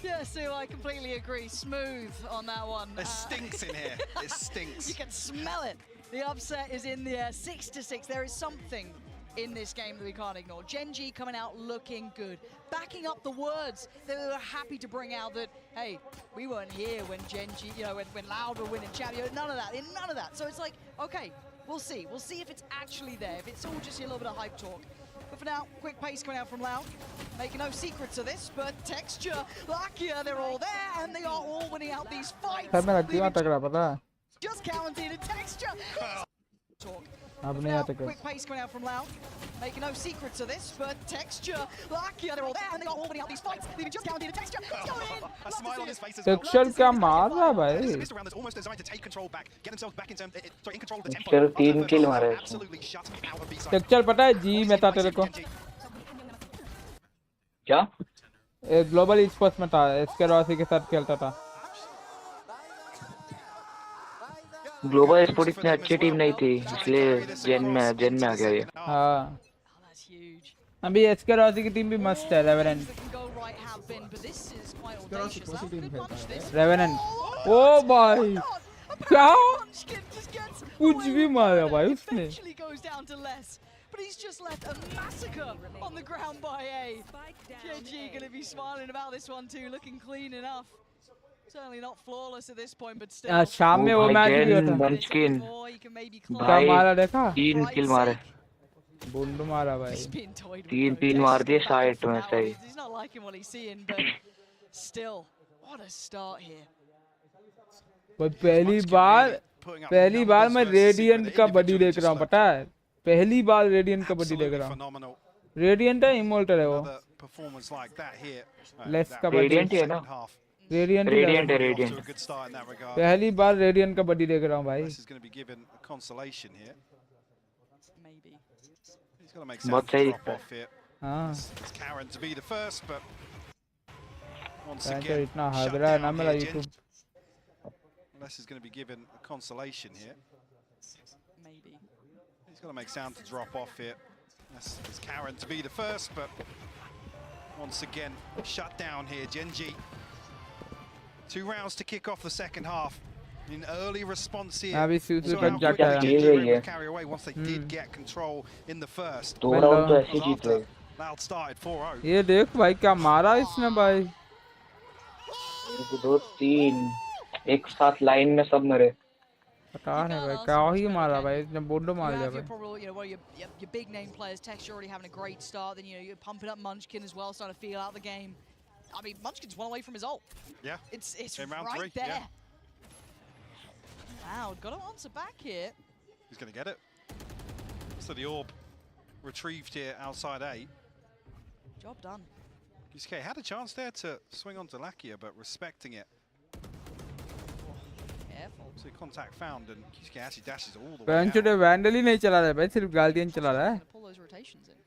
Q: Yeah, Sue, I completely agree. Smooth on that one.
P: It stinks in here. It stinks.
Q: You can smell it. The upset is in the air. 6-6. There is something in this game that we can't ignore. Gen.G coming out looking good, backing up the words that they were happy to bring out that, hey, we weren't here when Gen.G, you know, when Loud were winning champion. None of that. So it's like, okay, we'll see. We'll see if it's actually there, if it's all just a little bit of hype talk. But for now, quick pace coming out from Loud. Making no secrets of this, but Texture, 𝐒𝐤𝐞𝐜𝐚, they're all there, and they are all winning out these fights.
A: Sir मेरा क्यों तगड़ा पता है
Q: Just counting and Texture. Talk.
A: अब
Q: For
A: नहीं
Q: now,
A: आता
Q: quick pace coming out from Loud. Making no secrets of this, but Texture, 𝐒𝐤𝐞𝐜, they're all there, and they are all winning out these fights. Leaving just counting and Texture. It's going in.
P: A smile on his face as well.
A: Texture क्या मार रहा है
P: This is a
A: भाई
P: missed round that's almost designed to take control back, get themselves back in control of the tempo.
J: Texture 3 kill मारे इसने
P: Absolutely shut out of B-side.
A: Texture पता है जी मैं था तेरे को
J: क्या
A: ग्लोबल ई-स्पोर्ट्स में था इसके रॉसी के साथ खेलता था
J: ग्लोबल स्पोर्ट इतनी अच्छी टीम नहीं थी इसलिए जेन में आ गया ये
A: हाँ अभी इसके रॉसी की टीम भी मस्त है रेवेनेंट रेवेनेंट ओ भाई क्या कुछ भी मारा भाई उसने
Q: But he's just left a massacre on the ground by A. Gen.G going to be smiling about this one too, looking clean enough. Certainly not flawless at this point, but still.
A: शाम में वो match भी होता
J: बंचकिन
A: क्या मारा देखा
J: 3 किल मारे
A: बुंडू मारा भाई
J: 3 मार दिए साइड में सही
Q: He's not liking what he's seeing, but still, what a start here.
A: पहली बार मैं रेडियंट का बॉडी देख रहा हूँ पता है पहली बार रेडियंट का बॉडी देख रहा हूँ रेडियंट है इमोर्टल है वो लेस का
J: रेडियंट है ना
A: रेडियंट पहली बार रेडियंट का बॉडी देख रहा हूँ भाई
J: बहुत सही दिखता है
A: हाँ
P: तो
A: इतना हग रहा है ना मेरा YouTube
P: Unless is going to be given a consolation here. Maybe. He's got to make sound to drop off here. That's 𝐒𝐤𝐿 to be the first, but once again, shut down here. Gen.G. 2 rounds to kick off the second half. In early response here.
A: अभी
P: So how quickly Gen.G were able to carry away once they did get control in the first.
J: 2 round तो ऐसे जीत गए.
P: Loud started 4-0.
A: ये देख भाई क्या मारा इसने भाई
J: 1 2 3 एक साथ लाइन में सब मरे
A: पता नहीं भाई क्या ही मारा भाई इसने बोंडो
Q: You
A: मार लिया
Q: have your
A: भाई
Q: probably, you know, one of your big name players. Texture already having a great start. Then you're pumping up Munchkin as well, starting to feel out the game. I mean, Munchkin's one away from his ult.
P: Yeah.
Q: It's
P: in round
Q: right
P: 3,
Q: there.
P: yeah.
Q: Wow, got to answer back here.
P: He's going to get it. So the orb retrieved here outside A.
Q: Job done.
P: 𝐒𝐸𝐞𝐜𝐢𝐿𝐚 had a chance there to swing onto 𝐒𝐿𝐴kia, but respecting it.
Q: Careful.
P: So contact found, and 𝐒𝐸𝐞𝐜𝐿𝐴 actually dashes all the way
A: bench
P: out.
A: पे vandal ही नहीं चला रहा है भाई सिर्फ guardian चला रहा है
Q: Pull those rotations in.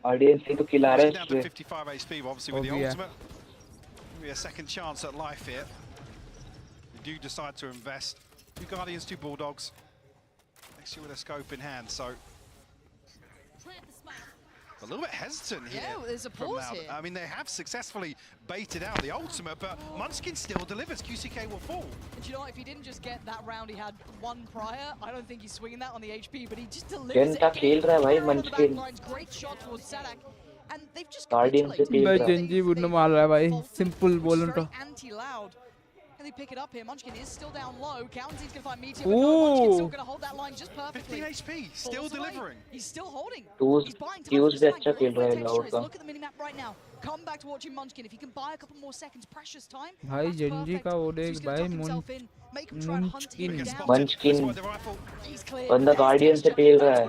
J: Audience ही तो किला रहा है
P: Down to 55 HP, but obviously with the ultimate. Maybe a second chance at life here. They do decide to invest. 2 Guardians, 2 Bulldogs. Next year with a scope in hand, so a little bit hesitant here.
Q: Yeah, there's a
P: from
Q: pause
P: Loud.
Q: here.
P: I mean, they have successfully baited out the ultimate, but Munchkin still delivers. 𝐒𝐸𝐞𝐜𝐿 will fall.
Q: And you know what? If he didn't just get that round, he had one prior. I don't think he's swinging that on the HP, but he just delivers it.
J: जनता खेल रहा है भाई Munchkin
Q: Great shot towards Sadak, and they've just
J: guardian से खेल
A: भाई
J: रहा है
A: Gen Z बुंडो मार रहा है भाई सिंपल बोलूं तो
Q: anti-Loud. Can they pick it up here? Munchkin is still down low. County's going to find Meteor, but no, Munchkin's still going to hold that line just perfectly.
P: 15 HP, still delivering.
Q: He's still holding.
J: He's buying time. अच्छा खेल रहा है Loud का
Q: Look at the minimap right now. Come back to watching Munchkin. If he can buy a couple more seconds, precious time.
A: भाई Gen Z का वो देख भाई
J: Munchkin
Q: He's clear.
J: बंदा गार्डियन से खेल रहा है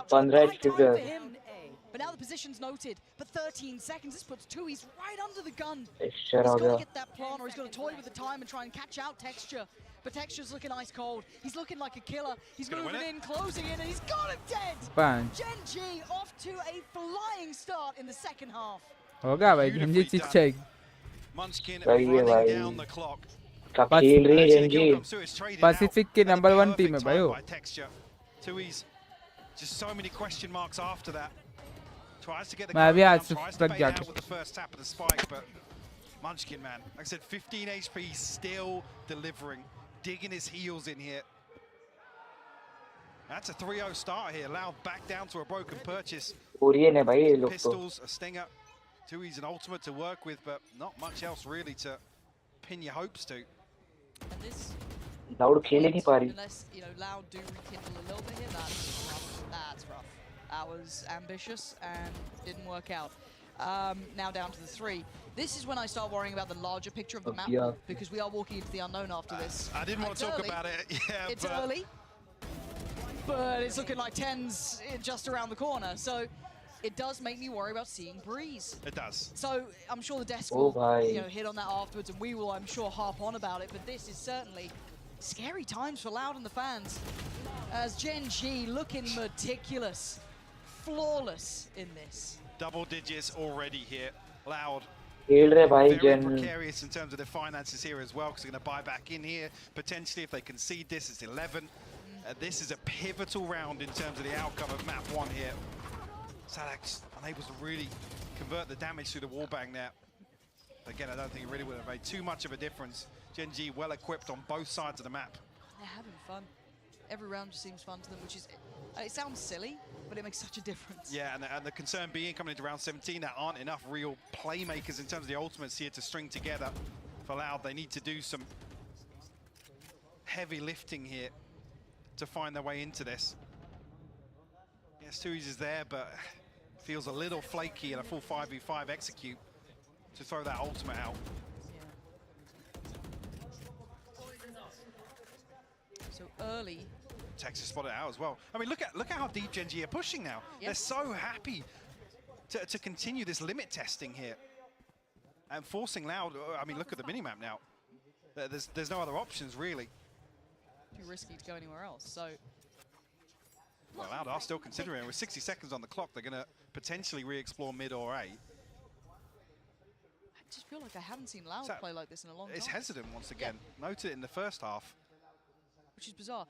J: 15 HP पे
Q: But now the position's noted. But 13 seconds, this puts 𝐸𝐸𝐴's right under the gun.
J: Texture
Q: He's
J: uh
Q: got to
J: गया
Q: get that plan, or he's got to toy with the time and try and catch out Texture. But Texture's looking ice cold. He's looking like a killer. He's moving in, closing in, and he's got him dead.
A: Punch.
Q: Gen.G off to a flying start in the second half.
A: हो गया भाई Gen Z चिक
P: Munchkin
J: भाई ये
P: running
J: भाई
P: down the clock.
J: कब खेल रही है जेंजी
A: पैसिफिक के नंबर 1 टीम है भाई वो
P: 𝐸𝐸𝐴's just so many question marks after that. Tries to get the
A: मैं भी आज
P: tries to
A: तक
P: bait
A: जाके
P: out with the first tap of the spike, but Munchkin, man, like I said, 15 HP, still delivering, digging his heels in here. That's a 3-0 start here. Loud back down to a broken purchase.
J: Korean है भाई ये लोग तो
P: Pistols, a stinger. 𝐸𝐸𝐴's an ultimate to work with, but not much else really to pin your hopes to.
Q: And this
J: Loud खेल ही नहीं पा रही
Q: unless, you know, Loud do rekindle a little bit here, that's rough. That's rough. That was ambitious and didn't work out. Now down to the 3. This is when I start worrying about the larger picture of the map, because we are walking into the unknown after this.
P: I didn't want to talk about it. Yeah,
Q: it's early, but it's looking like 10's just around the corner. So it does make me worry about seeing Breeze.
P: It does.
Q: So I'm sure the desk will, you know, hit on that afterwards, and we will, I'm sure, harp on about it. But this is certainly scary times for Loud and the fans, as Gen.G looking meticulous, flawless in this.
P: Double digits already here. Loud.
J: खेल रहे भाई
P: Very
J: जेन
P: precarious in terms of their finances here as well, because they're going to buy back in here. Potentially, if they concede this, it's 11. This is a pivotal round in terms of the outcome of map 1 here. Sadak's unable to really convert the damage through the wallbang there. Again, I don't think it really would have made too much of a difference. Gen.G well equipped on both sides of the map.
Q: They're having fun. Every round just seems fun to them, which is, it sounds silly, but it makes such a difference.
P: Yeah, and the concern being coming into round 17, there aren't enough real playmakers in terms of the ultimates here to string together. For Loud, they need to do some heavy lifting here to find their way into this. Yes, 𝐸𝐸𝐴's is there, but feels a little flaky in a full 5v5 execute to throw that ultimate out.
Q: So early.
P: Texas spotted it out as well. I mean, look at how deep Gen.G are pushing now.
Q: Yep.
P: They're so happy to continue this limit testing here and forcing Loud. I mean, look at the minimap now. There's no other options really.
Q: Too risky to go anywhere else. So
P: well, Loud are still considering. With 60 seconds on the clock, they're going to potentially re-explore mid or A.
Q: I just feel like I haven't seen Loud play like this in a long time.
P: It's hesitant once again. Noted it in the first half.
Q: Which is bizarre.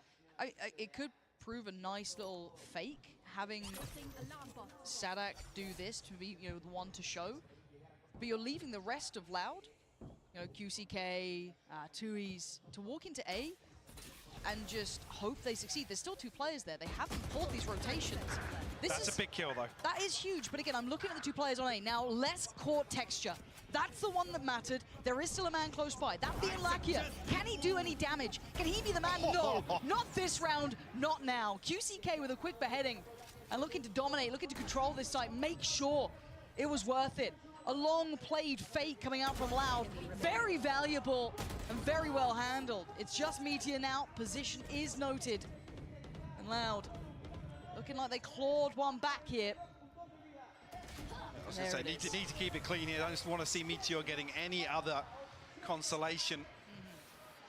Q: It could prove a nice little fake, having Sadak do this to be, you know, the one to show. But you're leaving the rest of Loud, you know, 𝐒𝐸𝐴, 𝐸𝐸𝐴's, to walk into A and just hope they succeed. There's still 2 players there. They haven't pulled these rotations.
P: That's a big kill, though.
Q: That is huge, but again, I'm looking at the 2 players on A. Now, less court texture. That's the one that mattered. There is still a man close by. That being 𝐒𝐻𝐞𝐜𝐚. Can he do any damage? Can he be the man? No, not this round, not now. 𝐒𝐤𝐞 with a quick beheading and looking to dominate, looking to control this site, make sure it was worth it. A long-played fake coming out from Loud. Very valuable and very well handled. It's just Meteor now. Position is noted. And Loud looking like they clawed one back here.
P: I was going to say, need to keep it clean here. I just want to see Meteor getting any other consolation.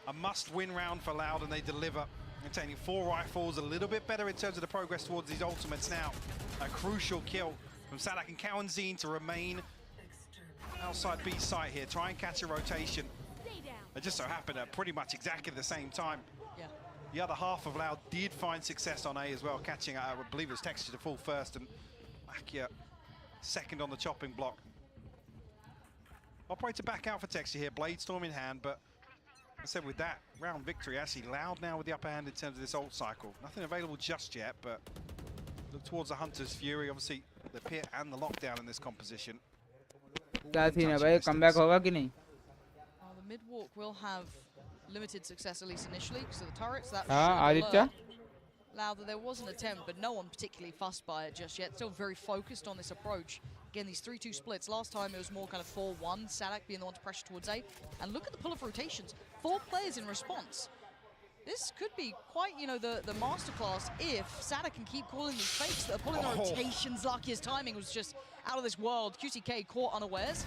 P: A must-win round for Loud, and they deliver. Containing 4 rifles, a little bit better in terms of the progress towards these ultimates now. A crucial kill from 𝐒𝐻𝐿𝐴𝐻 and 𝐾𝐿 to remain outside B site here, try and catch a rotation. It just so happened at pretty much exactly the same time.
Q: Yeah.
P: The other half of Loud did find success on A as well, catching, I believe it was Texture to fall first, and 𝐒𝐻𝐿𝐴𝐻 second on the chopping block. Operator back out for Texture here, Blade Storm in hand, but I said with that round victory, actually Loud now with the upper hand in terms of this ult cycle. Nothing available just yet, but look towards the Hunter's Fury, obviously the pit and the lockdown in this composition.
A: क्या scene है भाई, comeback होगा कि नहीं?
Q: The mid walk will have limited success, at least initially, because of the turrets. That
A: Aditya?
Q: Loud that there was an attempt, but no one particularly fussed by it just yet. Still very focused on this approach. Again, these 3-2 splits. Last time it was more kind of 4-1, 𝐒𝐻𝐿𝐴𝐻 being the one to pressure towards A. And look at the pull of rotations. 4 players in response. This could be quite, you know, the masterclass if 𝐒𝐻𝐿𝐴𝐻 can keep calling these fakes that are pulling the rotations. 𝐒𝐻𝐿𝐴𝐻's timing was just out of this world. 𝐒𝐤𝐞 caught unawares,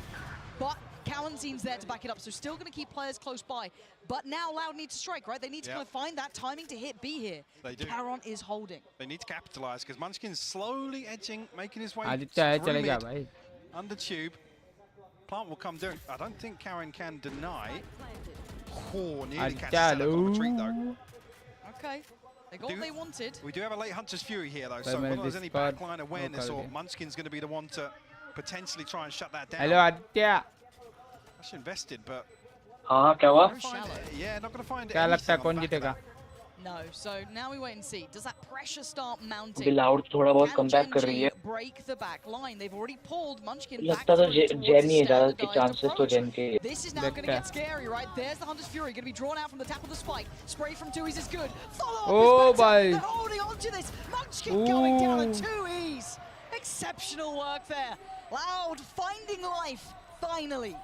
Q: but 𝐾𝐿 there to back it up, so still going to keep players close by. But now Loud needs to strike, right? They need to kind of find that timing to hit B here.
P: They do.
Q: 𝐾𝐿 is holding.
P: They need to capitalize because 𝐒𝐿𝐴𝐻's slowly edging, making his way
A: Aditya
P: through
A: gaya
P: mid,
A: bhai.
P: under tube. Plant will come down. I don't think 𝐾𝐿 can deny. Oh, nearly catches 𝐒𝐿𝐴𝐻 on retreat though.
Q: Okay, they got what they wanted.
P: We do have a late Hunter's Fury here though, so whether there's any backline awareness or 𝐒𝐿𝐴𝐻's going to be the one to potentially try and shut that down.
A: Hello Aditya.
P: Actually invested, but
J: हाँ क्या हुआ?
P: yeah, not going to find it.
A: क्या लगता है कौन जीतेगा?
Q: No, so now we wait and see. Does that pressure start mounting?
J: अभी Loud थोड़ा बहुत
Q: Can
J: comeback कर रही है.
Q: Gen.G break the back line? They've already pulled 𝐒𝐿𝐴𝐻 back
J: लगता तो
Q: towards
J: जेन ही है, ज़्यादा की
Q: standardized
J: chances तो
Q: approach.
J: जेन के.
Q: This is now going to get scary, right? There's the Hunter's Fury, going to be drawn out from the tap of the spike. Spray from 2 is good. Follow up is better. They're holding on to this. 𝐒𝐿𝐴𝐻 going down at 2 E's. Exceptional work there. Loud finding life, finally.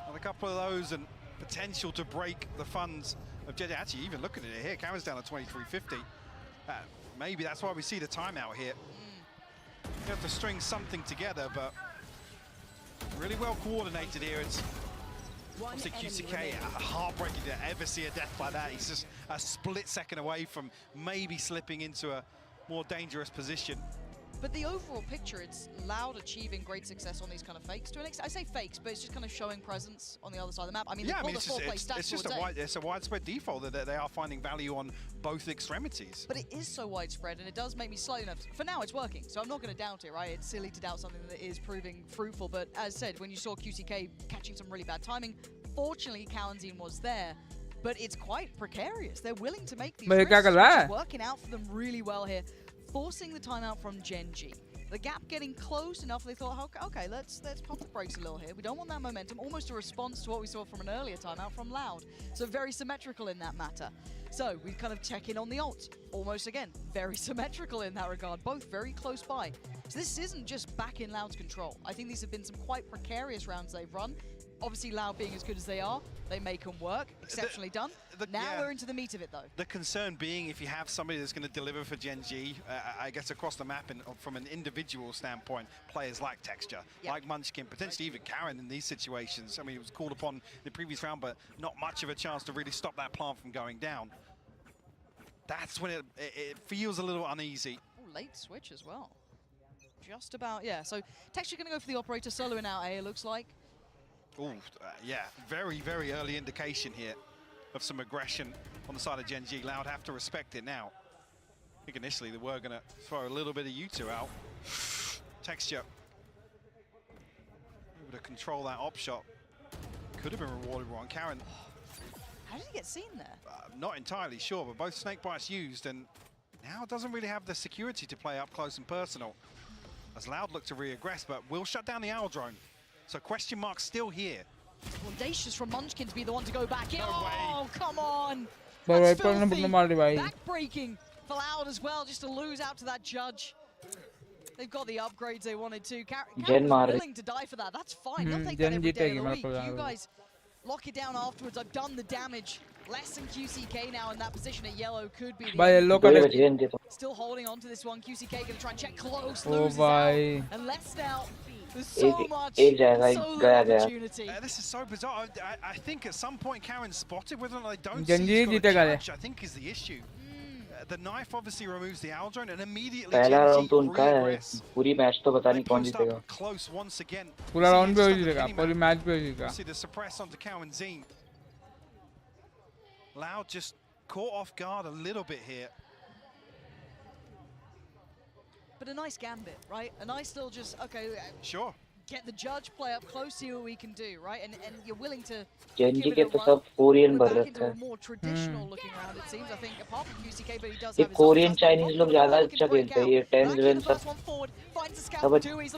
P: And a couple of those and potential to break the funds of Gen.G. Actually, even looking at it here, 𝐾𝐿's down to 2350. Maybe that's why we see the timeout here. You have to string something together, but really well coordinated here. It's obviously 𝐒𝐤𝐞, heartbreaking to ever see a death like that. He's just a split second away from maybe slipping into a more dangerous position.
Q: But the overall picture, it's Loud achieving great success on these kind of fakes. To an extent, I say fakes, but it's just kind of showing presence on the other side of the map. I mean,
P: yeah,
Q: they pulled a 4-play stack towards
P: it's a widespread default that they are finding value on both extremities.
Q: But it is so widespread, and it does make me slightly nervous. For now, it's working, so I'm not going to doubt it, right? It's silly to doubt something that is proving fruitful. But as said, when you saw 𝐒𝐤𝐞 catching some really bad timing, fortunately, 𝐾𝐿 was there. But it's quite precarious. They're willing to make these risks, which is working out for them really well here, forcing the timeout from Gen.G. The gap getting close enough, they thought, okay, let's pump the brakes a little here. We don't want that momentum. Almost a response to what we saw from an earlier timeout from Loud. So very symmetrical in that matter. So we kind of check in on the ult. Almost again, very symmetrical in that regard. Both very close by. So this isn't just back in Loud's control. I think these have been some quite precarious rounds they've run. Obviously, Loud being as good as they are, they make them work. Exceptionally done. Now we're into the meat of it, though. The
P: concern being if you have somebody that's going to deliver for Gen.G, I guess across the map and from an individual standpoint, players like Texture, like 𝐒𝐿𝐴𝐻, potentially even 𝐾𝐿 in these situations. I mean, it was called upon in the previous round, but not much of a chance to really stop that plant from going down. That's when it feels a little uneasy.
Q: Ooh, late switch as well. Just about, yeah. So Texture going to go for the operator, soloing out A, it looks like.
P: Oh, yeah, very, very early indication here of some aggression on the side of Gen.G. Loud have to respect it now. I think initially they were going to throw a little bit of 𝐒2 out. Texture able to control that op shot. Could have been rewarded on 𝐾𝐿.
Q: How did he get seen there?
P: Not entirely sure, but both snake bites used, and now doesn't really have the security to play up close and personal. As Loud look to re-aggress, but will shut down the Owl drone. So question mark still here.
Q: Audacious from Munchkin to be the one to go back in. Oh, come on!
A: Bye
Q: That's
A: bye,
Q: filthy. Back-breaking for Loud as well, just to lose out to that judge. They've got the upgrades they wanted to. Karen was willing to die for that. That's fine. He'll take that every day of the week. You guys lock it down afterwards. I've done the damage. Less than QCK now in that position at yellow could be the end. Still holding on to this one. QCK going to try and check close. Loses out. And less now. There's so much. So little opportunity.
P: This is so bizarre. I think at some point Karen spotted whether or not they don't see he's got a judge, I think is the issue. The knife obviously removes the Owl drone and immediately
J: पहला round तो उनका है पूरी match तो पता नहीं कौन जीतेगा
P: close once again.
A: पूरा राउंड भी हो जाएगा पूरी मैच भी हो जाएगा.
F: See the suppress onto 𝐤𝐚𝐭𝐢𝐸. Loud just caught off guard a little bit here.
Q: But a nice gambit, right? A nice little just, okay,
P: sure.
Q: Get the judge, play up close, see what we can do, right? And you're willing to
J: Genji के तो सब Korean भर रखा है.
Q: more traditional looking round, it seems. I think apart from QCK, but he does
J: ये
Q: have his
J: Korean Chinese लोग ज़्यादा अच्छा खेलते हैं. ये 10 11 सब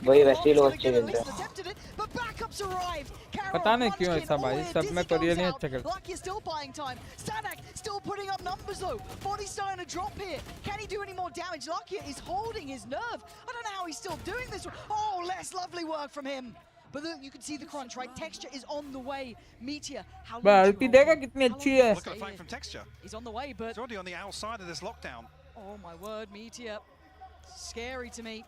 J: वही वैसे ही लोग अच्छे खेलते हैं.
Q: But backups arrived.
A: पता नहीं क्यों ऐसा भाई सब में कोरियन ही अच्छा खेलते हैं.
Q: Lucky is still buying time. Stanek still putting up numbers though. Body's starting to drop here. Can he do any more damage? Lucky is holding his nerve. I don't know how he's still doing this. Oh, less lovely work from him. But look, you can see the crunch, right? Texture is on the way. Meteor, how long?
A: अल्टी देखा कितनी अच्छी है.
P: Look at the fight from Texture.
Q: He's on the way, but
P: he's already on the outside of this lockdown.
Q: Oh my word, Meteor. Scary to me.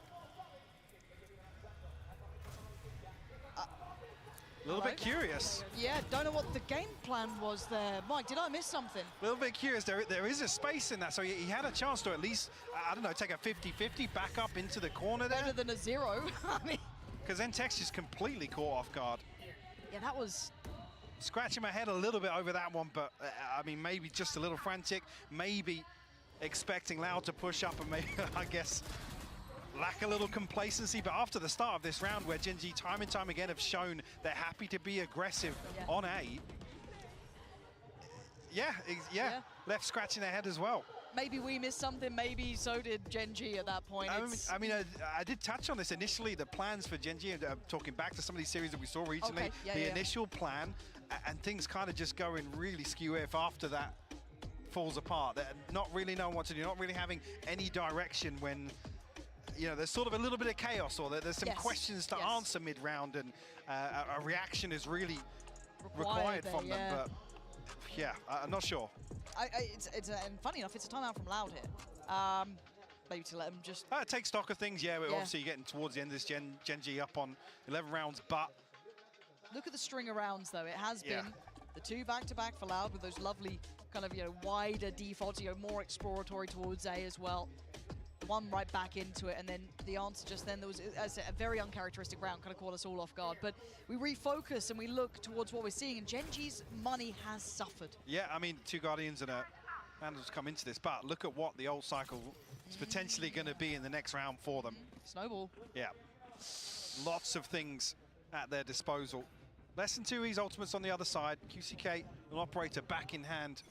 P: A little bit curious.
Q: Yeah, don't know what the game plan was there. Mike, did I miss something?
P: A little bit curious. There is a space in that, so he had a chance to at least, I don't know, take a 50-50 back up into the corner there.
Q: Better than a 0. I mean,
P: because then Texture's completely caught off guard.
Q: Yeah, that was...
P: Scratching my head a little bit over that one, but I mean, maybe just a little frantic, maybe expecting Loud to push up and maybe, I guess, lack a little complacency. But after the start of this round where Gen.G time and time again have shown they're happy to be aggressive on A, yeah, left scratching their head as well.
Q: Maybe we missed something, maybe so did Gen.G at that point.
P: I mean, I did touch on this initially, the plans for Gen.G, talking back to some of these series that we saw recently, the initial plan, and things kind of just going really skew if after that falls apart. They're not really knowing what to do, not really having any direction when, you know, there's sort of a little bit of chaos or there's some questions to answer mid-round and a reaction is really required from them. But yeah, I'm not sure.
Q: And funny enough, it's a timeout from Loud here. Maybe to let them just...
P: take stock of things, we're obviously getting towards the end of this Gen.G up on 11 rounds, but...
Q: Look at the string of rounds, though. It has been the 2 back-to-back for Loud with those lovely kind of, you know, wider defaults, you know, more exploratory towards A as well. The one right back into it, and then the answer just then, there was a very uncharacteristic round, kind of caught us all off guard. But we refocus and we look towards what we're seeing, and Gen.G's money has suffered.
P: Yeah, I mean, 2 Guardians and a Vandals come into this, but look at what the old cycle is potentially going to be in the next round for them.
Q: Snowball.
P: Yeah. Lots of things at their disposal. Less than 2 E's ultimates on the other side. QCK, an operator back in hand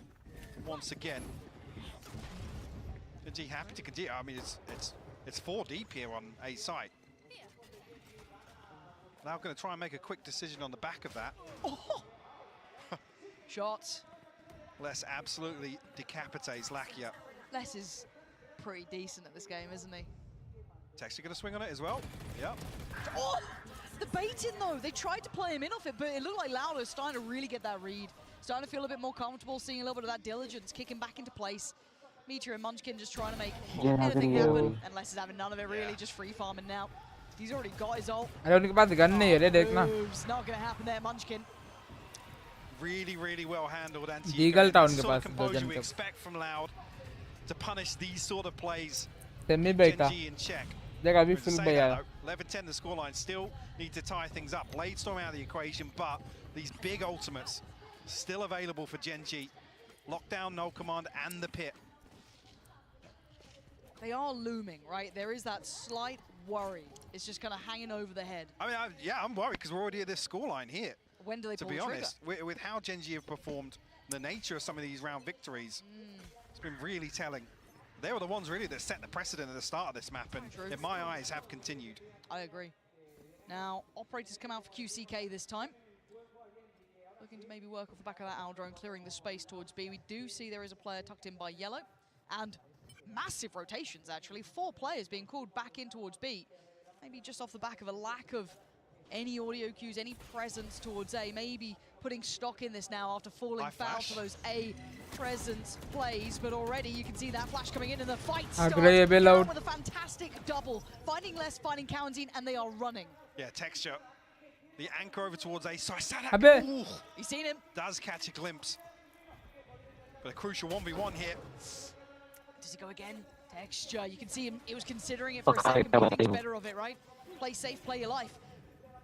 P: once again. Gen.G happy to continue. I mean, it's 4 deep here on A side. Now going to try and make a quick decision on the back of that.
Q: Oh. Shots.
P: Les absolutely decapitates 𝐒𝐚𝐿𝐽𝐼.
Q: Les is pretty decent at this game, isn't he?
P: Texture going to swing on it as well. Yep.
Q: Oh! The baiting though, they tried to play him in off it, but it looked like Loud is starting to really get that read. Starting to feel a bit more comfortable, seeing a little bit of that diligence, kicking back into place. Meteor and Munchkin just trying to make anything happen, and Les is having none of it really, just free farming now. He's already got his ult.
A: It's
Q: not going to happen there, Munchkin.
P: Really, really well handled
A: Eagle Town
P: sort of composure we expect from Loud to punish these sort of plays. Gen.G in check. 11-10 the scoreline, still need to tie things up. Bladestorm out of the equation, but these big ultimates still available for Gen.G. Lockdown, no command, and the pit.
Q: They are looming, right? There is that slight worry. It's just kind of hanging over the head.
P: I mean, I'm worried because we're already at this scoreline here.
Q: When do they pull
P: the
Q: trigger?
P: To be honest, with how Gen.G have performed The nature of some of these round victories, it's been really telling. They were the ones really that set the precedent at the start of this map, and in my eyes have continued.
Q: I agree. Now, operators come out for 𝐒𝐤𝐞𝐜𝐚 this time. Looking to maybe work off the back of that owl drone, clearing the space towards B. We do see there is a player tucked in by yellow, and massive rotations actually. 4 players being called back in towards B. Maybe just off the back of a lack of any audio cues, any presence towards A. Maybe putting stock in this now after falling foul to those A presence plays. But already you can see that flash coming in and the fight starts with a fantastic double. Finding less, finding 𝐒𝐤𝐚𝐭𝐢𝐨, and they are running.
P: Yeah, texture. The anchor over towards A. So Sadak,
Q: he's seen him.
P: Does catch a glimpse. But a crucial 1v1 here.
Q: Does he go again? Texture, you can see him, he was considering it for a second, but he thinks better of it, right? Play safe, play your life.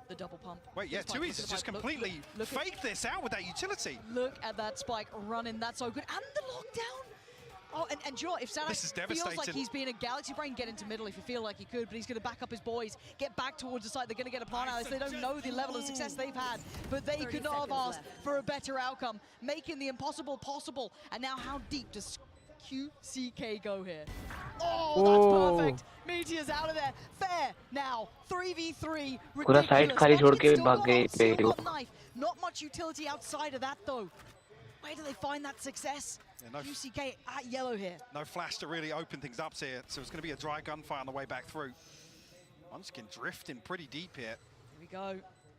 Q: The double pump.
P: Wait, yeah, 𝐒𝐤𝐴's has just completely faked this out with that utility.
Q: Look at that spike running, that's so good. And the lockdown! Oh, and you know what, if Sadak feels like he's being a galaxy brain, get into middle if you feel like he could, but he's going to back up his boys, get back towards the site. They're going to get a plan out of this. They don't know the level of success they've had, but they could not have asked for a better outcome, making the impossible possible. And now how deep does 𝐒𝐤𝐞𝐜 go here? Oh, that's perfect. Meteor's out of there. Fair now. 3v3. Ridiculous. Not much utility outside of that, though. Where do they find that success?
P: Yeah,
Q: 𝐒𝐤𝐞𝐜 at yellow here.
P: No flash to really open things up here, so it's going to be a dry gunfire on the way back through. Munchkin drifting pretty deep here.
Q: Here we go.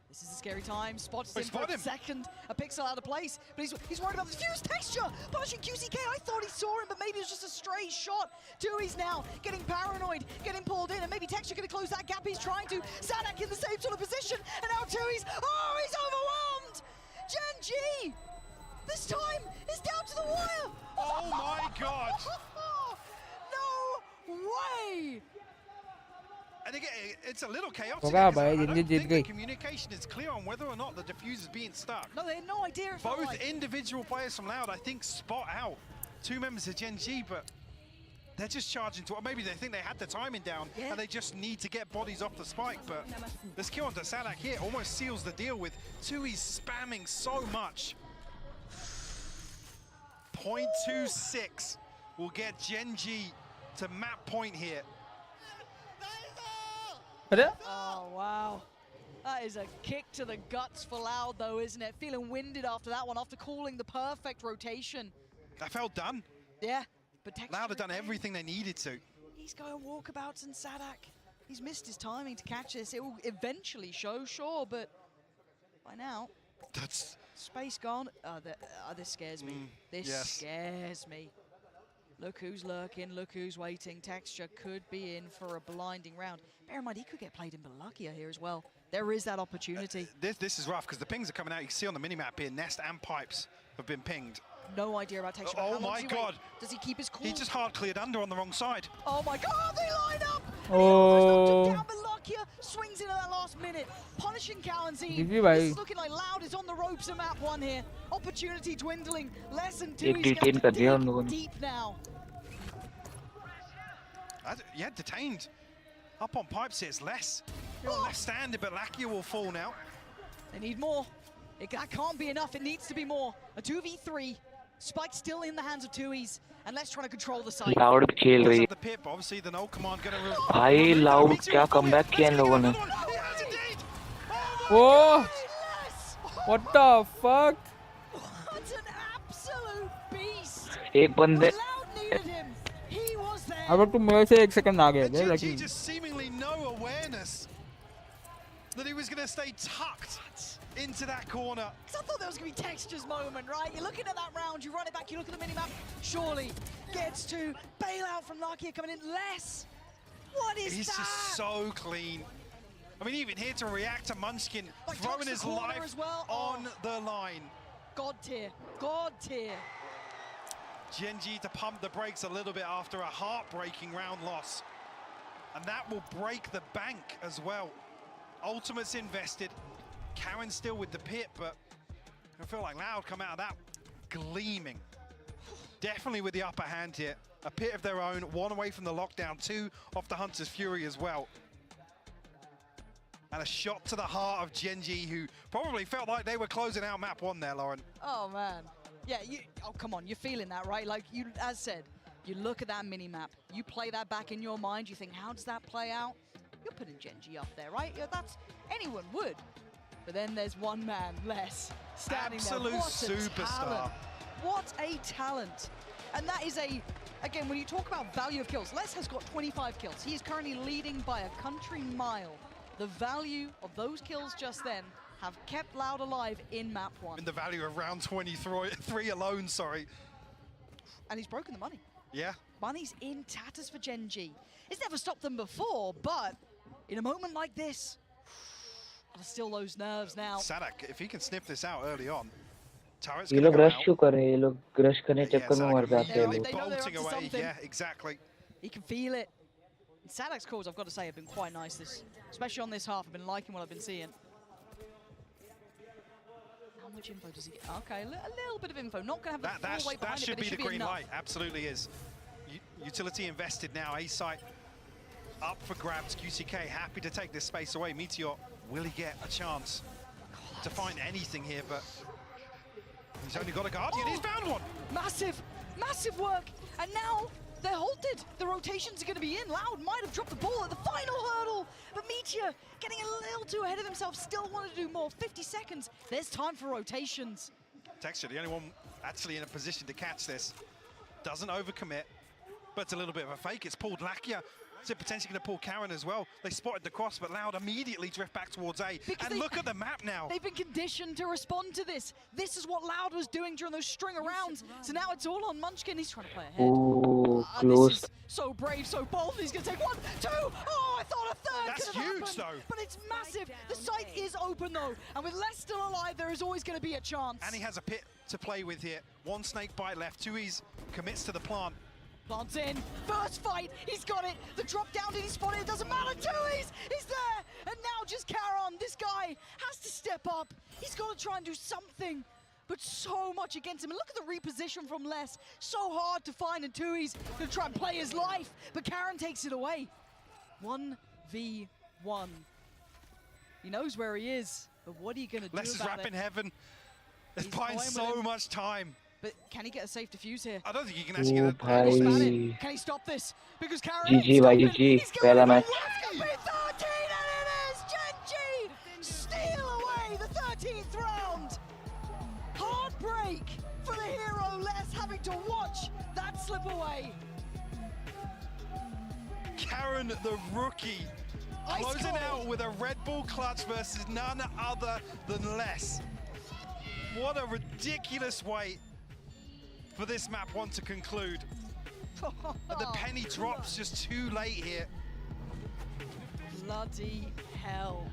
Q: This is a scary time. Spots him for a second. A pixel out of place, but he's worried about the fuse texture. Punishing 𝐒𝐤𝐞𝐜. I thought he saw him, but maybe it was just a stray shot. 𝐒𝐤𝐴's now getting paranoid, getting pulled in, and maybe texture going to close that gap. He's trying to. Sadak in the same sort of position, and now 𝐒𝐤𝐴's. Oh, he's overwhelmed. Gen.G. This time is down to the wire.
P: Oh my God.
Q: No way.
P: And again, it's a little chaotic. I don't think the communication is clear on whether or not the diffuse is being stuck.
Q: No, they had no idea.
P: Both individual players from Loud, I think, spot out 2 members of Gen.G, but they're just charging to, or maybe they think they had the timing down and they just need to get bodies off the spike. But this kill onto Sadak here almost seals the deal with 𝐒𝐤𝐴's spamming so much. 0.26 will get Gen.G to map point here.
Q: Oh, wow. That is a kick to the guts for Loud, though, isn't it? Feeling winded after that one, after calling the perfect rotation.
P: I felt done.
Q: Yeah, but
P: Loud had done everything they needed to.
Q: He's going walkabouts, and Sadak, he's missed his timing to catch this. It will eventually show, sure, but by now,
P: that's
Q: space gone. This scares me. This scares me. Look who's lurking, look who's waiting. Texture could be in for a blinding round. Bear in mind, he could get played in Balakia here as well. There is that opportunity.
P: This is rough because the pings are coming out. You can see on the minimap here, Nest and Pipes have been pinged.
Q: No idea about Texture.
P: Oh my God.
Q: Does he keep his cool?
P: He just hard cleared under on the wrong side.
Q: Oh my God, they line up!
A: Oh.
Q: Down Balakia, swings into that last minute. Punishing 𝐒𝐤𝐴.
A: GG
Q: This is looking like Loud is on the ropes in map 1 here. Opportunity dwindling. Less than 2. He's getting deep now.
P: Yeah, detained. Up on Pipes here, it's less. Left-handed, but Lakia will fall now.
Q: They need more. That can't be enough. It needs to be more. A 2v3. Spike still in the hands of 𝐒𝐤𝐴's, and let's try to control the site.
J: Loud खेल रही है.
P: The pip, obviously the null command gonna
J: भाई Loud क्या comeback किया इन लोगों ने.
A: Oh! What the fuck?
Q: What an absolute beast.
J: एक बंदे.
A: अब तो मेरे से 1 सेकंड आगे है
P: लेकिन just seemingly no awareness that he was going to stay tucked into that corner.
Q: Because I thought there was going to be Texture's moment, right? You're looking at that round, you run it back, you look at the minimap, surely gets to bail out from Lakia coming in less. What is
P: He's
Q: that?
P: Just so clean. I mean, even here to react to Munchkin, like throwing his life on the line.
Q: God tier, God tier.
P: Gen.G to pump the brakes a little bit after a heartbreaking round loss. And that will break the bank as well. Ultimate's invested. Karen still with the pit, but I feel like Loud come out of that gleaming. Definitely with the upper hand here. A pit of their own, 1 away from the lockdown, 2 off the Hunter's Fury as well. And a shot to the heart of Gen.G, who probably felt like they were closing out map 1 there, Lauren.
Q: Oh man, Yeah, oh, come on, you're feeling that, right? Like, as said, you look at that mini-map, you play that back in your mind, you think, how does that play out? You're putting GeForce up there, right? Yeah, anyone would. But then there's one man less standing
P: Absolute
Q: there. What
P: superstar.
Q: A talent. What a talent. And that is again, when you talk about value of kills, Les has got 25 kills. He is currently leading by a country mile. The value of those kills just then have kept Loud alive in map 1.
P: In the value of round 23 alone, sorry.
Q: And he's broken the money.
P: Yeah.
Q: Money's in tatters for GeForce. It's never stopped them before, but in a moment like this, gotta still those nerves now.
P: Sadak, if he can sniff this out early on, turret's
J: ये
P: gonna
J: लोग
P: go
J: rush
P: out.
J: क्यों कर रहे हैं? ये लोग rush करने के चक्कर में मर जाते हैं
P: Immediately
J: लोग।
P: bolting away. Yeah, exactly.
Q: He can feel it. And Sadak's calls, I've got to say, have been quite nice, especially on this half. I've been liking what I've been seeing. How much info does he get? Okay, a little bit of info. Not going to have the full weight behind it,
P: should
Q: but
P: be
Q: it should
P: the
Q: be
P: green
Q: enough.
P: light. Absolutely is. Utility invested now. A site up for grabs. 𝐒𝐤𝐞𝐜𝐤𝐚 happy to take this space away. Meteor, will he get a chance to find anything here? But he's only got a Guardian. He's found one.
Q: Massive, massive work. And now they're halted. The rotations are going to be in. Loud might have dropped the ball at the final hurdle. But Meteor getting a little too ahead of himself. Still wanted to do more. 50 seconds. There's time for rotations.
P: Texture, the only one actually in a position to catch this. Doesn't overcommit, but it's a little bit of a fake. It's pulled 𝐒𝐤𝐞𝐜𝐤. So potentially going to pull Karen as well. They spotted the cross, but Loud immediately drift back towards A.
Q: Because
P: and look at the map now.
Q: They've been conditioned to respond to this. This is what Loud was doing during those string of rounds. So now it's all on Munchkin. He's trying to play ahead.
J: Oh, close.
Q: This is so brave, so bold. He's going to take 1, 2. Oh, I thought a third.
P: That's
Q: could have
P: huge,
Q: happened.
P: though.
Q: But it's massive. The site is open, though. And with Les still alive, there is always going to be a chance.
P: And he has a pit to play with here. One snake bite left. 𝐿𝐻𝐻 commits to the plant.
Q: Plants in. First fight. He's got it. The drop down. Did he spot it? It doesn't matter. 𝐿𝐻𝐻 is there. And now just Caron. This guy has to step up. He's got to try and do something. But so much against him. And look at the reposition from Les. So hard to find. And 𝐿𝐻𝐻's going to try and play his life. But Caron takes it away. 1v1. He knows where he is. But what are you going to do about it?
P: Les is wrapping heaven. It's buying so much time.
Q: But can he get a safe defuse here?
P: I don't think he can actually get
J: भाई
Q: Can he stop this? Because Karen
J: GG भाई GG पहला match
Q: and it is GeForce steal away the 13th round. Heartbreak for the hero Les having to watch that slip away.
P: Karen, the rookie, closing out with a Red Bull clutch versus none other than Les. What a ridiculous way for this map 1 to conclude. And the penny drops just too late here.
Q: Bloody hell.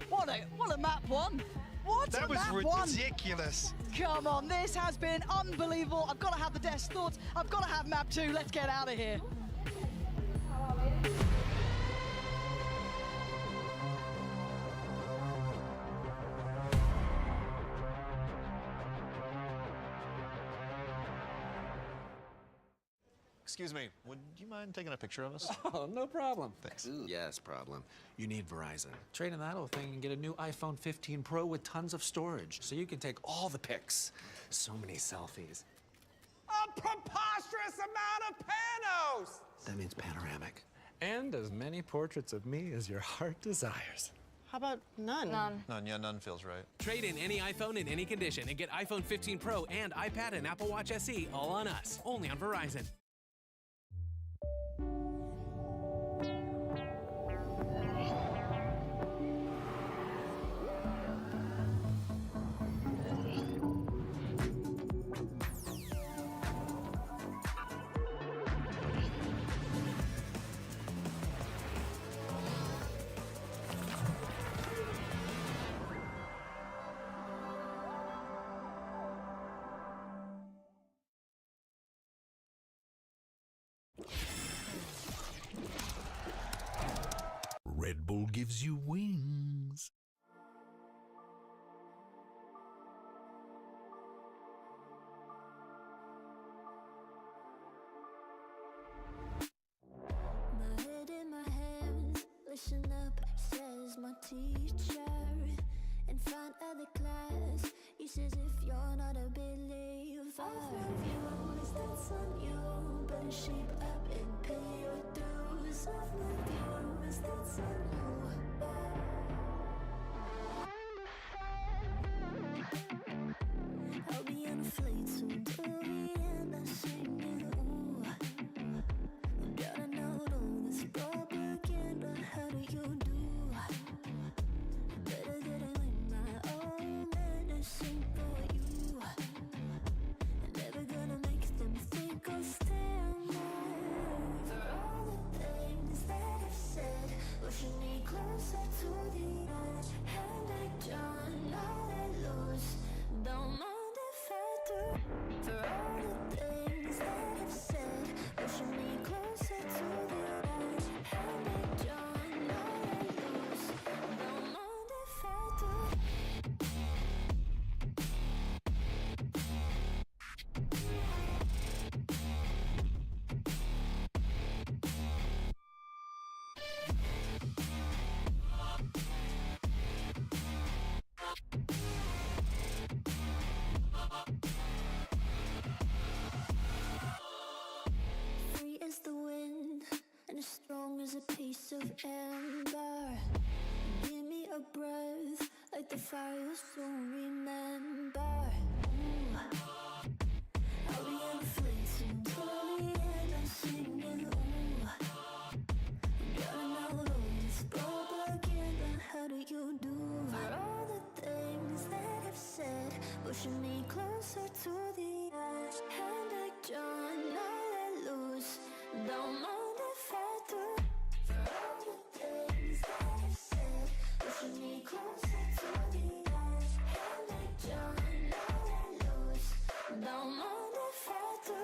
Q: What a map 1. What
P: that
Q: a
P: was
Q: map
P: ridiculous.
Q: 1. Come on, this has been unbelievable. I've got to have the desk thoughts. I've got to have map 2. Let's get out of here.
S: Excuse me, would you mind taking a picture of us?
T: Oh, no problem.
S: Thanks.
T: Yes, problem. You need Verizon. Trade in that old thing and get a new iPhone 15 Pro with tons of storage, so you can take all the pics. So many selfies.
U: A preposterous amount of panos!
T: That means panoramic. And as many portraits of me as your heart desires.
U: How about none?
S: None, yeah, none feels right.
V: Trade in any iPhone in any condition and get iPhone 15 Pro and iPad and Apple Watch SE all on us. Only on Verizon.
F: Red Bull gives you wings.
W: My head in my hands, listen up, says my teacher. In front of the class, he says if you're not a believer, Free as the wind and as strong as a piece of amber. Give me a breath like the fire you'll soon remember. Ooh. I'll be in the flames until the end. I'm singing. Ooh. Burning all those propaganda. How do you do? For all the things that I've said, pushing me closer to the edge. And I don't let loose. Don't mind if I do. For all the things that I've said, pushing me closer to the edge. And I don't let loose. Don't mind if I do.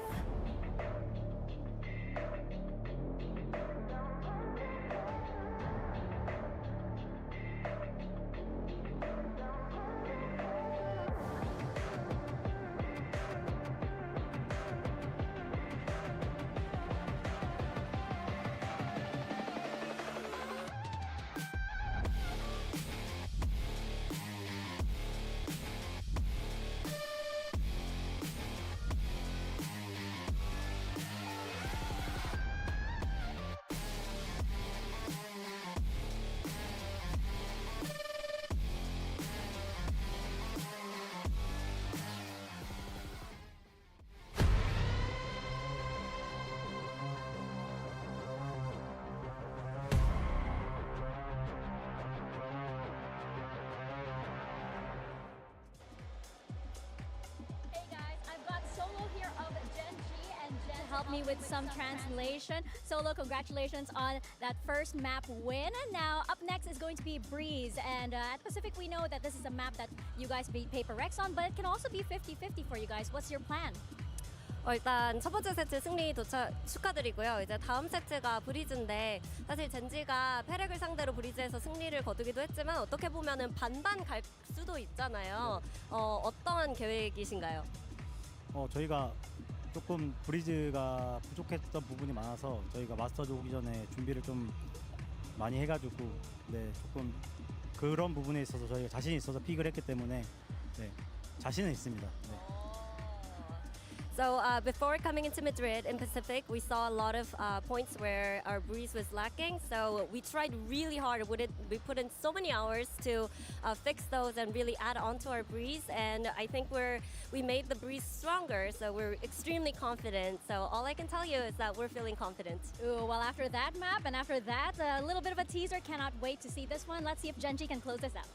B: Help me with some translation. Solo, congratulations on that first map win. And now up next is going to be Breeze. And at Pacific, we know that this is a map that you guys beat Paper Rex on, but it can also be 50-50 for you guys. What's your plan?
E: 일단 첫 번째 세트 승리 축하드리고요. 이제 다음 세트가 브리즈인데 사실 젠지가 페렉을 상대로 브리즈에서 승리를 거두기도 했지만 어떻게 보면은 반반 갈 수도 있잖아요. 어떤 계획이신가요?
K: 저희가 조금 브리즈가 부족했던 부분이 많아서 저희가 마스터즈 오기 전에 준비를 좀 많이 해가지고 네, 조금 그런 부분에 있어서 저희가 자신이 있어서 픽을 했기 때문에 네, 자신은 있습니다. 네.
E: So before coming into Madrid in Pacific, we saw a lot of points where our breeze was lacking. So we tried really hard. We put in so many hours to fix those and really add on to our breeze. And I think we made the breeze stronger. So we're extremely confident. So all I can tell you is that we're feeling confident.
B: Ooh, well, after that map and after that, a little bit of a teaser. Cannot wait to see this one. Let's see if Genji can close this out.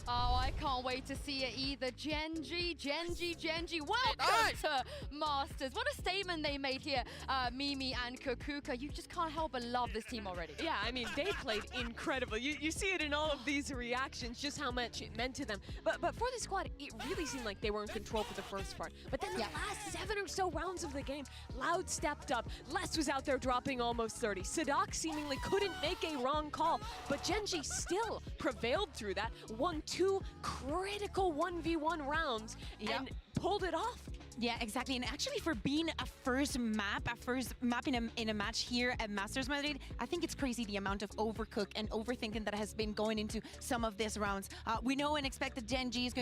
C: Oh, I can't wait to see it either. Genji, welcome to Masters. What a statement they made here, Mimi and 𝐒𝐤𝐞𝐜𝐢𝐚. You just can't help but love this team already.
R: Yeah, I mean, they played incredible. You see it in all of these reactions, just how much it meant to them. But for the squad, it really seemed like they were in control for the first part. But then the last 7 or so rounds of the game, Loud stepped up. Les was out there dropping almost 30. Sadak seemingly couldn't make a wrong call. But Genji still prevailed through that, won 2 critical 1v1 rounds and pulled it off.
H: Yeah, exactly. And actually, for being a first map in a match here at Masters Madrid, I think it's crazy the amount of overcook and overthinking that has been going into some of these rounds. We know and expect that Genji was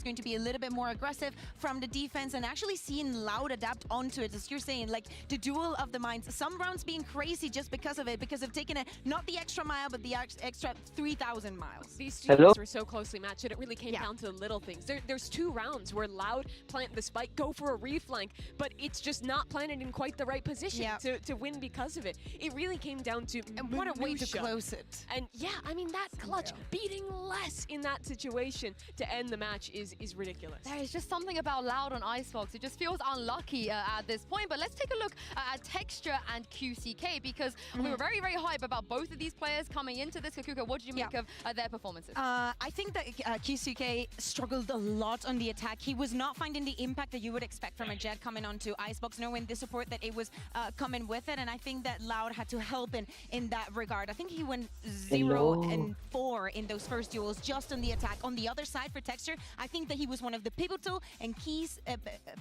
H: going to be a little bit more aggressive from the defense, and actually seeing Loud adapt onto it, as you're saying, like the duel of the minds. Some rounds being crazy just because of it, because of taking not the extra mile, but the extra 3,000 miles.
R: These two teams were so closely matched that it really came down to the little things. There's 2 rounds where Loud plant the spike, go for a reflank, but it's just not planted in quite the right position to win because of it. It really came down to
H: what a way to close it.
R: And yeah, I mean, that clutch, beating Les in that situation to end the match is ridiculous.
C: There is just something about Loud on Icebox. It just feels unlucky at this point. But let's take a look at Texture and QCK, because we were very, very hype about both of these players coming into this. 𝐒𝐤𝐞𝐜𝐢𝐚, what did you make of their performances?
H: I think that QCK struggled a lot on the attack. He was not finding the impact that you would would expect from a Jet coming onto Icebox, knowing the support that it was coming with it. And I think that Loud had to help in that regard. I think he went 0 and 4 in those first duels just on the attack. On the other side for Texture, I think that he was one of the pivotal and key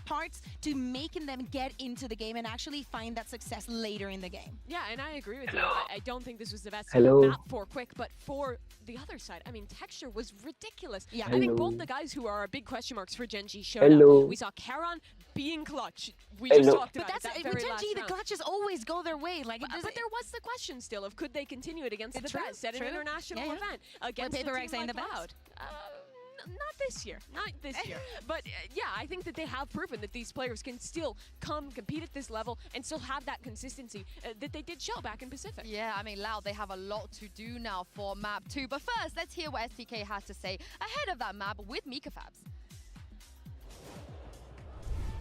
H: parts to making them get into the game and actually find that success later in the game.
R: Yeah, and I agree with you. I don't think this was the best map for Quick, but for the other side, I mean, Texture was ridiculous. Yeah, I think both the guys who are big question marks for Gen.G showed up. We saw Karon being clutch. We just talked about it. That very last
H: Gen.G, the
R: round.
H: clutches always go their way. Like,
R: but there was the question still of could they continue it against the best at an international event against a team like Loud. Not this year. But yeah, I think that they have proven that these players can still compete at this level and still have that consistency that they did show back in Pacific.
C: Yeah, I mean, Loud, they have a lot to do now for map 2. But first, let's hear what STK has to say ahead of that map with Mika Fabs.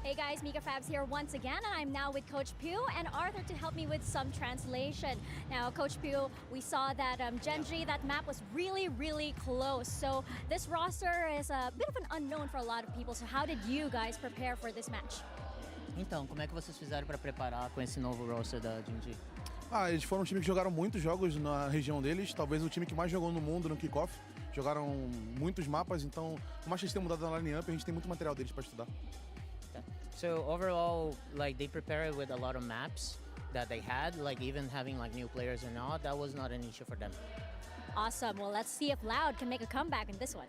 B: Hey guys, Mika Fabs here once again, and I'm now with Coach Pew and Arthur to help me with some translation. Now, Coach Pew, we saw that Gen.G, that map was really close. So this roster is a bit of an unknown for a lot of people. So how did you guys prepare for this match?
G: Então, como é que vocês fizeram para preparar com esse novo roster da Gen.G?
L: Eles foram um time que jogaram muitos jogos na região deles, talvez o time que mais jogou no mundo no kickoff. Jogaram muitos mapas, então, por mais que eles tenham mudado na line-up, a gente tem muito material deles para estudar.
G: So overall, like they prepared with a lot of maps that they had, like even having like new players or not, that was not an issue for them.
B: Awesome. Well, let's see if Loud can make a comeback in this one.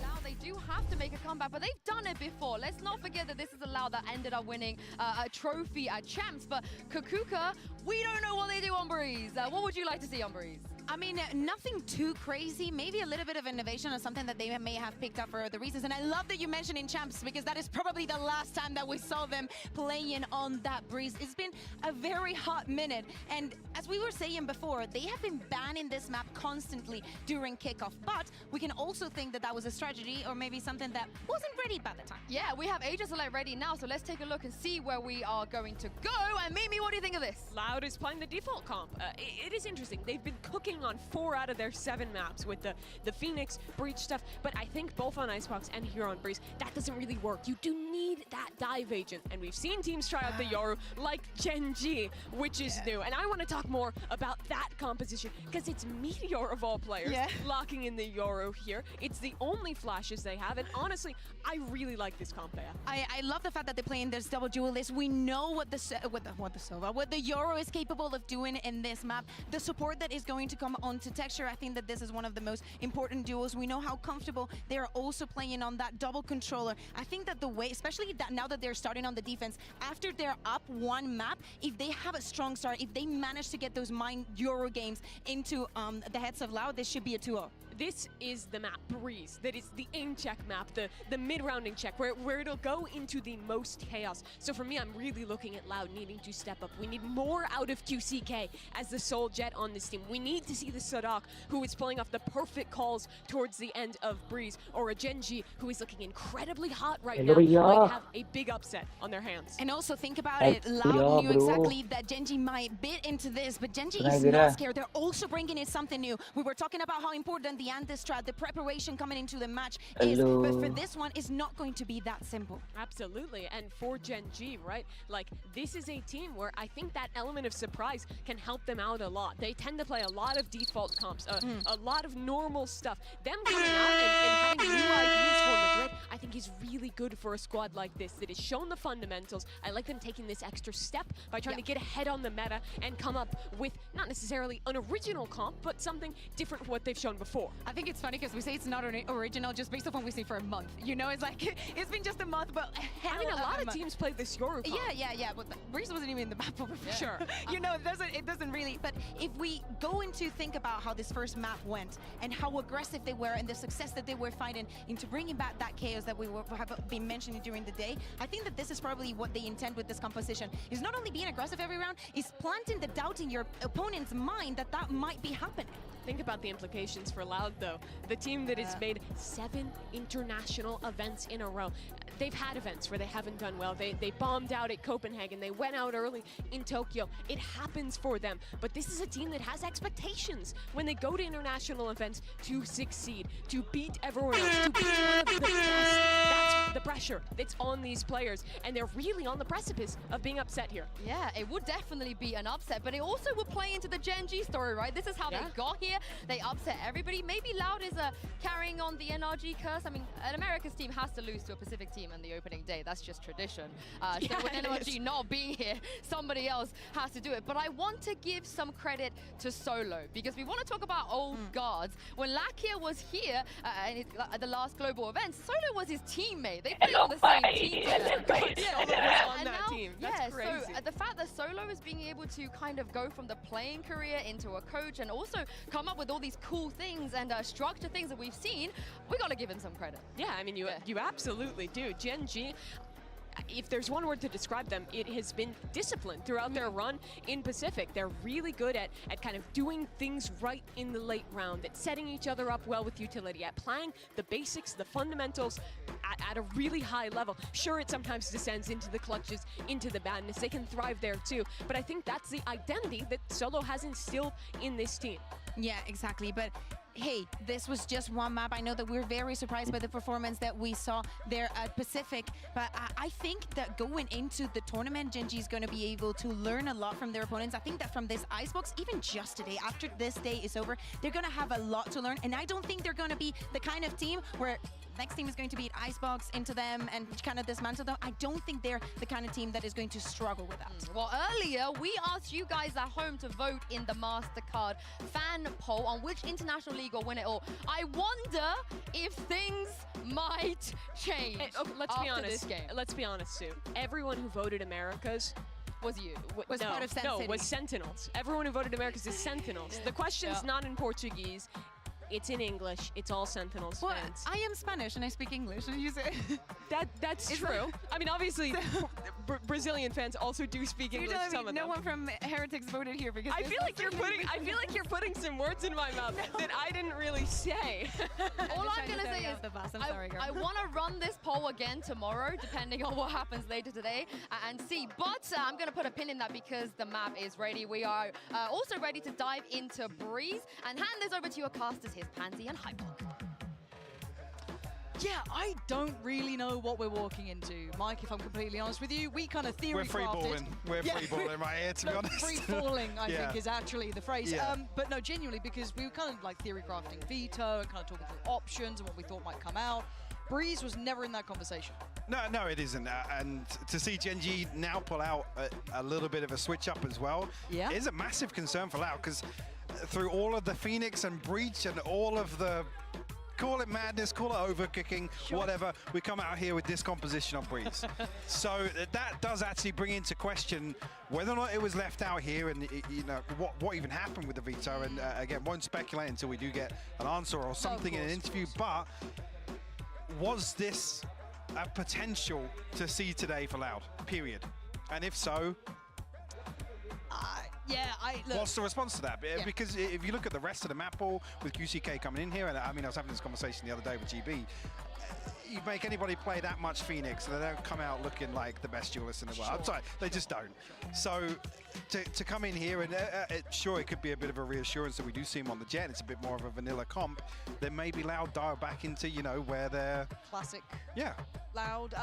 C: Loud, they do have to make a comeback, but they've done it before. Let's not forget that this is a Loud that ended up winning a trophy at Champs, but 𝐒𝐤𝐞𝐜𝐢𝐟𝐢𝐜𝐚, we don't know what they do on Breeze. What would you like to see on Breeze?
H: I mean, nothing too crazy. Maybe a little bit of innovation or something that they may have picked up for other reasons. And I love that you mentioned in Champs because that is probably the last time that we saw them playing on that Breeze. It's been a very hot minute. And as we were saying before, they have been banning this map constantly during kickoff. But we can also think that that was a strategy or maybe something that wasn't ready by the time.
C: Yeah, we have Asia Select ready now, so let's take a look and see where we are going to go. And Mimi, what do you think of this?
R: Loud is playing the default comp. It is interesting. They've been cooking on 4 out of their 7 maps with the Phoenix, Breach stuff, but I think both on Icebox and here on Breeze, that doesn't really work. You do need that dive agent, and we've seen teams try out the Yoru like Gen.G, which is new, and I want to talk more about that composition, because it's Meteor of all players locking in the Yoru here. It's the only flashes they have, and honestly, I really like this comp there.
H: I love the fact that they're playing this double duelist. We know what the Yoru is capable of doing in this map. The support that is going to come onto Texture, I think that this is one of the most important duels. We know how comfortable they are also playing on that double controller. I think that the way, especially that now that they're starting on the defense, after they're up 1 map, if they have a strong start, if they manage to get those mind Euro games into the heads of Loud, this should be a 2-0.
R: This is the map, Breeze, that is the aim check map, the mid-rounding check, where it'll go into the most chaos. So for me, I'm really looking at Loud needing to step up. We need more out of 𝐒𝐤𝐞 as the sole Jet on this team. We need to see the 𝐒𝐸𝐸𝐷, who is pulling off the perfect calls towards the end of Breeze, or a Gen.G, who is looking incredibly hot right now, might have a big upset on their hands.
H: And also think about it, Loud knew exactly that Gen.G might bit into this, but Gen.G is not scared. They're also bringing in something new. We were talking about how important the anti-strat, the preparation coming into the match is, but for this one, it's not going to be that simple.
R: Absolutely, and for Gen.G, right? Like, this is a team where I think that element of surprise can help them out a lot. They tend to play a lot of default comps, a lot of normal stuff. Them coming out and having new ideas for Madrid, I think is really good for a squad like this that has shown the fundamentals. I like them taking this extra step by trying to get ahead on the meta and come up with not necessarily an original comp, but something different from what they've shown before.
H: I think it's funny because we say it's not original just based off when we say for a month. You know, it's like, it's been just a month, but
R: I mean, a lot of teams play this Yoru comp.
H: Yeah, but Breeze wasn't even in the map for sure. You know, it doesn't really, but if we go into think about how this first map went and how aggressive they were and the success that they were finding into bringing back that chaos that we have been mentioning during the day, I think that this is probably what they intend with this composition. Is not only being aggressive every round, is planting the doubt in your opponent's mind that that might be happening.
R: Think about the implications for Loud, though. The team that has made 7 international events in a row. They've had events where they haven't done well. They bombed out at Copenhagen. They went out early in Tokyo. It happens for them. But this is a team that has expectations when they go to international events to succeed, to beat everyone else, to be one of the best. That's the pressure that's on these players, and they're really on the precipice of being upset here.
C: Yeah, it would definitely be an upset, but it also would play into the Gen G story, right? This is how they got here. They upset everybody. Maybe Loud is carrying on the NRG curse. I mean, an America's team has to lose to a Pacific team on the opening day. That's just tradition. So with NRG not being here, somebody else has to do it. But I want to give some credit to Solo, because we want to talk about old guards. When Lakia was here at the last global event, Solo was his teammate. They played on the same team.
R: On that team. That's crazy.
C: So the fact that Solo is being able to kind of go from the playing career into a coach and also come up with all these cool things and structure things that we've seen, we got to give him some credit.
R: Yeah, I mean, you absolutely do. Gen G, if there's one word to describe them, it has been discipline throughout their run in Pacific. They're really good at kind of doing things right in the late round, at setting each other up well with utility, at playing the basics, the fundamentals at a really high level. Sure, it sometimes descends into the clutches, into the madness. They can thrive there too, but I think that's the identity that Solo has instilled in this team.
H: Yeah, exactly. But hey, this was just one map. I know that we're very surprised by the performance that we saw there at Pacific, but I think that going into the tournament, Gen G is going to be able to learn a lot from their opponents. I think that from this Icebox, even just today, after this day is over, they're going to have a lot to learn, and I don't think they're going to be the kind of team where next team is going to beat Icebox into them and kind of dismantle them. I don't think they're the kind of team that is going to struggle with that.
C: Well, earlier we asked you guys at home to vote in the MasterCard fan poll on which international league will win it all. I wonder if things might change.
R: Let's be honest.
C: This game.
R: Let's be honest, Sue. Everyone who voted Americas
C: was you.
H: Was part of Sen City.
R: Was Sentinels. Everyone who voted Americas is Sentinels. The question's not in Portuguese. It's in English. It's all Sentinels fans.
H: I am Spanish and I speak English and use it.
R: That's true. I mean, obviously, Brazilian fans also do speak English. Some of them.
H: No one from Heretics voted here because
R: I feel like you're putting some words in my mouth that I didn't really say.
C: All I'm gonna say is I want to run this poll again tomorrow, depending on what happens later today, and see. But I'm gonna put a pin in that because the map is ready. We are also ready to dive into Breeze and hand this over to your casters. Here's Pansy and Hypok.
Q: Yeah, I don't really know what we're walking into, Mike, if I'm completely honest with you. We kind of theory crafted.
P: We're free-balling right here, to be honest.
Q: Free-falling, I think, is actually the phrase. Yeah. But no, genuinely, because we were kind of like theory crafting Veto and kind of talking through options and what we thought might come out. Breeze was never in that conversation.
P: No, it isn't. And to see Gen G now pull out a little bit of a switch up as well is a massive concern for Loud, because through all of the Phoenix and Breach and all of the, call it madness, call it overcooking, whatever, we come out here with this composition on Breeze. So that does actually bring into question whether or not it was left out here, and you know what even happened with the Veto. And again, won't speculate until we do get an answer or something in an interview. But was this a potential to see today for Loud, period? And if so,
Q: look.
P: What's the response to that? Because if you look at the rest of the map pool with 𝐒𝐞𝐜𝐿 coming in here, and I mean, I was having this conversation the other day with GB, you make anybody play that much Phoenix, and they don't come out looking like the best duelist in the world. I'm sorry, they just don't. So to come in here, and sure, it could be a bit of a reassurance that we do see him on the Jet. It's a bit more of a vanilla comp. Then maybe Loud dial back into, you know, where they're
Q: classic.
P: Yeah.
Q: Loud.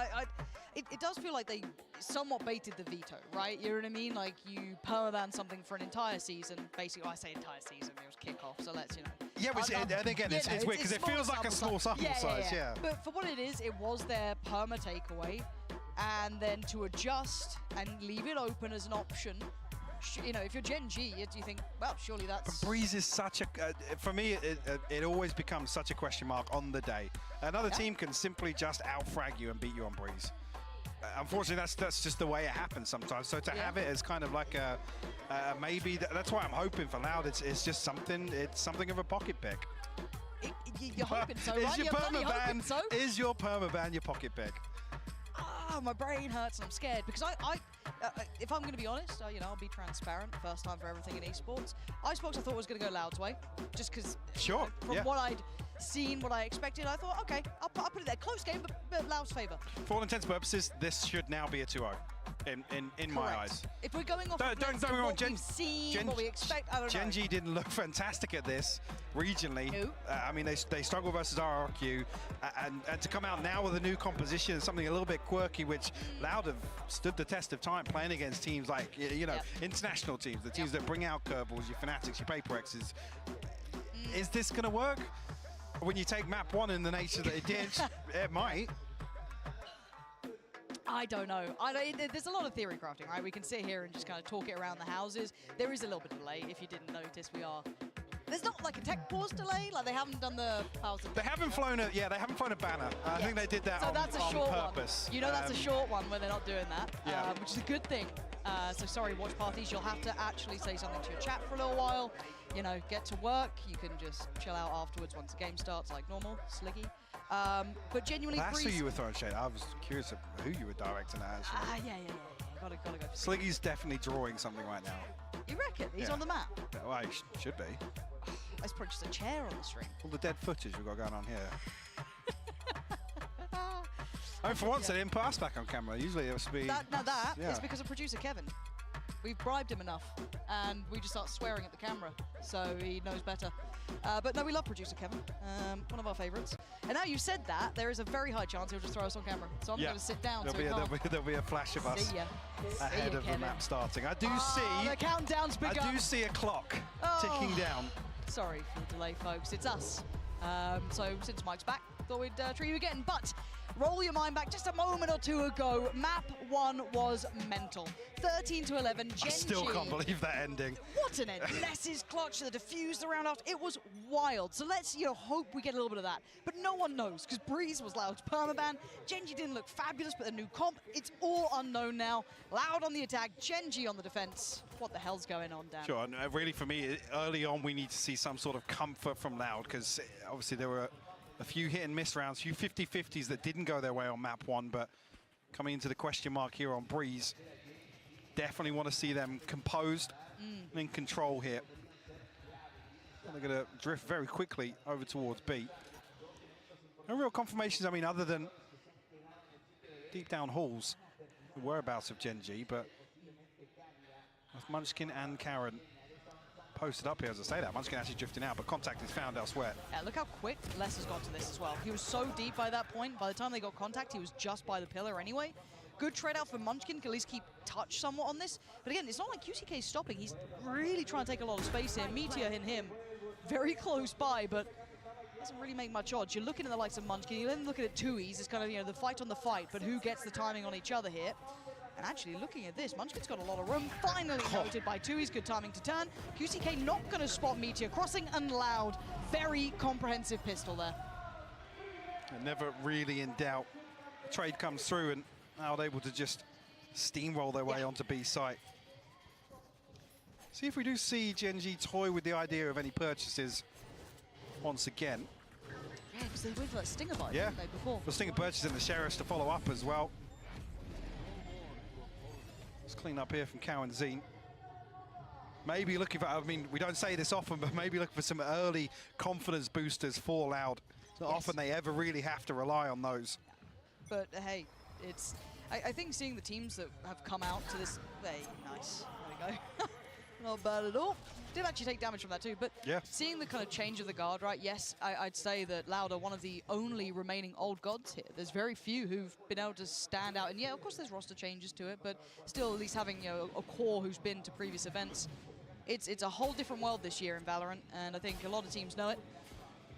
Q: It does feel like they somewhat baited the Veto, right? You know what I mean? Like, you permaban something for an entire season. Basically, I say entire season, it was kickoff, so let's, you know.
P: Yeah, and again, it's weird because it feels like a small sample size, yeah.
Q: But for what it is, it was their perma takeaway, and then to adjust and leave it open as an option. You know, if you're Gen G, you think, well, surely that's...
P: But Breeze is such a... for me, it always becomes such a question mark on the day. Another team can simply just out-frag you and beat you on Breeze. Unfortunately, that's just the way it happens sometimes. So to have it as kind of like a maybe, that's why I'm hoping for Loud. It's just something. It's something of a pocket pick.
Q: You're hoping so, right?
P: Is your permaban your pocket pick?
Q: My brain hurts and I'm scared because if I'm going to be honest, you know, I'll be transparent. First time for everything in esports. Icebox I thought was going to go Loud's way, just because.
P: Sure.
Q: From what I'd seen, what I expected, I thought, okay, I'll put it there. Close game, but Loud's favour.
P: For all intents and purposes, this should now be a 2-0. in my eyes.
Q: If we're going off
P: Don't get me wrong,
Q: what we've seen, what we expect, I don't know.
P: Gen.G didn't look fantastic at this regionally.
Q: No.
P: I mean, they struggled versus RRQ, and to come out now with a new composition and something a little bit quirky, which Loud have stood the test of time playing against teams like, you know, international teams, the teams that bring out curveballs, your Fnatics, your Paper X's. Is this going to work? When you take map 1 in the nature that it did, it might.
Q: I don't know. There's a lot of theory crafting, right? We can sit here and just kind of talk it around the houses. There is a little bit of delay. If you didn't notice, there's not like a tech pause delay. Like they haven't done the pause.
P: They haven't flown a banner. I think they did that on purpose.
Q: One. You know, that's a short one when they're not doing that,
P: yeah.
Q: Which is a good thing. So sorry, watch parties. You'll have to actually say something to your chat for a little while. You know, get to work. You can just chill out afterwards once the game starts, like normal, slicky. But genuinely,
P: That's
Q: Breeze.
P: who you were throwing shade. I was curious of who you were directing at, actually.
Q: Yeah. Gotta go.
P: Sliggy's definitely drawing something right now.
Q: You reckon? He's on the map?
P: Yeah, well, he should be.
Q: Let's put just a chair on the stream.
P: All the dead footage we've got going on here. I mean, for once, they didn't pass back on camera. Usually it must be...
Q: That is because of producer Kevin. We've bribed him enough, and we just start swearing at the camera, so he knows better. But no, we love producer Kevin, one of our favourites. And now you said that, there is a very high chance he'll just throw us on camera. So I'm going to sit down.
P: There'll be a flash of us ahead of the map starting. I do see...
Q: The countdown's begun.
P: I do see a clock ticking down.
Q: Sorry for the delay, folks. It's us. So since Mike's back, thought we'd treat you again. But roll your mind back just a moment or two ago. Map 1 was mental. 13-11. Gen.G.
P: I still can't believe that ending.
Q: What an end. Ness's clutch, the diffused around after. It was wild. So let's hope we get a little bit of that. But no one knows, because Breeze was Loud's permaban. Gen.G didn't look fabulous, but the new comp, it's all unknown now. Loud on the attack, Gen.G on the defense. What the hell's going on, Dan?
P: Sure, and really for me, early on we need to see some sort of comfort from Loud, because obviously there were a few hit and miss rounds, a few 50-50s that didn't go their way on map 1, but coming into the question mark here on Breeze, definitely want to see them composed and in control here. And they're going to drift very quickly over towards B. No real confirmations, I mean, other than deep down halls, the whereabouts of Gen.G, but with Munchkin and Karen posted up here, as I say that. Munchkin actually drifting out, but contact is found elsewhere.
Q: Yeah, look how quick Les has got to this as well. He was so deep by that point. By the time they got contact, he was just by the pillar anyway. Good trade out for Munchkin, can at least keep touch somewhat on this. But again, it's not like 𝐒𝐤𝐞𝐜𝐢𝐿𝐴 is stopping. He's really trying to take a lot of space here. Meteor and him very close by, but doesn't really make much odds. You're looking at the likes of Munchkin. You're then looking at 2Es. It's kind of, the fight on the fight, but who gets the timing on each other here? And actually, looking at this, Munchkin's got a lot of room. Finally noted by 2Es. Good timing to turn. 𝐒𝐤𝐜𝐿𝐴 not going to spot Meteor. Crossing and Loud. Very comprehensive pistol there.
P: And never really in doubt. The trade comes through and Loud able to just steamroll their way onto B site. See if we do see Gen.G toy with the idea of any purchases once again.
Q: Yeah, because they went for that Stinger buy,
P: yeah,
Q: didn't they, before?
P: The Stinger purchase and the Sheriffs to follow up as well. Let's clean up here from 𝐤𝐚𝐭𝐢𝐴. Maybe looking for, I mean, we don't say this often, but maybe looking for some early confidence boosters for Loud. It's not often they ever really have to rely on those.
Q: But hey, it's, I think seeing the teams that have come out to this, hey, nice, there we go. Not bad at all. Did actually take damage from that too, but seeing the kind of change of the guard, right? Yes, I'd say that Loud are one of the only remaining old gods here. There's very few who've been able to stand out, and yeah, of course there's roster changes to it, but still at least having a core who's been to previous events. It's a whole different world this year in Valorant, and I think a lot of teams know it.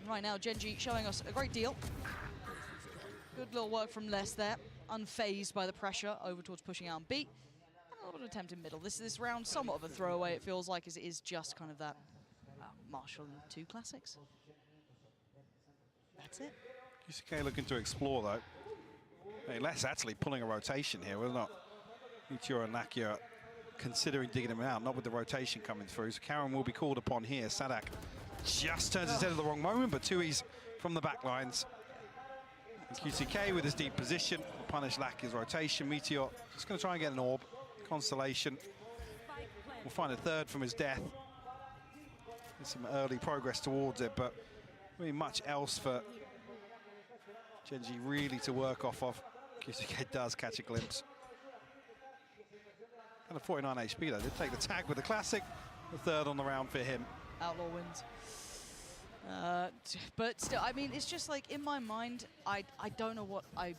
Q: And right now, Gen.G showing us a great deal. Good little work from Les there, unfazed by the pressure over towards pushing out on B. A little bit of attempt in middle. This round somewhat of a throwaway, it feels like, as it is just kind of that Marshall and 2 classics. That's it.
P: 𝐒𝐤𝐜𝐿𝐴 looking to explore though. Hey, Les actually pulling a rotation here, was not Meteor and 𝐒𝐚𝐿𝐴 considering digging him out, not with the rotation coming through. So Karen will be called upon here. Sadak just turns his head at the wrong moment, but 2Es from the back lines. 𝐒𝐤𝐿𝐴 with his deep position will punish 𝐒𝐚𝐴's rotation. Meteor just going to try and get an orb. Constellation will find a third from his death. There's some early progress towards it, but really much else for Gen.G really to work off of. 𝐒𝐤𝐿𝐴 does catch a glimpse.
D: Kind of 49 HP though. Did take the tag with the classic. The third on the round for him.
Q: Outlaw wins. But still, I mean, it's just like, in my mind, I don't know what I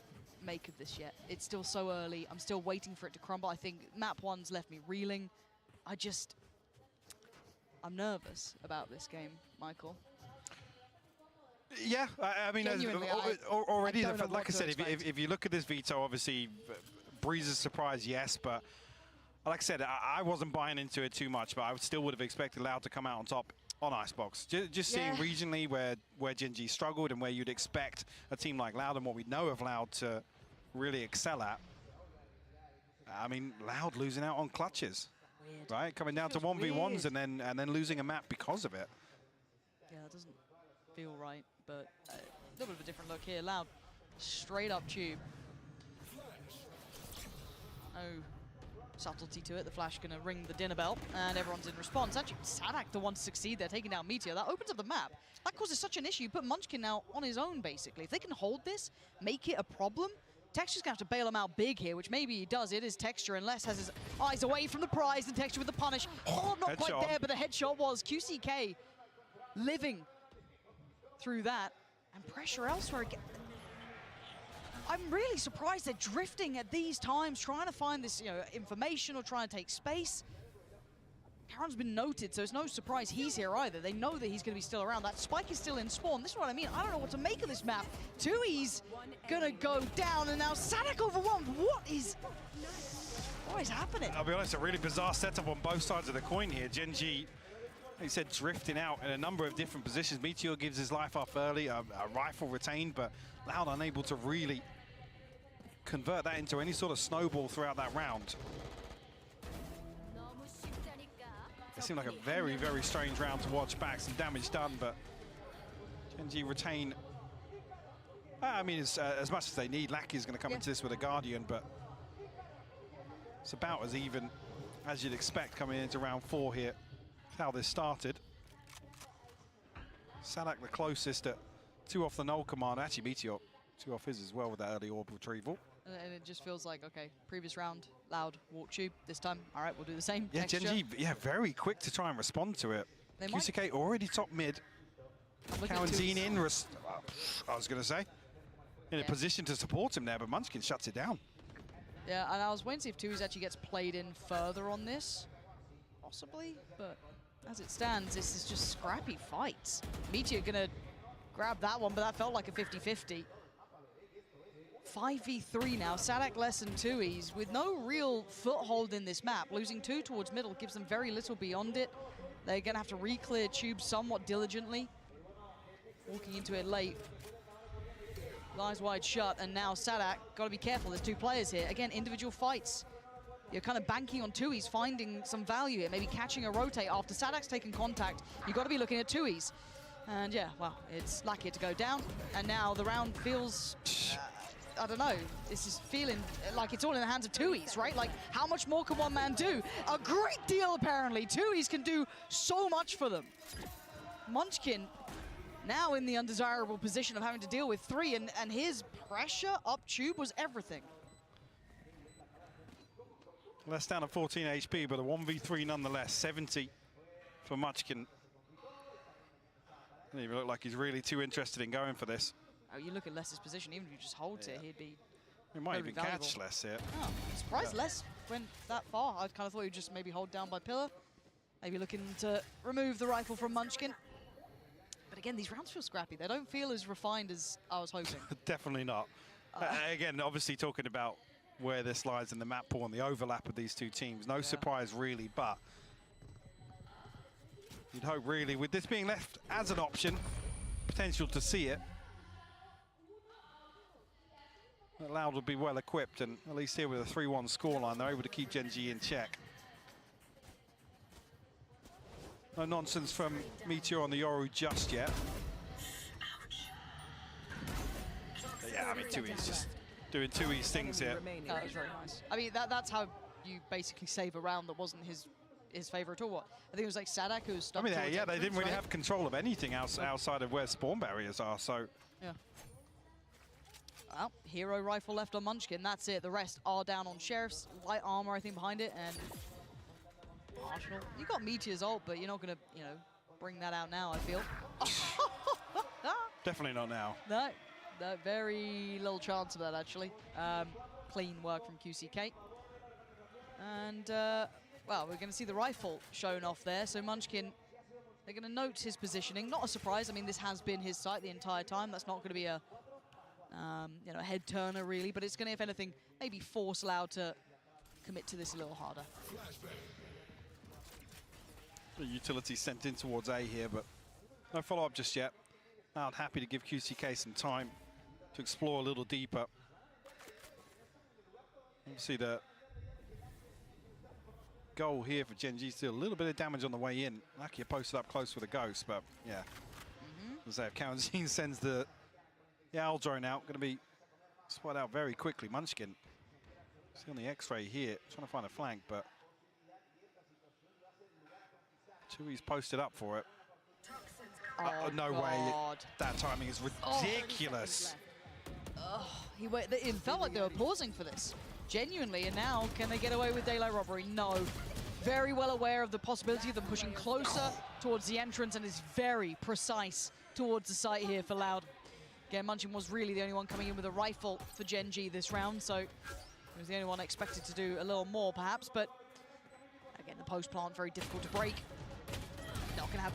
Q: make of this yet. It's still so early. I'm still waiting for it to crumble. I think map 1's left me reeling. I'm nervous about this game, Michael.
D: Yeah, I mean, already, like I said, if you look at this veto, obviously, Breeze's surprise, yes, but like I said, I wasn't buying into it too much, but I still would have expected Loud to come out on top on Icebox. Just seeing regionally where Gen G struggled and where you'd expect a team like Loud and what we know of Loud to really excel at. I mean, Loud losing out on clutches, right? Coming down to 1v1s and then losing a map because of it.
Q: Yeah, it doesn't feel right, but a little bit of a different look here. Loud, straight up tube. No subtlety to it. The Flash gonna ring the dinner bell, and everyone's in response. Actually, Sadak the one to succeed there, taking down Meteor. That opens up the map. That causes such an issue. Put Munchkin now on his own, basically. If they can hold this, make it a problem, Texture's gonna have to bail him out big here, which maybe he does. It is Texture, unless has his eyes away from the prize, and Texture with the punish. Oh, not quite there, but the headshot was 𝐒𝐞𝐜𝐿 living through that, and pressure elsewhere again. I'm really surprised they're drifting at these times, trying to find this, information or trying to take space. Karon's been noted, so it's no surprise he's here either. They know that he's going to be still around. That spike is still in spawn. This is what I mean. I don't know what to make of this map. 𝐒𝐻's going to go down, and now Sadak overwhelmed. What is happening?
D: I'll be honest, a really bizarre setup on both sides of the coin here. Gen G, like you said, drifting out in a number of different positions. Meteor gives his life up early, a rifle retained, but Loud unable to really convert that into any sort of snowball throughout that round. It seemed like a very, very strange round to watch back. Some damage done, but Gen G retain. I mean, as much as they need. Lackey's going to come into this with a Guardian, but it's about as even as you'd expect coming into round 4 here. How this started. Sadak the closest at 2 off the null command. Actually, Meteor 2 off his as well with that early orb retrieval.
Q: And it just feels like, okay, previous round, Loud, walk tube. This time, all right, we'll do the same.
D: Yeah, Gen G, very quick to try and respond to it. 𝐒𝐞𝐜𝐿 already top mid. 𝐿𝐚𝐭𝐤𝐿 in, I was going to say, in a position to support him there, but Munchkin shuts it down.
Q: Yeah, and I was waiting to see if 𝐒𝐻's actually gets played in further on this. Possibly, but as it stands, this is just scrappy fights. Meteor going to grab that one, but that felt like a 50-50. 5v3 now, Sadak less than 𝐒𝐻's with no real foothold in this map. Losing 2 towards middle gives them very little beyond it. They're going to have to re-clear tube somewhat diligently. Walking into it late. Eyes wide shut, and now Sadak, got to be careful, there's 2 players here. Again, individual fights. You're kind of banking on 𝐒𝐻's finding some value here, maybe catching a rotate after Sadak's taken contact. You've got to be looking at 𝐒𝐻's. And yeah, well, it's lucky to go down, and now the round feels... I don't know, this is feeling like it's all in the hands of 𝐒𝐻's, right? Like, how much more can one man do? A great deal, apparently. 𝐒𝐻's can do so much for them. Munchkin now in the undesirable position of having to deal with 3, and his pressure up tube was everything.
D: Well, that's down at 14 HP, but a 1v3 nonetheless. 70 for Munchkin. Doesn't even look like he's really too interested in going for this.
Q: Oh, you look at Less's position, even if he just holds it, he'd be
D: He might even
Q: valuable.
D: catch Less here.
Q: Oh, I'm surprised Less went that far. I kind of thought he'd just maybe hold down by pillar. Maybe looking to remove the rifle from Munchkin. But again, these rounds feel scrappy. They don't feel as refined as I was hoping.
D: Definitely not. Again, obviously talking about where this lies in the map pool and the overlap of these 2 teams. No surprise really, but you'd hope really, with this being left as an option, potential to see it, that Loud would be well equipped, and at least here with a 3-1 scoreline, they're able to keep Gen G in check. No nonsense from Meteor on the Yoru just yet. But yeah, I mean, 𝐒𝐻's just doing 𝐒𝐻's things here.
Q: That was very nice. I mean, that's how you basically save a round that wasn't his favor at all. I think it was like Sadak who was stuck.
D: I mean, yeah, they didn't really
Q: right?
D: have control of anything outside of where spawn barriers are, so.
Q: Yeah. Well, hero rifle left on Munchkin, that's it. The rest are down on Sheriff's. Light armor, I think, behind it, and Arsenal. You got Meteor's ult, but you're not gonna, you know, bring that out now, I feel.
D: Definitely not now.
Q: No, very little chance of that, actually. Clean work from 𝐒𝐤𝐞𝐜𝐚. And, well, we're going to see the rifle shown off there. So Munchkin, they're going to note his positioning. Not a surprise. I mean, this has been his sight the entire time. That's not going to be a, you know, head turner, really. But it's going to, if anything, maybe force Loud to commit to this a little harder.
D: The utility sent in towards A here, but no follow-up just yet. Loud happy to give 𝐒𝐤𝐞𝐜 some time to explore a little deeper. You see the goal here for Gen G. Still a little bit of damage on the way in. Lucky you posted up close with a ghost, but yeah. As if 𝐿𝐚𝐭𝐢𝐨𝐧 sends the owl drone out, going to be spotted out very quickly. Munchkin, see on the X-ray here, trying to find a flank, but 𝐒𝐤𝐴's posted up for it.
Q: Oh,
D: no
Q: God.
D: way. That timing is ridiculous.
Q: It felt like they were pausing for this. Genuinely, and now can they get away with daylight robbery? No. Very well aware of the possibility of them pushing closer towards the entrance and is very precise towards the site here for Loud. Again, Munchkin was really the only one coming in with a rifle for Gen G this round, so he was the only one expected to do a little more perhaps, but again, the post plant very difficult to break. Not gonna have.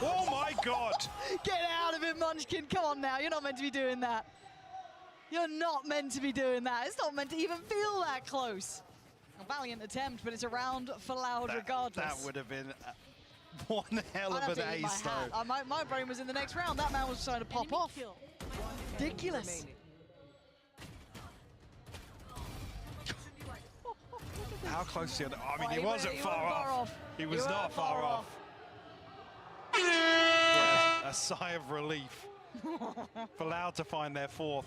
D: Oh my God!
Q: Get out of it, Munchkin. Come on now. You're not meant to be doing that. You're not meant to be doing that. It's not meant to even feel that close. A valiant attempt, but it's a round for Loud regardless.
D: That would have been one hell of an ace, though.
Q: My brain was in the next round. That man was trying to pop off. Ridiculous.
D: How close is he? I mean, he wasn't far off. He was not far off. Yeah, a sigh of relief for Loud to find their fourth.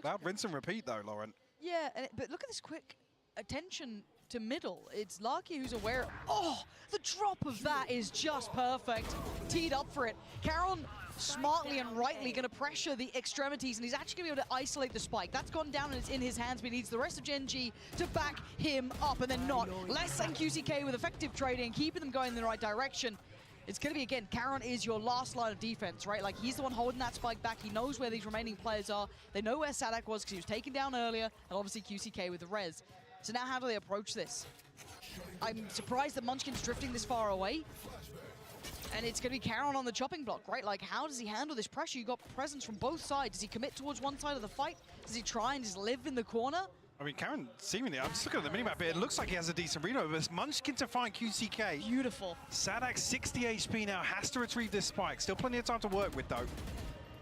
D: Loud rinse and repeat, though, Lauren.
Q: Yeah, but look at this quick attention to middle. It's 𝐒𝐤𝐴 who's aware. Oh, the drop of that is just perfect. Teed up for it. 𝐤𝐚 smartly and rightly going to pressure the extremities, and he's actually going to be able to isolate the spike. That's gone down and it's in his hands, but he needs the rest of Gen G to back him up, and then not. Less than 𝐒𝐤𝐶 with effective trading, keeping them going in the right direction. It's going to be, again, 𝐤𝐚 is your last line of defense, right? Like, he's the one holding that spike back. He knows where these remaining players are. They know where Sadak was because he was taken down earlier, and obviously 𝐒𝐤𝐶 with the res. So now how do they approach this? I'm surprised that Munchkin's drifting this far away. And it's going to be 𝐤𝐚 on the chopping block, right? Like, how does he handle this pressure? You got presence from both sides. Does he commit towards one side of the fight? Does he try and just live in the corner?
D: I mean, 𝐤𝐚 seemingly, I'm just looking at the minimap here, it looks like he has a decent read over, but it's Munchkin to find 𝐒𝐤𝐶.
Q: Beautiful.
D: Sadak, 60 HP now, has to retrieve this spike. Still plenty of time to work with, though.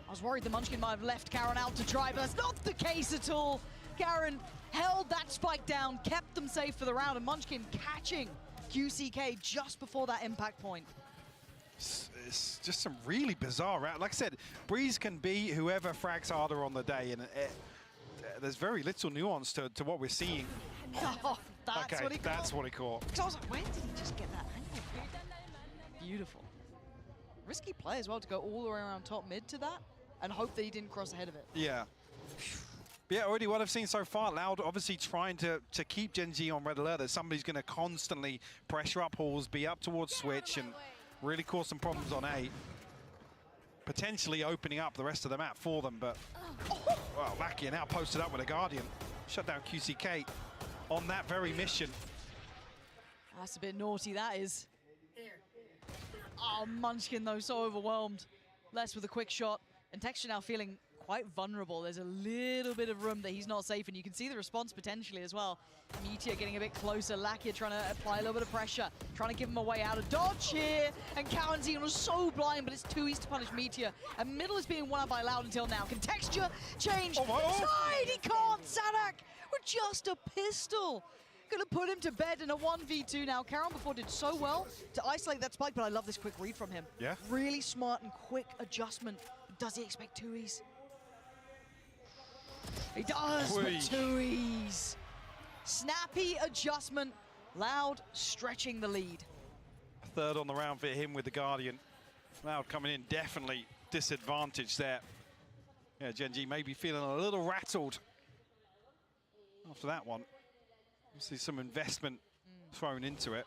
Q: I was worried the Munchkin might have left 𝐤𝐚 out to dry, but that's not the case at all. 𝐤𝐚 held that spike down, kept them safe for the round, and Munchkin catching 𝐒𝐤𝐶 just before that impact point.
D: It's just some really bizarre round. Like I said, Breeze can be whoever frags harder on the day, and there's very little nuance to what we're seeing.
Q: Oh, that's
D: okay,
Q: what he caught.
D: That's what he caught.
Q: Because I was like, where did he just get that angle from? Beautiful. Risky play as well to go all the way around top mid to that and hope that he didn't cross ahead of it.
D: Yeah. But yeah, already what I've seen so far, Loud obviously trying to keep Gen G on red alert, that somebody's going to constantly pressure up halls, be up towards switch, and really cause some problems on A. Potentially opening up the rest of the map for them, but well, 𝐒𝐚𝐴 now posted up with a Guardian. Shut down 𝐒𝐤𝐶 on that very mission.
Q: That's a bit naughty, that is. Oh, Munchkin, though, so overwhelmed. Less with a quick shot. And Texture now feeling quite vulnerable. There's a little bit of room that he's not safe, and you can see the response potentially as well. Meteor getting a bit closer. 𝐒𝐚𝐴 trying to apply a little bit of pressure, trying to give him a way out of dodge here. And 𝐿𝐴 was so blind, but it's �2𝐸 to punish Meteor. And middle is being won out by Loud until now. Can Texture change side? He can't. Sadak with just a pistol. Gonna put him to bed in a 1v2 now. 𝐤𝐚 before did so well to isolate that spike, but I love this quick read from him.
D: Yeah.
Q: Really smart and quick adjustment. Does he expect 2𝐸s? He does, but 2𝐸s. Snappy adjustment Loud stretching the lead.
D: Third on the round for him with the Guardian. Loud coming in, definitely disadvantaged there. Yeah, Gen.G maybe feeling a little rattled after that one. See some investment thrown into it.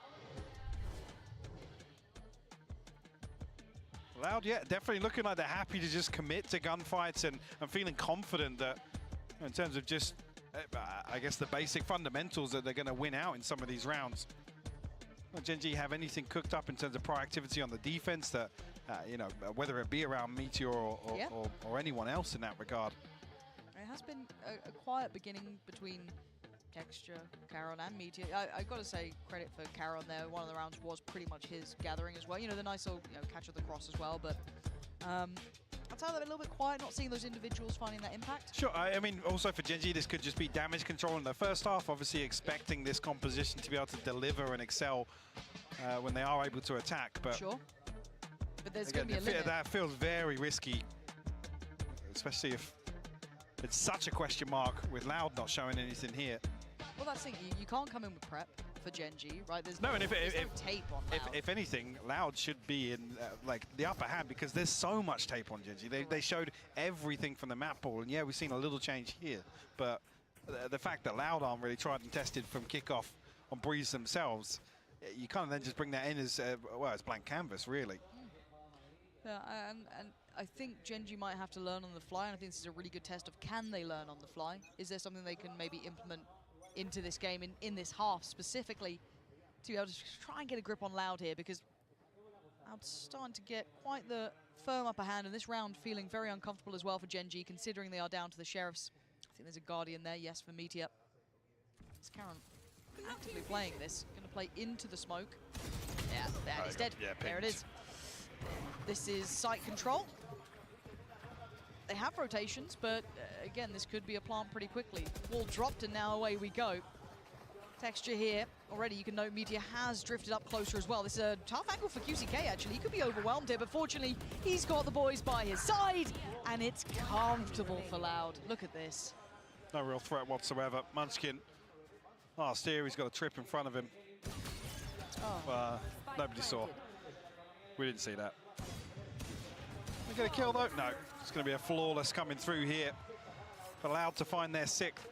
D: Loud, yeah, definitely looking like they're happy to just commit to gunfights and feeling confident that, in terms of just, I guess, the basic fundamentals that they're going to win out in some of these rounds. Will Gen.G have anything cooked up in terms of proactivity on the defense that, you know, whether it be around Meteor or anyone else in that regard?
Q: It has been a quiet beginning between Texture, Caron, and Meteor. I've got to say credit for Caron there. One of the rounds was pretty much his gathering as well. You know, the nice little catch of the cross as well. But outside of that, a little bit quiet, not seeing those individuals finding that impact.
D: Sure, I mean, also for Gen.G, this could just be damage control in the first half. Obviously expecting this composition to be able to deliver and excel when they are able to attack. But
Q: sure. But there's going to be a limit.
D: That feels very risky, especially if it's such a question mark with Loud not showing anything here.
Q: Well, that's the thing. You can't come in with prep for Gen.G, right? There's
D: no
Q: tape on Loud.
D: If anything, Loud should be in like the upper hand because there's so much tape on Gen.G. They showed everything from the map pool, and yeah, we've seen a little change here, but the fact that Loud aren't really tried and tested from kickoff on Breeze themselves, you can't then just bring that in as well, it's blank canvas, really.
Q: Yeah, and I think Gen.G might have to learn on the fly, and I think this is a really good test of can they learn on the fly? Is there something they can maybe implement into this game, in this half specifically, to be able to try and get a grip on Loud here, because Loud's starting to get quite the firm upper hand, and this round feeling very uncomfortable as well for Gen.G, considering they are down to the Sheriffs. I think there's a Guardian there, yes, for Meteor. It's Caron actively playing this, going to play into the smoke. Yeah, there, he's dead. Yeah, there it is. This is site control. They have rotations, but again, this could be a plant pretty quickly. Wall dropped, and now away we go. Texture here. Already, you can note Meteor has drifted up closer as well. This is a tough angle for 𝐒𝐤𝐞, actually. He could be overwhelmed here, but fortunately, he's got the boys by his side, and it's comfortable for Loud. Look at this.
D: No real threat whatsoever. Munchkin. Oh, Steery's got a trip in front of him. Oh. Nobody saw. We didn't see that. We get a kill though? No. It's going to be a flawless coming through here. Allowed to find their sixth.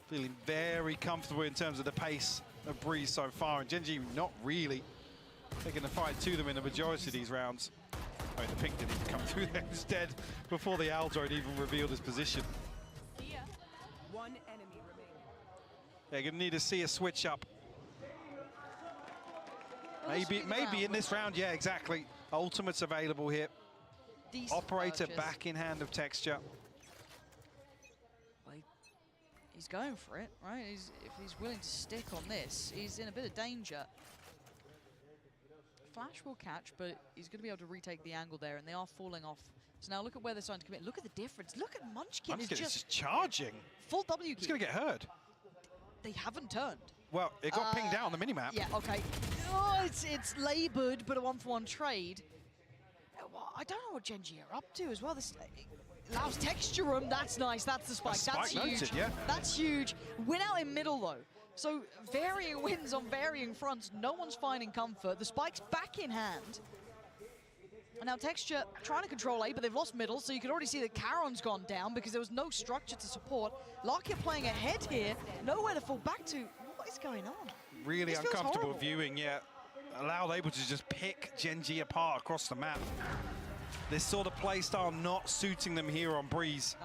D: Feeling very comfortable in terms of the pace of Breeze so far. And Gen.G not really taking the fight to them in the majority of these rounds. I mean, the pink didn't even come through there. He was dead before the Aldo had even revealed his position.
I: One enemy remaining.
D: They're going to need to see a switch up. Maybe in this round, yeah, exactly. Ultimate's available here.
Q: Decent
D: Operator
Q: purchase.
D: back in hand of Texture.
Q: He's going for it, right? If he's willing to stick on this, he's in a bit of danger. Flash will catch, but he's going to be able to retake the angle there, and they are falling off. So now look at where they're starting to commit. Look at the difference. Look at Munchkin.
D: Munchkin is just charging.
Q: Full W key.
D: He's going to get hurt.
Q: They haven't turned.
D: Well, it got pinged out on the minimap.
Q: Yeah, okay. Oh, it's laboured, but a one-for-one trade. Well, I don't know what Gen.G are up to as well. This allows Texture Room. That's nice. That's the spike. That's huge.
D: Noted, yeah.
Q: That's huge. Win out in middle, though. So varying wins on varying fronts. No one's finding comfort. The spike's back in hand. And now Texture trying to control A, but they've lost middle, so you can already see that Caron's gone down because there was no structure to support. Larkia playing ahead here. Nowhere to fall back to. What is going on?
D: Really
Q: This feels
D: uncomfortable
Q: horrible.
D: viewing, yeah. Allowed able to just pick Gen.G apart across the map. This sort of play style not suiting them here on Breeze.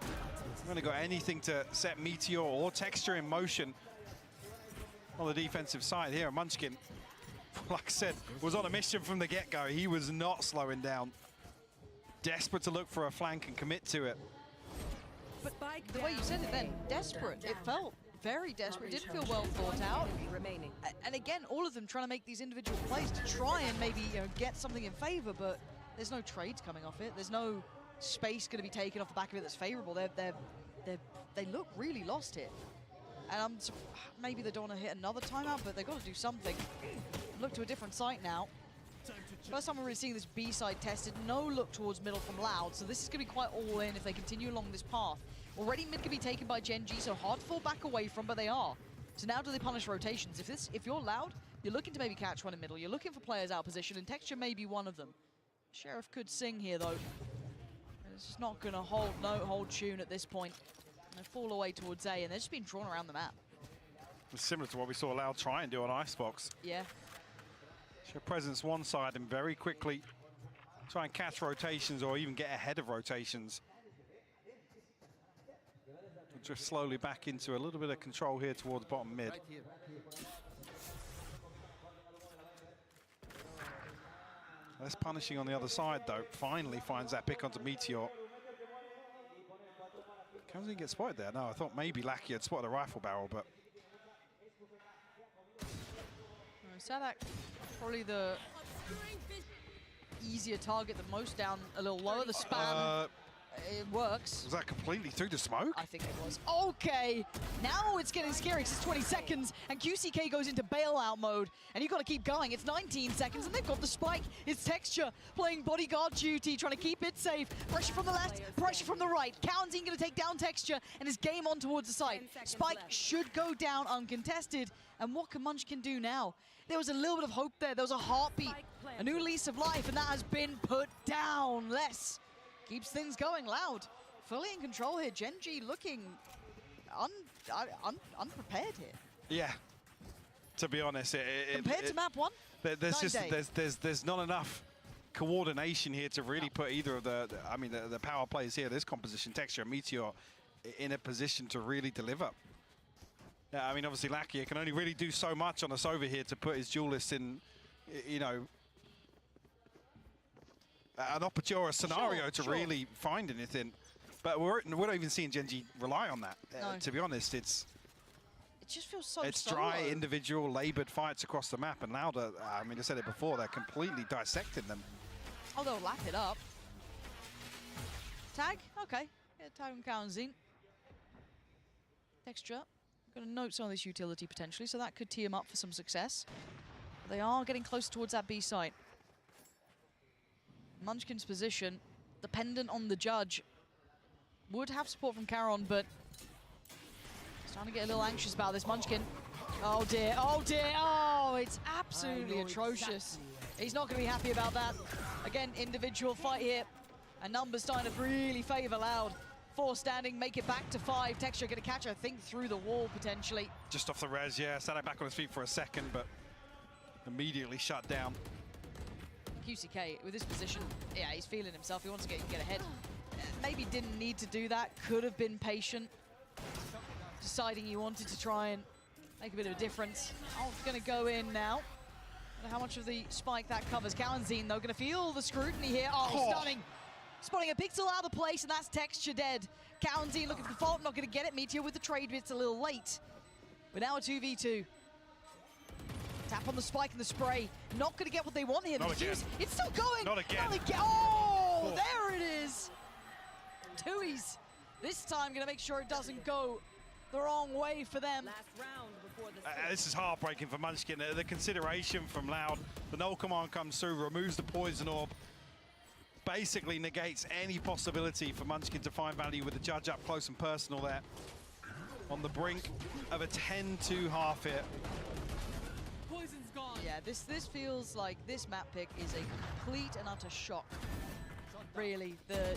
D: They've only got anything to set Meteor or Texture in motion on the defensive side here. Munchkin, like I said, was on a mission from the get-go. He was not slowing down. Desperate to look for a flank and commit to it.
Q: But the way you said it then, desperate. It felt very desperate. It didn't feel well thought out. And again, all of them trying to make these individual plays to try and maybe get something in favor, but there's no trades coming off it. There's no space going to be taken off the back of it that's favorable. They look really lost here. And maybe they don't want to hit another timeout, but they've got to do something. Look to a different site now. First time we're really seeing this B side tested. No look towards middle from Loud, so this is going to be quite all in if they continue along this path. Already mid can be taken by Gen.G, so hard to fall back away from, but they are. So now do they punish rotations? If you're Loud, you're looking to maybe catch one in middle. You're looking for players out of position, and Texture may be one of them. Sheriff could sing here, though. It's just not going to hold tune at this point. They fall away towards A, and they're just being drawn around the map.
D: It's similar to what we saw Loud try and do on Icebox.
Q: Yeah.
D: Show presence one side and very quickly try and catch rotations or even get ahead of rotations. Just slowly back into a little bit of control here towards bottom mid. Less punishing on the other side, though. Finally finds that pick onto Meteor. Comes in, get spotted there. No, I thought maybe 𝐒𝐚𝐽𝐜𝐿𝐼 had spotted a rifle barrel, but
Q: Sadak, probably the easier target than most, down a little lower. The spam, it works.
D: Was that completely through the smoke?
Q: I think it was. Okay, now it's getting scary because it's 20 seconds and 𝐒𝐤𝐞𝐜𝐜 goes into bailout mode, and you've got to keep going. It's 19 seconds and they've got the spike. It's Texture playing bodyguard duty, trying to keep it safe. Pressure from the left, pressure from the right. 𝐻𝐿𝐼𝐼 going to take down Texture and his game on towards the site. Spike should go down uncontested. And what can Munchkin do now? There was a little bit of hope there. There was a heartbeat, a new lease of life, and that has been put down. Less keeps things going. Loud, fully in control here. 𝐠henji looking unprepared here.
D: Yeah, to be honest,
Q: compared to map one,
D: there's not enough coordination here to really put either of the power players here, this composition, Texture and Meteor, in a position to really deliver. Yeah, I mean, obviously 𝐒𝐚𝐼𝐼 can only really do so much on us over here to put his duelist in, you know, an opportune scenario to really find anything. But we're not even seeing 𝐠henji rely on that.
Q: No.
D: To be honest, it
Q: just feels so
D: it's
Q: solo.
D: dry, individual, laboured fights across the map, and Loud, I mean, I said it before, they're completely dissecting them.
Q: Oh, they'll lap it up. Tag, okay. Yeah, tag on 𝐻𝐿𝐼𝐼. Texture. Going to note some of this utility potentially, so that could tee him up for some success. But they are getting close towards that B site. Munchkin's position, dependent on the judge. Would have support from Karon, but starting to get a little anxious about this. Munchkin. Oh dear, oh dear, oh, it's absolutely atrocious. He's not going to be happy about that. Again, individual fight here. And numbers starting to really favor Loud. 4 standing, make it back to 5. Texture going to catch, I think, through the wall, potentially.
D: Just off the res, yeah. Sat back on his feet for a second, but immediately shut down.
Q: 𝐒𝐤𝐜𝐜, with this position, yeah, he's feeling himself. He wants to get ahead. Maybe didn't need to do that. Could have been patient. Deciding he wanted to try and make a bit of a difference. Oh, it's going to go in now. I don't know how much of the spike that covers. 𝐻𝐿𝐼𝐼, though, going to feel the scrutiny here. Oh, stunning. Spotting a pixel out of place, and that's Texture dead. 𝐻𝐿𝐼𝐼 looking for the fault, not going to get it. Meteor with the trade bit's a little late. But now a 2v2. Tap on the spike and the spray. Not going to get what they want here.
D: Not again.
Q: It's still going.
D: Not again.
Q: Not again. Oh, there it is. 𝐿𝐼𝐼. This time going to make sure it doesn't go the wrong way for them.
I: Last round before the
D: this is heartbreaking for Munchkin. The consideration from Loud. The null command comes through, removes the poison orb. Basically negates any possibility for Munchkin to find value with the judge up close and personal there. On the brink of a 10-2 half here.
R: Poison's gone.
Q: Yeah, this feels like this map pick is a complete and utter shock. Really, that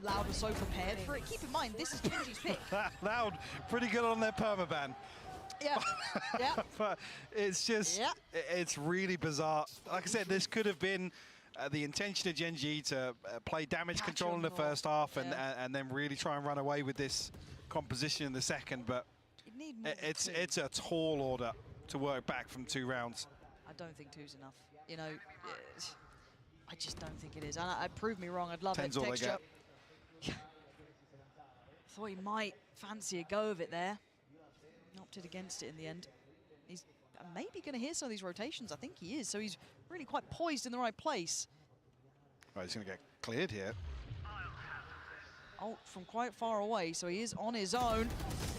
Q: Loud was so prepared for it. Keep in mind, this is 𝐠henji's pick.
D: Loud, pretty good on their permaban.
Q: Yeah, yeah.
D: But it's just, it's really bizarre. Like I said, this could have been the intention of 𝐠henji to play damage control in the first half and then really try and run away with this composition in the second, but it's a tall order to work back from 2 rounds.
Q: I don't think 2's enough. You know, I just don't think it is. I'd prove me wrong. I'd love it.
D: 10's all they
Q: Texture.
D: get.
Q: Thought he might fancy a go of it there. Opted against it in the end. He's maybe going to hear some of these rotations. I think he is. So he's really quite poised in the right place.
D: Right, he's going to get cleared here.
Q: Oh, from quite far away, so he is on his own.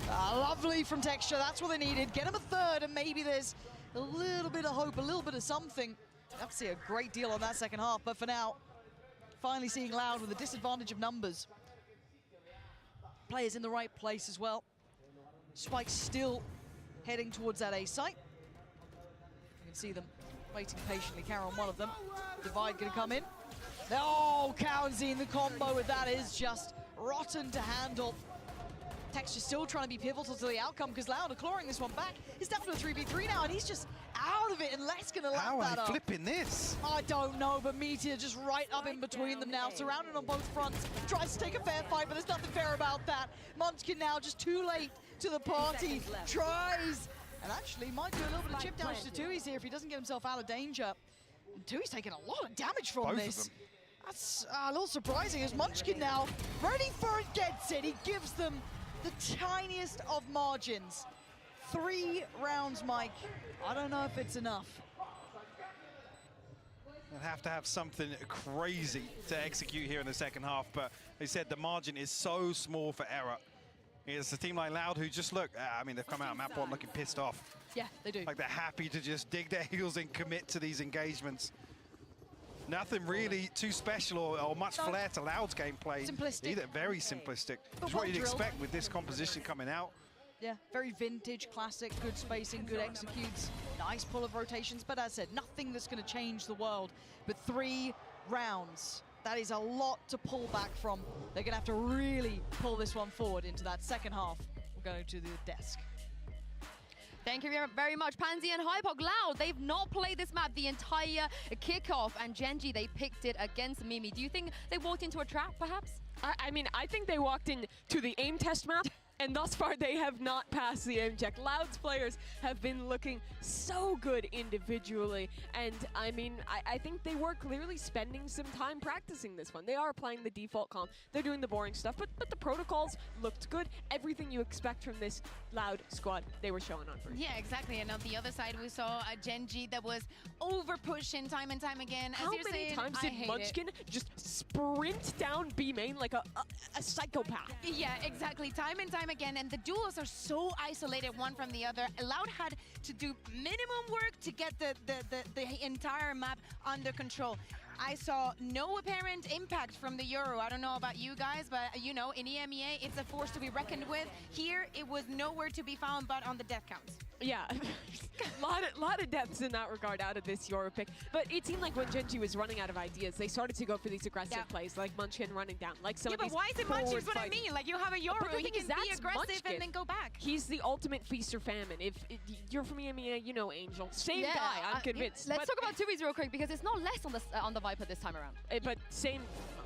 Q: Lovely from Texture, that's what they needed. Get him a 3rd, and maybe there's a little bit of hope, a little bit of something. I'd have to see a great deal on that second half, but for now, finally seeing Loud with a disadvantage of numbers. Players in the right place as well. Spike still heading towards that A site. You can see them waiting patiently. Caron, one of them. Divide going to come in. Oh, 𝐒𝐚𝐭𝐢𝐴, the combo with that is just rotten to handle. Texture still trying to be pivotal to the outcome because Loud are clawing this one back. He's down to a 3v3 now, and he's just out of it, and Les going to lap that up.
D: How are they flipping this?
Q: I don't know, but Meteor just right up in between them now, surrounded on both fronts. Tries to take a fair fight, but there's nothing fair about that. Munchkin now just too late to the party. Tries, and actually might do a little bit of chip damage to 𝐒𝐻𝐞𝐜𝐿 here if he doesn't get himself out of danger. And 𝐒𝐻𝐞𝐜𝐿's taking a lot of damage from
D: Both
Q: this.
D: of them.
Q: That's a little surprising as Munchkin now ready for it, gets it. He gives them the tiniest of margins. 3 rounds, Mike. I don't know if it's enough.
D: They'll have to have something crazy to execute here in the second half, but they said the margin is so small for error. It's a team like Loud who just look, I mean, they've come out map one looking pissed off.
Q: Yeah, they do.
D: Like they're happy to just dig their heels in, commit to these engagements. Nothing really too special or much flair to Loud's gameplay.
Q: Simplistic.
D: Either. Very simplistic.
Q: But
D: It's what you'd
Q: well-drilled.
D: expect with this composition coming out.
Q: Yeah, very vintage, classic, good spacing, good executes, nice pull of rotations, but as I said, nothing that's going to change the world. But 3 rounds, that is a lot to pull back from. They're going to have to really pull this one forward into that second half. We'll go to the desk.
C: Thank you very much, Pansy and 𝐻𝐻𝐻𝐼. Loud, they've not played this map the entire kickoff, and ∞G, they picked it against 𝐒𝐚𝐚. Do you think they walked into a trap, perhaps?
R: I mean, I think they walked into the aim test map, and thus far they have not passed the aim check. Loud's players have been looking so good individually, and I mean, I think they were clearly spending some time practicing this one. They are applying the default comp, they're doing the boring stuff, but the protocols looked good. Everything you expect from this Loud squad, they were showing on first.
H: Yeah, exactly. And on the other side, we saw a ∞G that was over-pushing time and time again.
R: How many times did Munchkin just sprint down B main like a psychopath?
H: Yeah, exactly. Time and time again. And the duos are so isolated one from the other. Loud had to do minimum work to get the entire map under control. I saw no apparent impact from the Euro. I don't know about you guys, but you know, in EMEA, it's a force to be reckoned with. Here, it was nowhere to be found but on the death counts.
R: Yeah, lot of deaths in that regard out of this Euro pick. But it seemed like when ∞G was running out of ideas, they started to go for these aggressive plays, like Munchkin running down, like some of these
H: but why is it Munchkin? What I
R: fights.
H: mean, like you have a Euro, he can be aggressive
R: Munchkin.
H: and then go back.
R: He's the ultimate feast or famine. If you're from EMEA, you know Angel. Same guy, I'm convinced.
C: Let's talk about 𝐒𝐻𝐿's real quick, because it's not less on the Viper this time around.
R: But same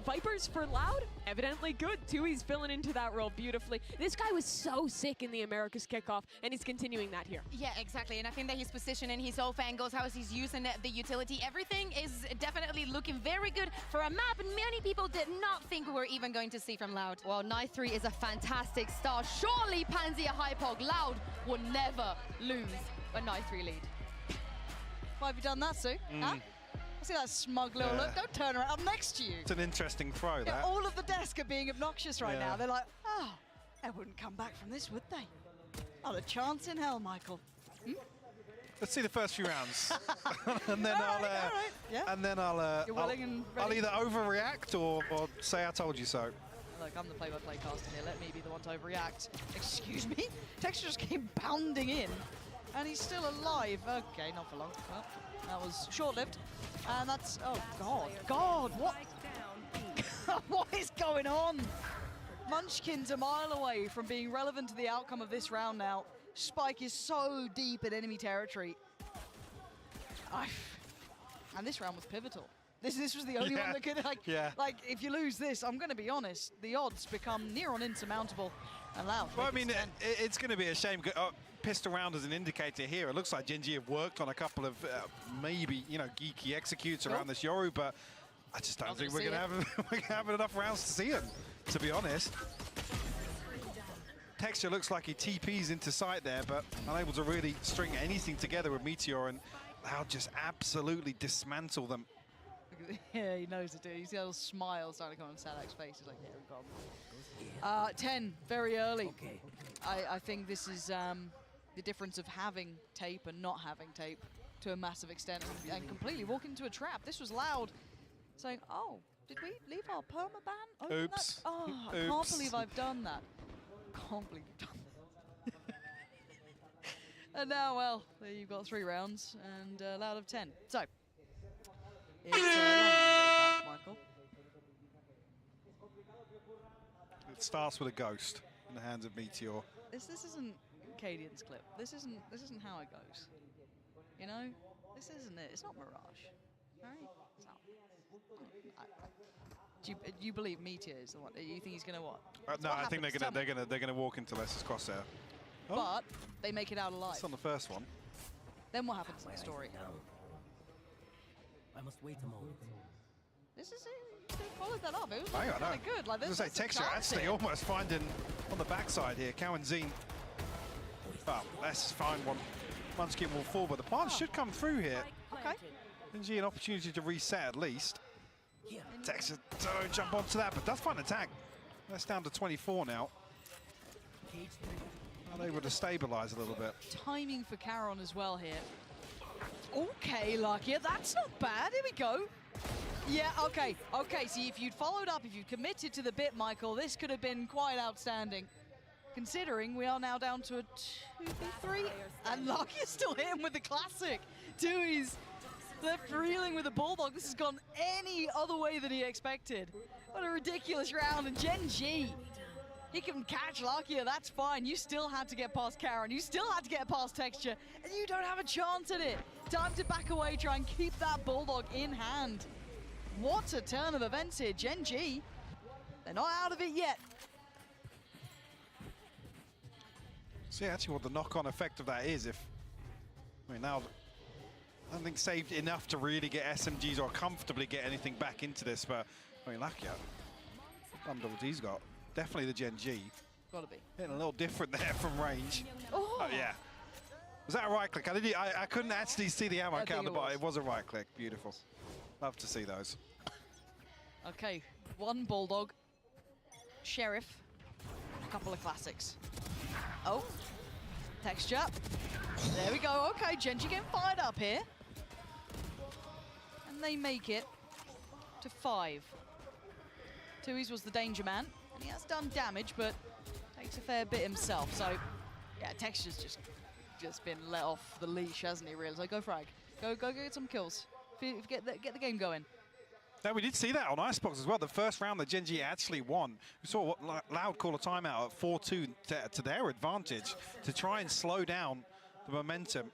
R: Vipers for Loud, evidently good. 𝐒𝐻𝐿's filling into that role beautifully. This guy was so sick in the Americas kickoff, and he's continuing that here.
H: Yeah, exactly. And I think that his positioning, his off angles, how he's using the utility, everything is definitely looking very good for a map many people did not think we were even going to see from Loud.
C: Well, Night 3 is a fantastic start. Surely Pansy and 𝐻𝐻𝐻𝐼, Loud will never lose a Night 3 lead.
Q: Why have you done that, Sue? Huh? I see that smug little look. Don't turn around. I'm next to you.
D: It's an interesting throw,
Q: Yeah,
D: that.
Q: all of the desk are being obnoxious right
D: Yeah.
Q: now. They're like, oh, they wouldn't come back from this, would they? Not a chance in hell, Michael.
D: Let's see the first few rounds, and then I'll
Q: You're willing and
D: I'll
Q: ready?
D: either overreact or say I told you so.
Q: Look, I'm the play-by-play caster here. Let me be the one to overreact. Excuse me? Texture just came bounding in, and he's still alive. Okay, not for long. Well, that was short-lived. And that's, oh, God, what? What is going on? Munchkin's a mile away from being relevant to the outcome of this round now. Spike is so deep in enemy territory. And this round was pivotal. This was the only one that could, like, if you lose this, I'm going to be honest, the odds become near on insurmountable and Loud.
D: Well, I mean, it's going to be a shame. Pissed around as an indicator here. It looks like ∞G have worked on a couple of maybe, you know, geeky executes around this Yoru, but I just don't think we're going to have enough rounds to see them, to be honest. Texture looks like he TPs into sight there, but unable to really string anything together with Meteor, and Loud just absolutely dismantle them.
Q: Yeah, he knows it, dude. You see a little smile starting to come on Sadak's face. He's like, yeah, we've got him. 10, very early. Okay. I think this is the difference of having tape and not having tape to a massive extent, and completely walking into a trap. This was Loud saying, oh, did we leave our permaban open?
D: Oops.
Q: Oh, I can't believe I've done that. Can't believe you've done that. And now, well, you've got 3 rounds and Loud of 10. So, it's back, Michael.
D: It starts with a ghost in the hands of Meteor.
Q: This isn't Cadian's clip. This isn't how it goes. You know, this isn't it. It's not Mirage, right? It's not. Do you believe Meteor is the one? You think he's gonna what?
D: No,
Q: What
D: I think
Q: happens?
D: they're gonna walk into Lester's crosshair. Oh,
Q: But they make it out alive.
D: that's on the first one.
Q: Then what happens in the story?
M: I must wait a moment.
Q: This is it. They followed that up. It was
D: Hang on,
Q: kind of good. Like
D: I was
Q: this.
D: gonna say Texture actually almost finding on the backside here. 𝐤𝐚𝐭𝐢𝐨𝐧. Well, let's find one. Munchkin will fall, but the plant should come through here.
Q: Okay.
D: GG an opportunity to reset at least. Texture don't jump onto that, but does find an attack. That's down to 24 now. Are able to stabilize a little bit.
Q: Timing for Caron as well here. Okay, Lucky, that's not bad. Here we go. Yeah, okay. Okay, see, if you'd followed up, if you'd committed to the bit, Michael, this could have been quite outstanding. Considering we are now down to a 2v3, and Lucky is still hitting with the classic. Dewey's left reeling with the Bulldog. This has gone any other way than he expected. What a ridiculous round, and Gen.G, he can catch Lucky, that's fine. You still had to get past Caron, you still had to get past Texture, and you don't have a chance at it. Time to back away, try and keep that Bulldog in hand. What a turn of events here. Gen.G, they're not out of it yet.
D: See actually what the knock-on effect of that is if, I mean now, I don't think saved enough to really get SMGs or comfortably get anything back into this, but I mean lucky, he's got definitely the Gen.G.
Q: Gotta be.
D: Hitting a little different there from range.
Q: Oh,
D: yeah. Was that a right click? I couldn't actually see the ammo count, but it was a right click. Beautiful. Love to see those.
Q: Okay, 1 Bulldog, Sheriff, a couple of classics. Oh, Texture. There we go. Okay, Gen.G getting fired up here. And they make it to 5. 𝐒𝐲𝐽𝐻 was the danger man. And he has done damage, but takes a fair bit himself. So, yeah, Texture's just been let off the leash, hasn't he, really? So go frag. Go get some kills. Get the game going.
D: Now, we did see that on Icebox as well. The first round that Gen.G actually won. We saw what Loud call a timeout at 4-2 to their advantage to try and slow down the momentum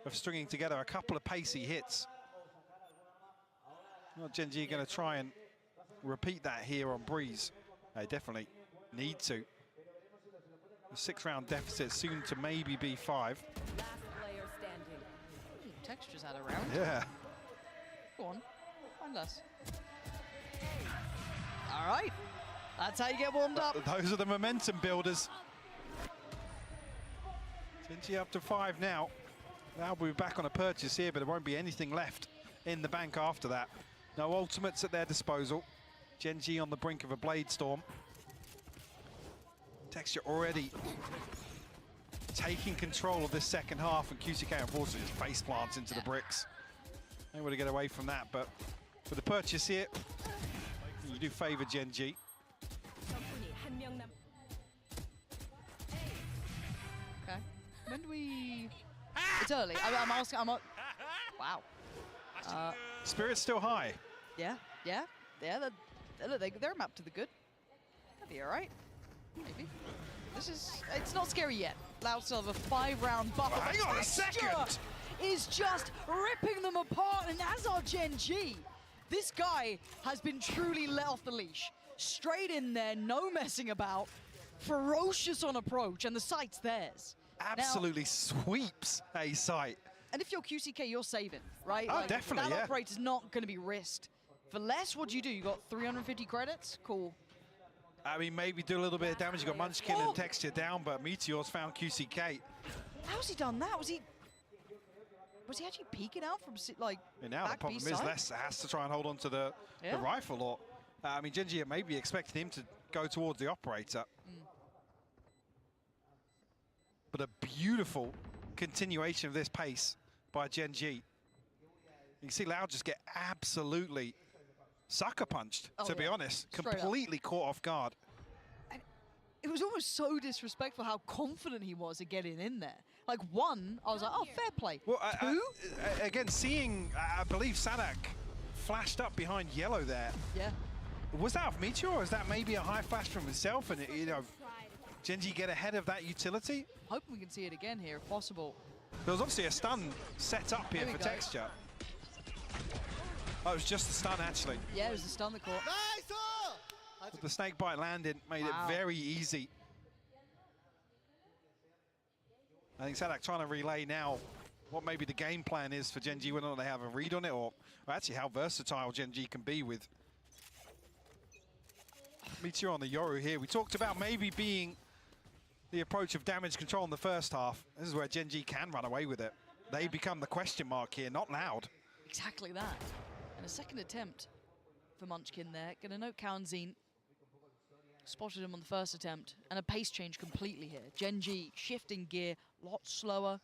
D: of stringing together a couple of pacey hits. Well, Gen.G going to try and repeat that here on Breeze. They definitely need to. The 6-round deficit soon to maybe be 5.
Q: Last player standing. Texture's had a round.
D: Yeah.
Q: Go on, find less. All right, that's how you get warmed up.
D: Those are the momentum builders. Gen.G up to 5 now. Now we'll be back on a purchase here, but there won't be anything left in the bank after that. No ultimates at their disposal. Gen.G on the brink of a Blade Storm. Texture already taking control of this second half, and 𝐒𝐲𝐽𝐻 unfortunately just face plants into the bricks. Able to get away from that, but for the purchase here, you do favour Gen.G.
Q: Okay, when do we? It's early. I'm asking. Wow.
D: Spirit's still high.
Q: Yeah. They're mapped to the good. That'll be all right. Maybe. It's not scary yet. Loud still have a 5-round buffer.
D: Hang on a second!
Q: Is just ripping them apart, and as are Gen.G. This guy has been truly let off the leash. Straight in there, no messing about. Ferocious on approach, and the site's theirs.
D: Absolutely sweeps a site.
Q: And if you're 𝐒𝐲𝐽𝐻, you're saving, right?
D: Oh, definitely,
Q: that
D: yeah.
Q: operator's not going to be risked. For less, what do? You got 350 credits? Cool.
D: I mean, maybe do a little bit of damage. You got Munchkin and Texture down, but Meteor's found 𝐒𝐲𝐽𝐻.
Q: How's he done that? Was he actually peeking out from like?
D: And now the problem is Lester has to try and hold on to the rifle. Or I mean, Gen.G maybe expecting him to go towards the operator. But a beautiful continuation of this pace by Gen.G. You can see Loud just get absolutely sucker punched, to be honest. Completely caught off guard.
Q: it was almost so disrespectful how confident he was at getting in there. Like, one, I was like, oh, fair play.
D: Well,
Q: Two?
D: again, seeing, I believe Sadak flashed up behind yellow there.
Q: Yeah.
D: Was that off Meteor, or is that maybe a high flash from himself? And, you know, Gen.G get ahead of that utility?
Q: Hoping we can see it again here, if possible.
D: There was obviously a stun set up here for Texture. Oh, it was just the stun, actually.
Q: Yeah, it was the stun that caught.
D: But the snake bite landed, made it very easy. I think Sadak trying to relay now what maybe the game plan is for Gen.G, whether or not they have a read on it, or actually how versatile Gen.G can be with Meteor on the Yoru here. We talked about maybe being the approach of damage control in the first half. This is where Gen.G can run away with it. They become the question mark here, not Loud.
Q: Exactly that. And a second attempt for Munchkin there. Gonna note 𝐒𝐚𝐭𝐢𝐿 spotted him on the first attempt, and a pace change completely here. Gen.G shifting gear, a lot slower,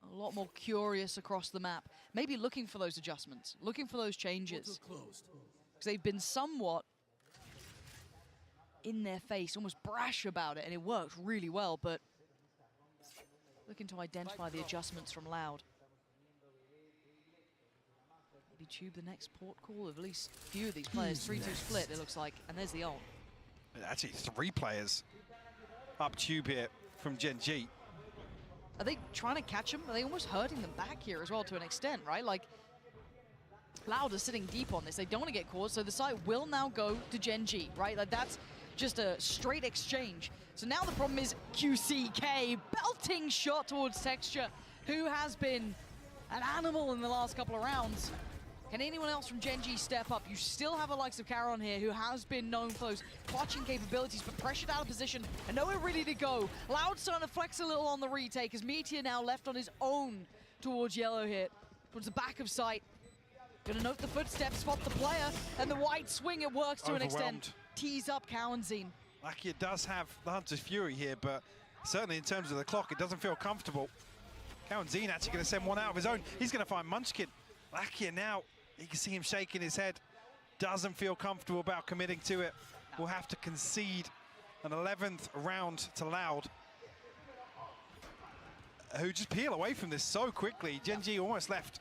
Q: a lot more curious across the map. Maybe looking for those adjustments, looking for those changes. Because they've been somewhat in their face, almost brash about it, and it works really well, but looking to identify the adjustments from Loud. Maybe tube the next port call of at least a few of these players. 3-2 split, it looks like, and there's the ult.
D: Actually, 3 players up tube here from Gen.G.
Q: Are they trying to catch him? Are they almost hurting them back here as well to an extent, right? Like, Loud are sitting deep on this. They don't want to get caught, so the site will now go to Gen.G, right? Like, that's just a straight exchange. So now the problem is 𝐒𝐸𝐞, belting shot towards Texture, who has been an animal in the last couple of rounds. Can anyone else from Gen.G step up? You still have the likes of Caron here, who has been known for those clutching capabilities, but pressured out of position and nowhere really to go. Loud starting to flex a little on the retake as Meteor now left on his own towards yellow here, towards the back of sight. Gonna note the footsteps, spot the player, and the wide swing, it works to an extent. Tease up 𝐒𝐿𝐴𝐿.
D: Lucky it does have the Hunter's Fury here, but certainly in terms of the clock, it doesn't feel comfortable. 𝐒𝐿𝐴𝐿 actually gonna send one out of his own. He's gonna find Munchkin. Lucky now. You can see him shaking his head. Doesn't feel comfortable about committing to it. Will have to concede an 11th round to Loud, who just peel away from this so quickly. Gen.G almost left,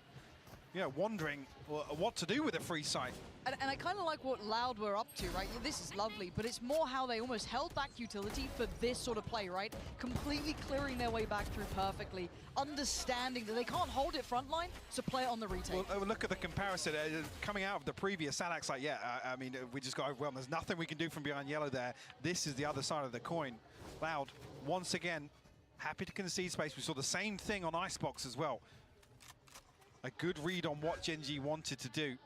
D: you know, wondering what to do with a free site.
Q: And I kind of like what Loud were up to, right? This is lovely, but it's more how they almost held back utility for this sort of play, right? Completely clearing their way back through perfectly, understanding that they can't hold it frontline, so play it on the retake.
D: Well, look at the comparison. Coming out of the previous, Sadak's like, yeah, I mean, we just got overwhelmed. There's nothing we can do from behind yellow there. This is the other side of the coin. Loud, once again, happy to concede space. We saw the same thing on Icebox as well. A good read on what Gen.G wanted to do.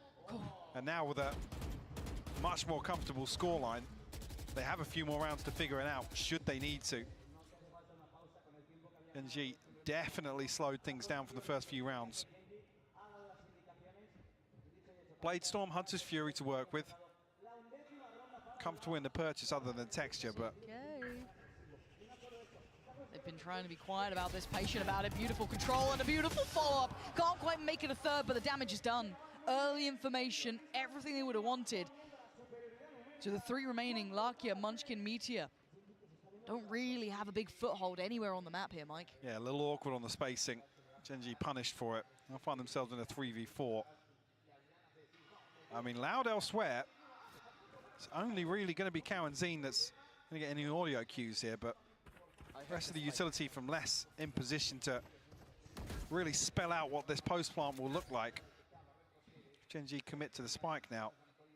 D: And now with a much more comfortable scoreline, they have a few more rounds to figure it out, should they need to. Gen.G definitely slowed things down for the first few rounds. Bladestorm, Hunter's Fury to work with. Comfortable in the purchase other than Texture, but...
Q: They've been trying to be quiet about this, patient about it, beautiful control and a beautiful follow-up. Can't quite make it a third, but the damage is done. Early information, everything they would have wanted. So the 3 remaining, 𝐒𝐿𝐴𝐿, Munchkin, Meteor, don't really have a big foothold anywhere on the map here, Mike.
D: Yeah, a little awkward on the spacing. Gen.G punished for it. They'll find themselves in a 3v4. I mean, Loud elsewhere. It's only really going to be 𝐒𝐿𝐴𝐿 that's going to get any audio cues here, but the rest of the utility from less in position to really spell out what this post plant will look like. Gen.G commit to the spike now.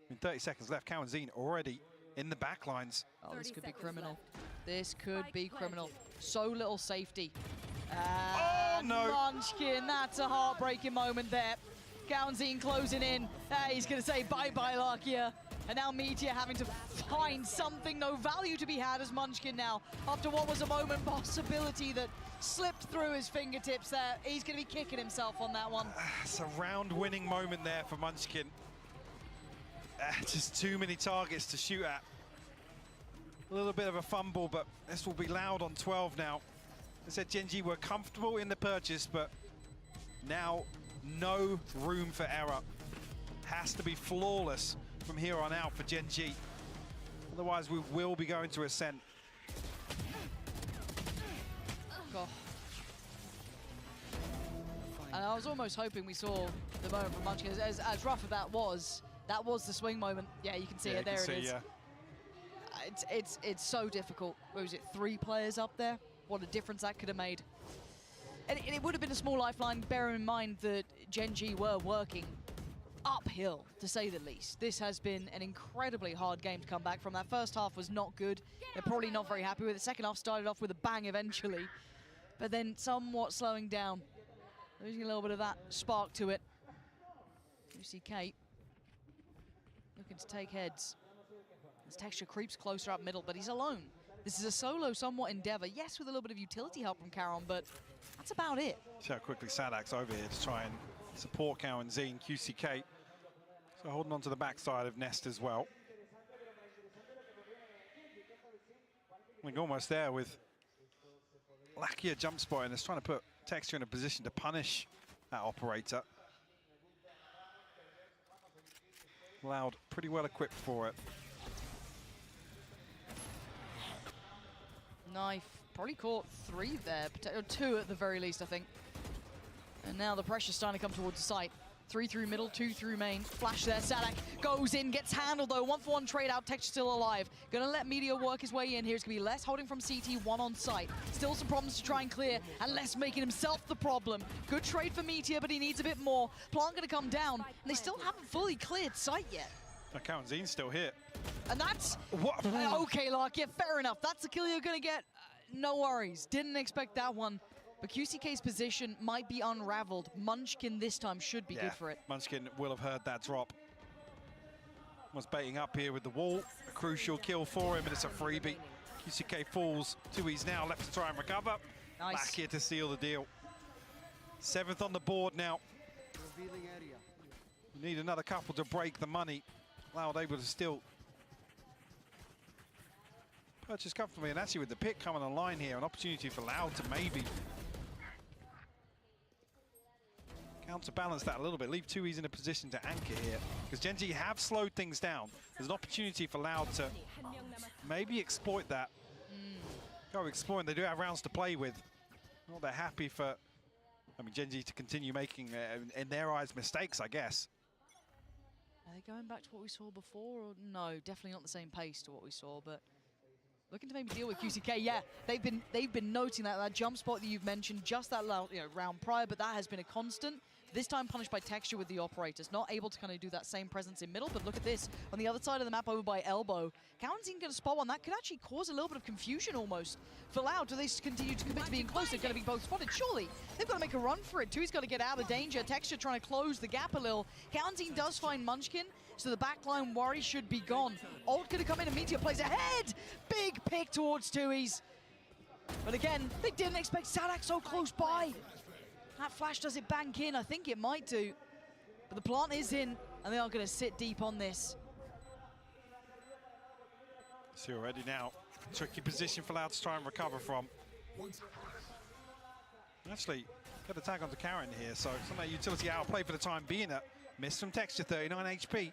D: In 30 seconds left, 𝐒𝐿𝐴𝐿 already in the back lines.
Q: Oh, this could be criminal. This could be criminal. So little safety.
D: Oh, no.
Q: Munchkin, that's a heartbreaking moment there. 𝐒𝐿𝐴𝐿 closing in. He's going to say bye-bye, 𝐒𝐿𝐴𝐿. And now Meteor having to find something, no value to be had as Munchkin now. After what was a moment possibility that slipped through his fingertips there. He's going to be kicking himself on that one.
D: It's a round-winning moment there for Munchkin. Just too many targets to shoot at. A little bit of a fumble, but this will be Loud on 12 now. I said Gen.G were comfortable in the purchase, but now no room for error. Has to be flawless from here on out for Gen.G. Otherwise, we will be going to Ascent.
Q: I was almost hoping we saw the moment from Munchkin. As rough as that was the swing moment. Yeah, you can see it. There it is.
D: Yeah.
Q: It's so difficult. What was it, 3 players up there? What a difference that could have made. And it would have been a small lifeline, bearing in mind that Gen.G were working uphill, to say the least. This has been an incredibly hard game to come back from. That first half was not good. They're probably not very happy with it. Second half started off with a bang eventually, but then somewhat slowing down. Losing a little bit of that spark to it. 𝐒𝐸𝐞 looking to take heads. As Texture creeps closer up middle, but he's alone. This is a solo somewhat endeavor. Yes, with a little bit of utility help from Karon, but that's about it.
D: See how quickly Sadak's over here to try and support 𝐒𝐚𝐭𝐢𝐨𝐧 and 𝐿𝐸𝐶. So holding on to the backside of Nest as well. We're almost there with 𝐒𝐸𝐿𝐸𝐿 jump spot, and it's trying to put Texture in a position to punish that operator. Loud pretty well equipped for it.
Q: Knife probably caught 3 there, or 2 at the very least, I think. And now the pressure's starting to come towards the site. 3 through middle, 2 through main. Flash there, Sadak goes in, gets handled though. 1-for-1 trade out, Texture still alive. Gonna let Meteor work his way in here. It's gonna be Less holding from CT, 1 on site. Still some problems to try and clear, and Less making himself the problem. Good trade for Meteor, but he needs a bit more. Plant gonna come down, and they still haven't fully cleared site yet.
D: 𝐿𝐸𝐿𝐸's still here.
Q: And that's...
D: What?
Q: Okay, Lark, yeah, fair enough. That's the kill you're gonna get. No worries, didn't expect that one. But 𝐒𝐸𝐶's position might be unraveled. Munchkin this time should be good for it.
D: Munchkin will have heard that drop. Was baiting up here with the wall. A crucial kill for him, and it's a freebie. 𝐒𝐸𝐶 falls. 2Es now left to try and recover.
Q: Nice.
D: Back here to seal the deal. 7th on the board now. You need another couple to break the money. Loud able to still purchase comfortably, and actually with the pick coming online here, an opportunity for Loud to maybe counterbalance that a little bit, leave 2Es in a position to anchor here, because Gen.G have slowed things down. There's an opportunity for Loud to maybe exploit that. Go exploit, they do have rounds to play with. Well, they're happy for, I mean, Gen.G to continue making, in their eyes, mistakes, I guess.
Q: Are they going back to what we saw before? Or no, definitely not the same pace to what we saw, but looking to maybe deal with 𝐒𝐸𝐶. Yeah, they've been noting that jump spot that you've mentioned, just that round prior, but that has been a constant. This time punished by Texture with the operators, not able to kind of do that same presence in middle, but look at this. On the other side of the map over by Elbow, Karon's going to spot one. That could actually cause a little bit of confusion almost. For Loud, do they continue to commit to being close? They're going to be both spotted, surely. They've got to make a run for it. 2's got to get out of danger. Texture trying to close the gap a little. Karon does find Munchkin, so the backline worry should be gone. Ult going to come in and Meteor plays ahead. Big pick towards 2Es. But again, they didn't expect Sadak so close by. That flash, does it bank in? I think it might do. But the plant is in, and they are going to sit deep on this.
D: See already now, tricky position for Loud to try and recover from. Actually, got the tag onto Karon here, so some of that utility outplay for the time being. A miss from Texture, 39 HP.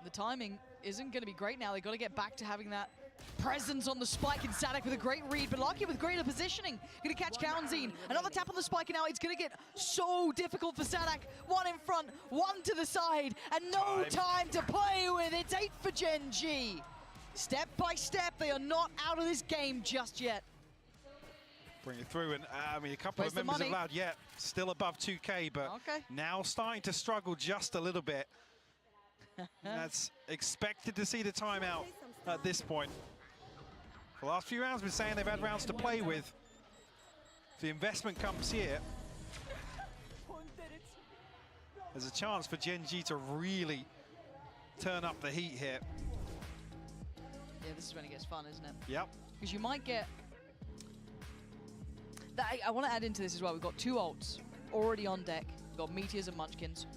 Q: The timing isn't going to be great now. They've got to get back to having that presence on the spike, and Sadak with a great read, but Lucky with greater positioning. Going to catch 𝐿𝐸𝐿𝐸. Another tap on the spike, and now it's going to get so difficult for Sadak. 1 in front, 1 to the side, and no time to play with. It's 8 for Gen.G. Step by step, they are not out of this game just yet.
D: Bring it through, and I mean, a couple of members of Loud yet still above 2K, but now starting to struggle just a little bit. That's expected to see the timeout at this point. The last few rounds, we've been saying they've had rounds to play with. The investment comes here. There's a chance for Gen.G to really turn up the heat here.
Q: Yeah, this is when it gets fun, isn't it?
D: Yep.
Q: Because you might get... I want to add into this as well. We've got 2 ults already on deck. We've got Meteors and Munchkins.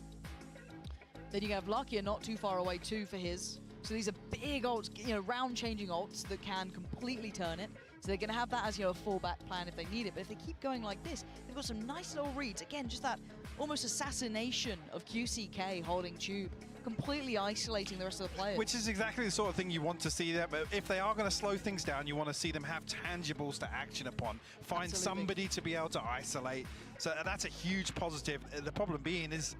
Q: Then you have Luckier not too far away too for his. So these are big ults, round-changing ults that can completely turn it. So they're going to have that as, a fallback plan if they need it. But if they keep going like this, they've got some nice little reads. Again, just that almost assassination of 𝐒𝐸𝐶 holding Tube. completely isolating the rest of the players.
D: Which is exactly the sort of thing you want to see them. If they are going to slow things down, you want to see them have tangibles to action upon. Find somebody to be able to isolate. So that's a huge positive. The problem being is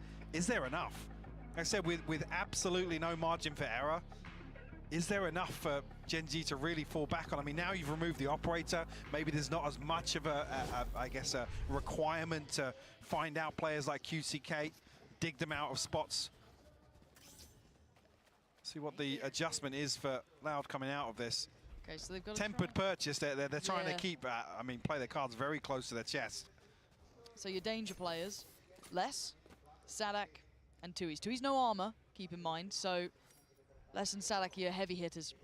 D: there enough? Like I said, with absolutely no margin for error, is there enough for Gen.G to really fall back on? I mean, now you've removed the operator. Maybe there's not as much of I guess, a requirement to find out players like 𝐒𝐤𝐞𝐜𝐚, dig them out of spots. See what the adjustment is for Loud coming out of this.
Q: Okay, so they've got
D: tempered purchase. They're trying to keep, I mean, play their cards very close to their chest.
Q: So your danger players, Les, 𝐒𝐤𝐿𝐴𝐴, and 𝐒𝐤𝐴𝐴. 𝐒𝐤𝐴's no armor, keep in mind. So Les and 𝐒𝐤𝐴𝐴 are your heavy hitters.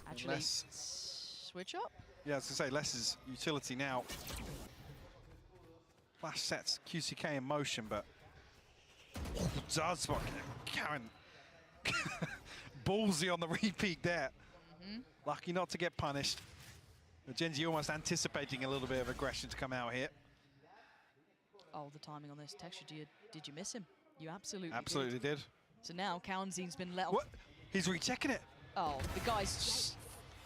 Q: Actually, switch up.
D: Yeah, I was going to say, Les's utility now. Flash sets 𝐒𝐤𝐴𝐴 in motion, but does spot Karen. Ballsy on the repeat there. Lucky not to get punished. Gen.G almost anticipating a little bit of aggression to come out here.
Q: Oh, the timing on this. Texture, did you miss him? You
D: absolutely did.
Q: So now 𝐿𝐚𝐭𝐢𝐿𝐴𝐴's been let off.
D: What? He's rechecking it.
Q: Oh, the guy's just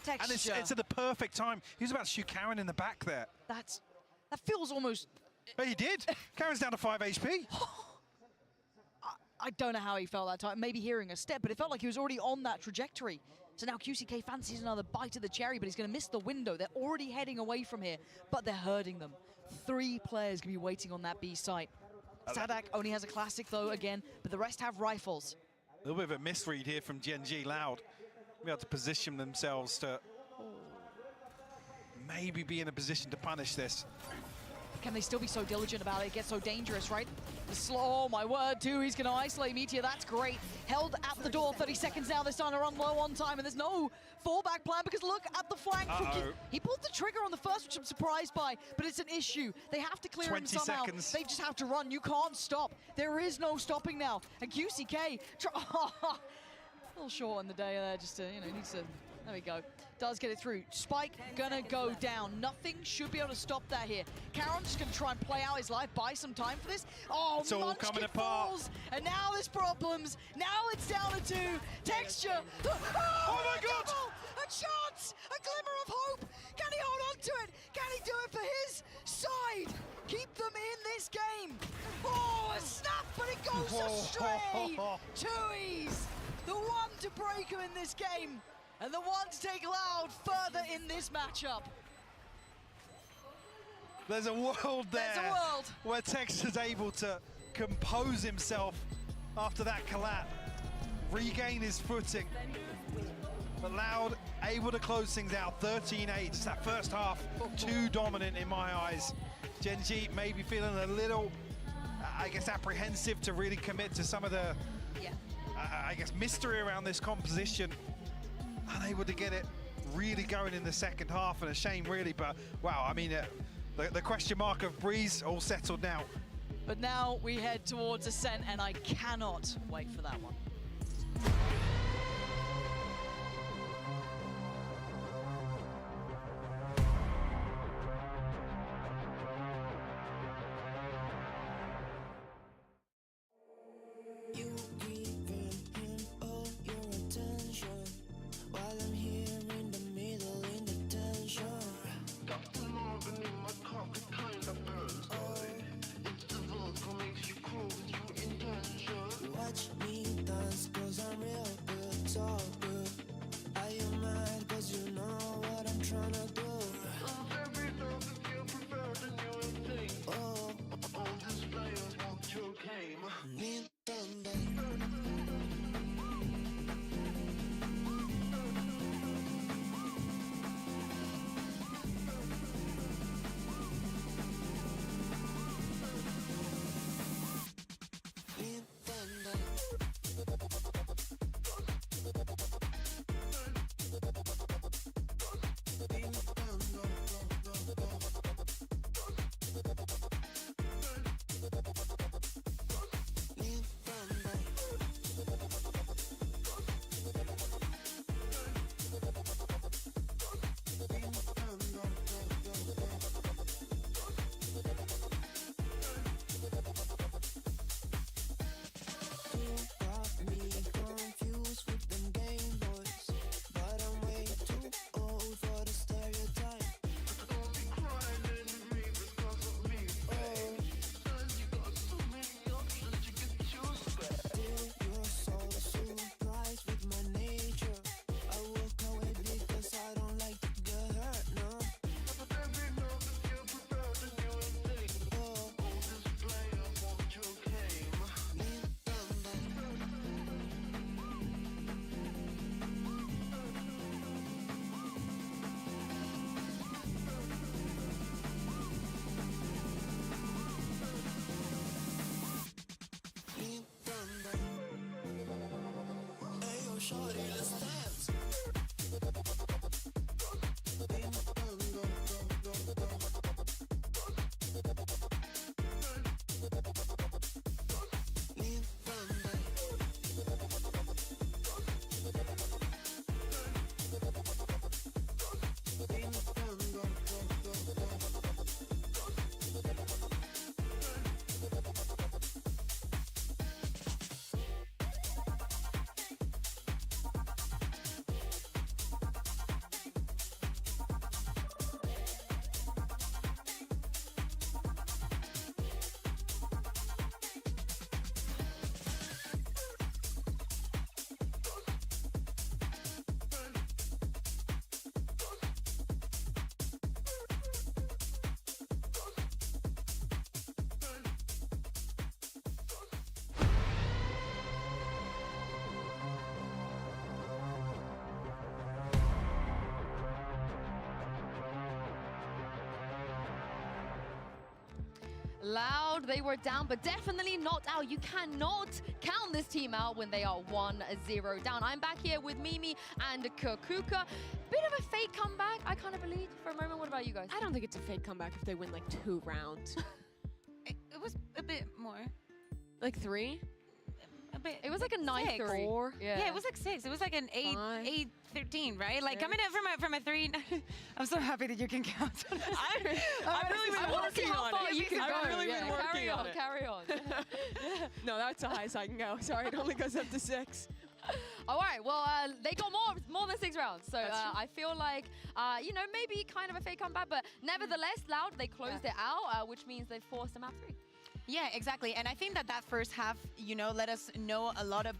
Q: Texture.
D: And it's at the perfect time. He was about to shoot Karen in the back there.
Q: That feels almost...
D: But he did. Karen's down to 5 HP.
Q: I don't know how he felt that time. Maybe hearing a step, but it felt like he was already on that trajectory. So now 𝐒𝐤𝐴𝐴 fancies another bite of the cherry, but he's going to miss the window. They're already heading away from here, but they're hurting them. 3 players going to be waiting on that B site. 𝐒𝐤𝐴𝐴 only has a classic, though, again, but the rest have rifles.
D: A little bit of a misread here from Gen.G. Loud. Be able to position themselves to maybe be in a position to punish this.
Q: Can they still be so diligent about it? It gets so dangerous, right? The slow, oh my word, too. He's going to isolate Meteor. That's great. Held at the door, 30 seconds now. They're starting to run low on time, and there's no fallback plan because look at the flank. He pulled the trigger on the first, which I'm surprised by, but it's an issue. They have to clear him somehow.
D: 20 seconds.
Q: They just have to run. You can't stop. There is no stopping now. And 𝐒𝐤𝐴𝐴, a little short on the day there, just to, needs to, there we go. Does get it through. Spike gonna go down. Nothing should be able to stop that here. Karon's just gonna try and play out his life, buy some time for this. Oh,
D: it's all coming apart.
Q: Falls, and now there's problems. Now it's down to 2. Texture. Oh
D: my God!
Q: A chance! A glimmer of hope! Can he hold on to it? Can he do it for his side? Keep them in this game. Oh, a snap, but it goes astray. 𝐒𝐤𝐴𝐴's the one to break him in this game. And the one to take Loud further in this matchup.
D: There's a world there.
Q: There's a world.
D: Where Texture's able to compose himself after that collapse, regain his footing. But Loud able to close things out, 13-8. Just that first half, too dominant in my eyes. Gen.G maybe feeling a little, I guess, apprehensive to really commit to some of the, I guess, mystery around this composition. Unable to get it really going in the second half, and a shame really, but wow, I mean, the question mark of Breeze all settled now.
Q: But now we head towards Ascent, and I cannot wait for that one.
W: Watch me dance, 'cause I'm real
C: Loud, they were down, but definitely not out. You cannot count this team out when they are 1-0 down. I'm back here with Mimi and 𝐒𝐤𝐞𝐜𝐢𝐚. Bit of a fake comeback, I kind of believe, for a moment. What about you guys?
R: I don't think it's a fake comeback if they win like 2 rounds.
H: It was a bit more.
R: Like 3?
H: A bit.
C: It was like a 9-3.
R: 4.
H: Yeah, it was like 6. It was like an 8-13, right? Like coming in from a 3. I'm so happy that you can count.
R: I've really been working on it.
C: You can go.
R: I've really been working on it.
C: Carry on.
R: No, that's the highest I can go. Sorry, it only goes up to 6.
C: All right, well, they got more than 6 rounds. So I feel like, you know, maybe kind of a fake comeback, but nevertheless, Loud, they closed it out, which means they forced a map 3.
H: Yeah, exactly. And I think that first half, you know, let us know a lot of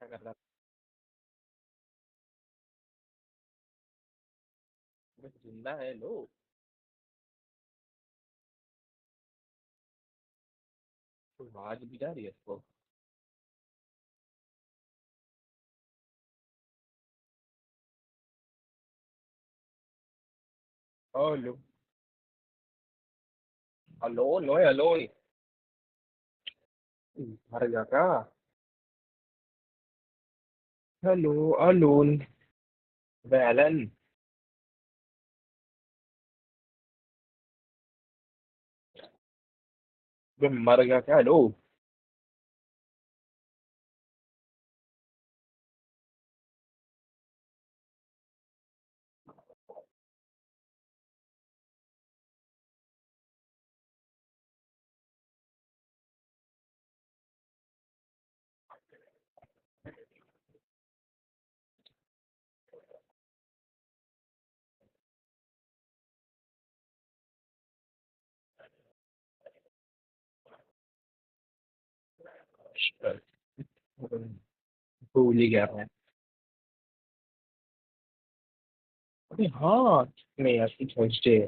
J: क्या कर रहा था? जिंदा है लो। तो आवाज भी जा रही है इसको। हेलो हेलो लो हेलो। मर गया क्या? Hello alone Waylon. वे मर गया क्या? हेलो। भूल ही गया मैं। अरे हाँ, मैं ऐसी थर्सडे।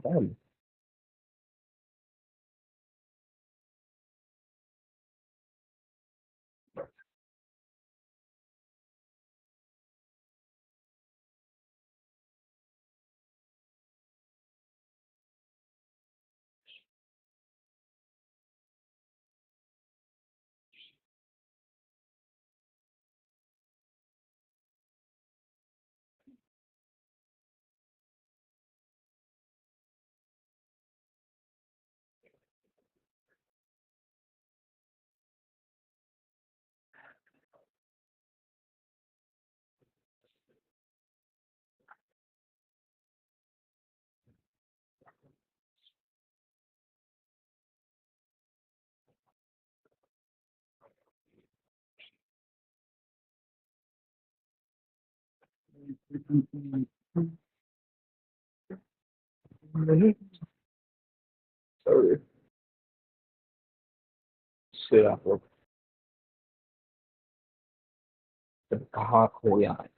J: Damn. Sorry. से आप लोग कहाँ खो यार?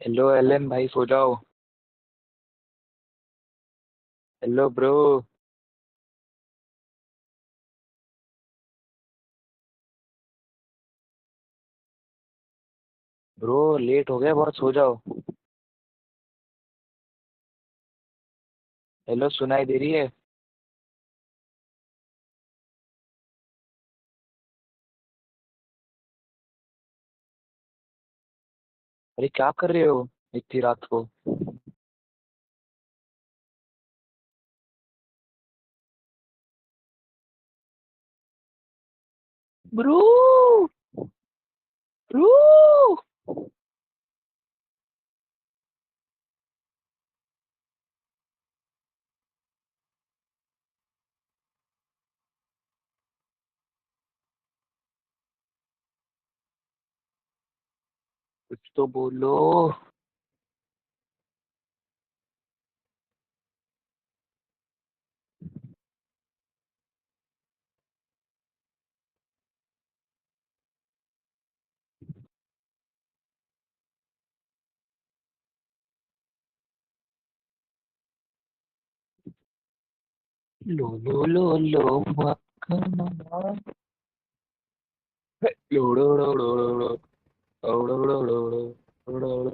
J: हेलो एलन भाई सो जाओ। Hello bro. ब्रो लेट हो गया बहुत, सो जाओ। हेलो सुनाई दे रही है? अरे क्या कर रहे हो इतनी रात को? ब्रो ब्रो कुछ तो बोलो। लो लो लो लो मक्खन। लो लो लो लो लो लो लो लो लो लो लो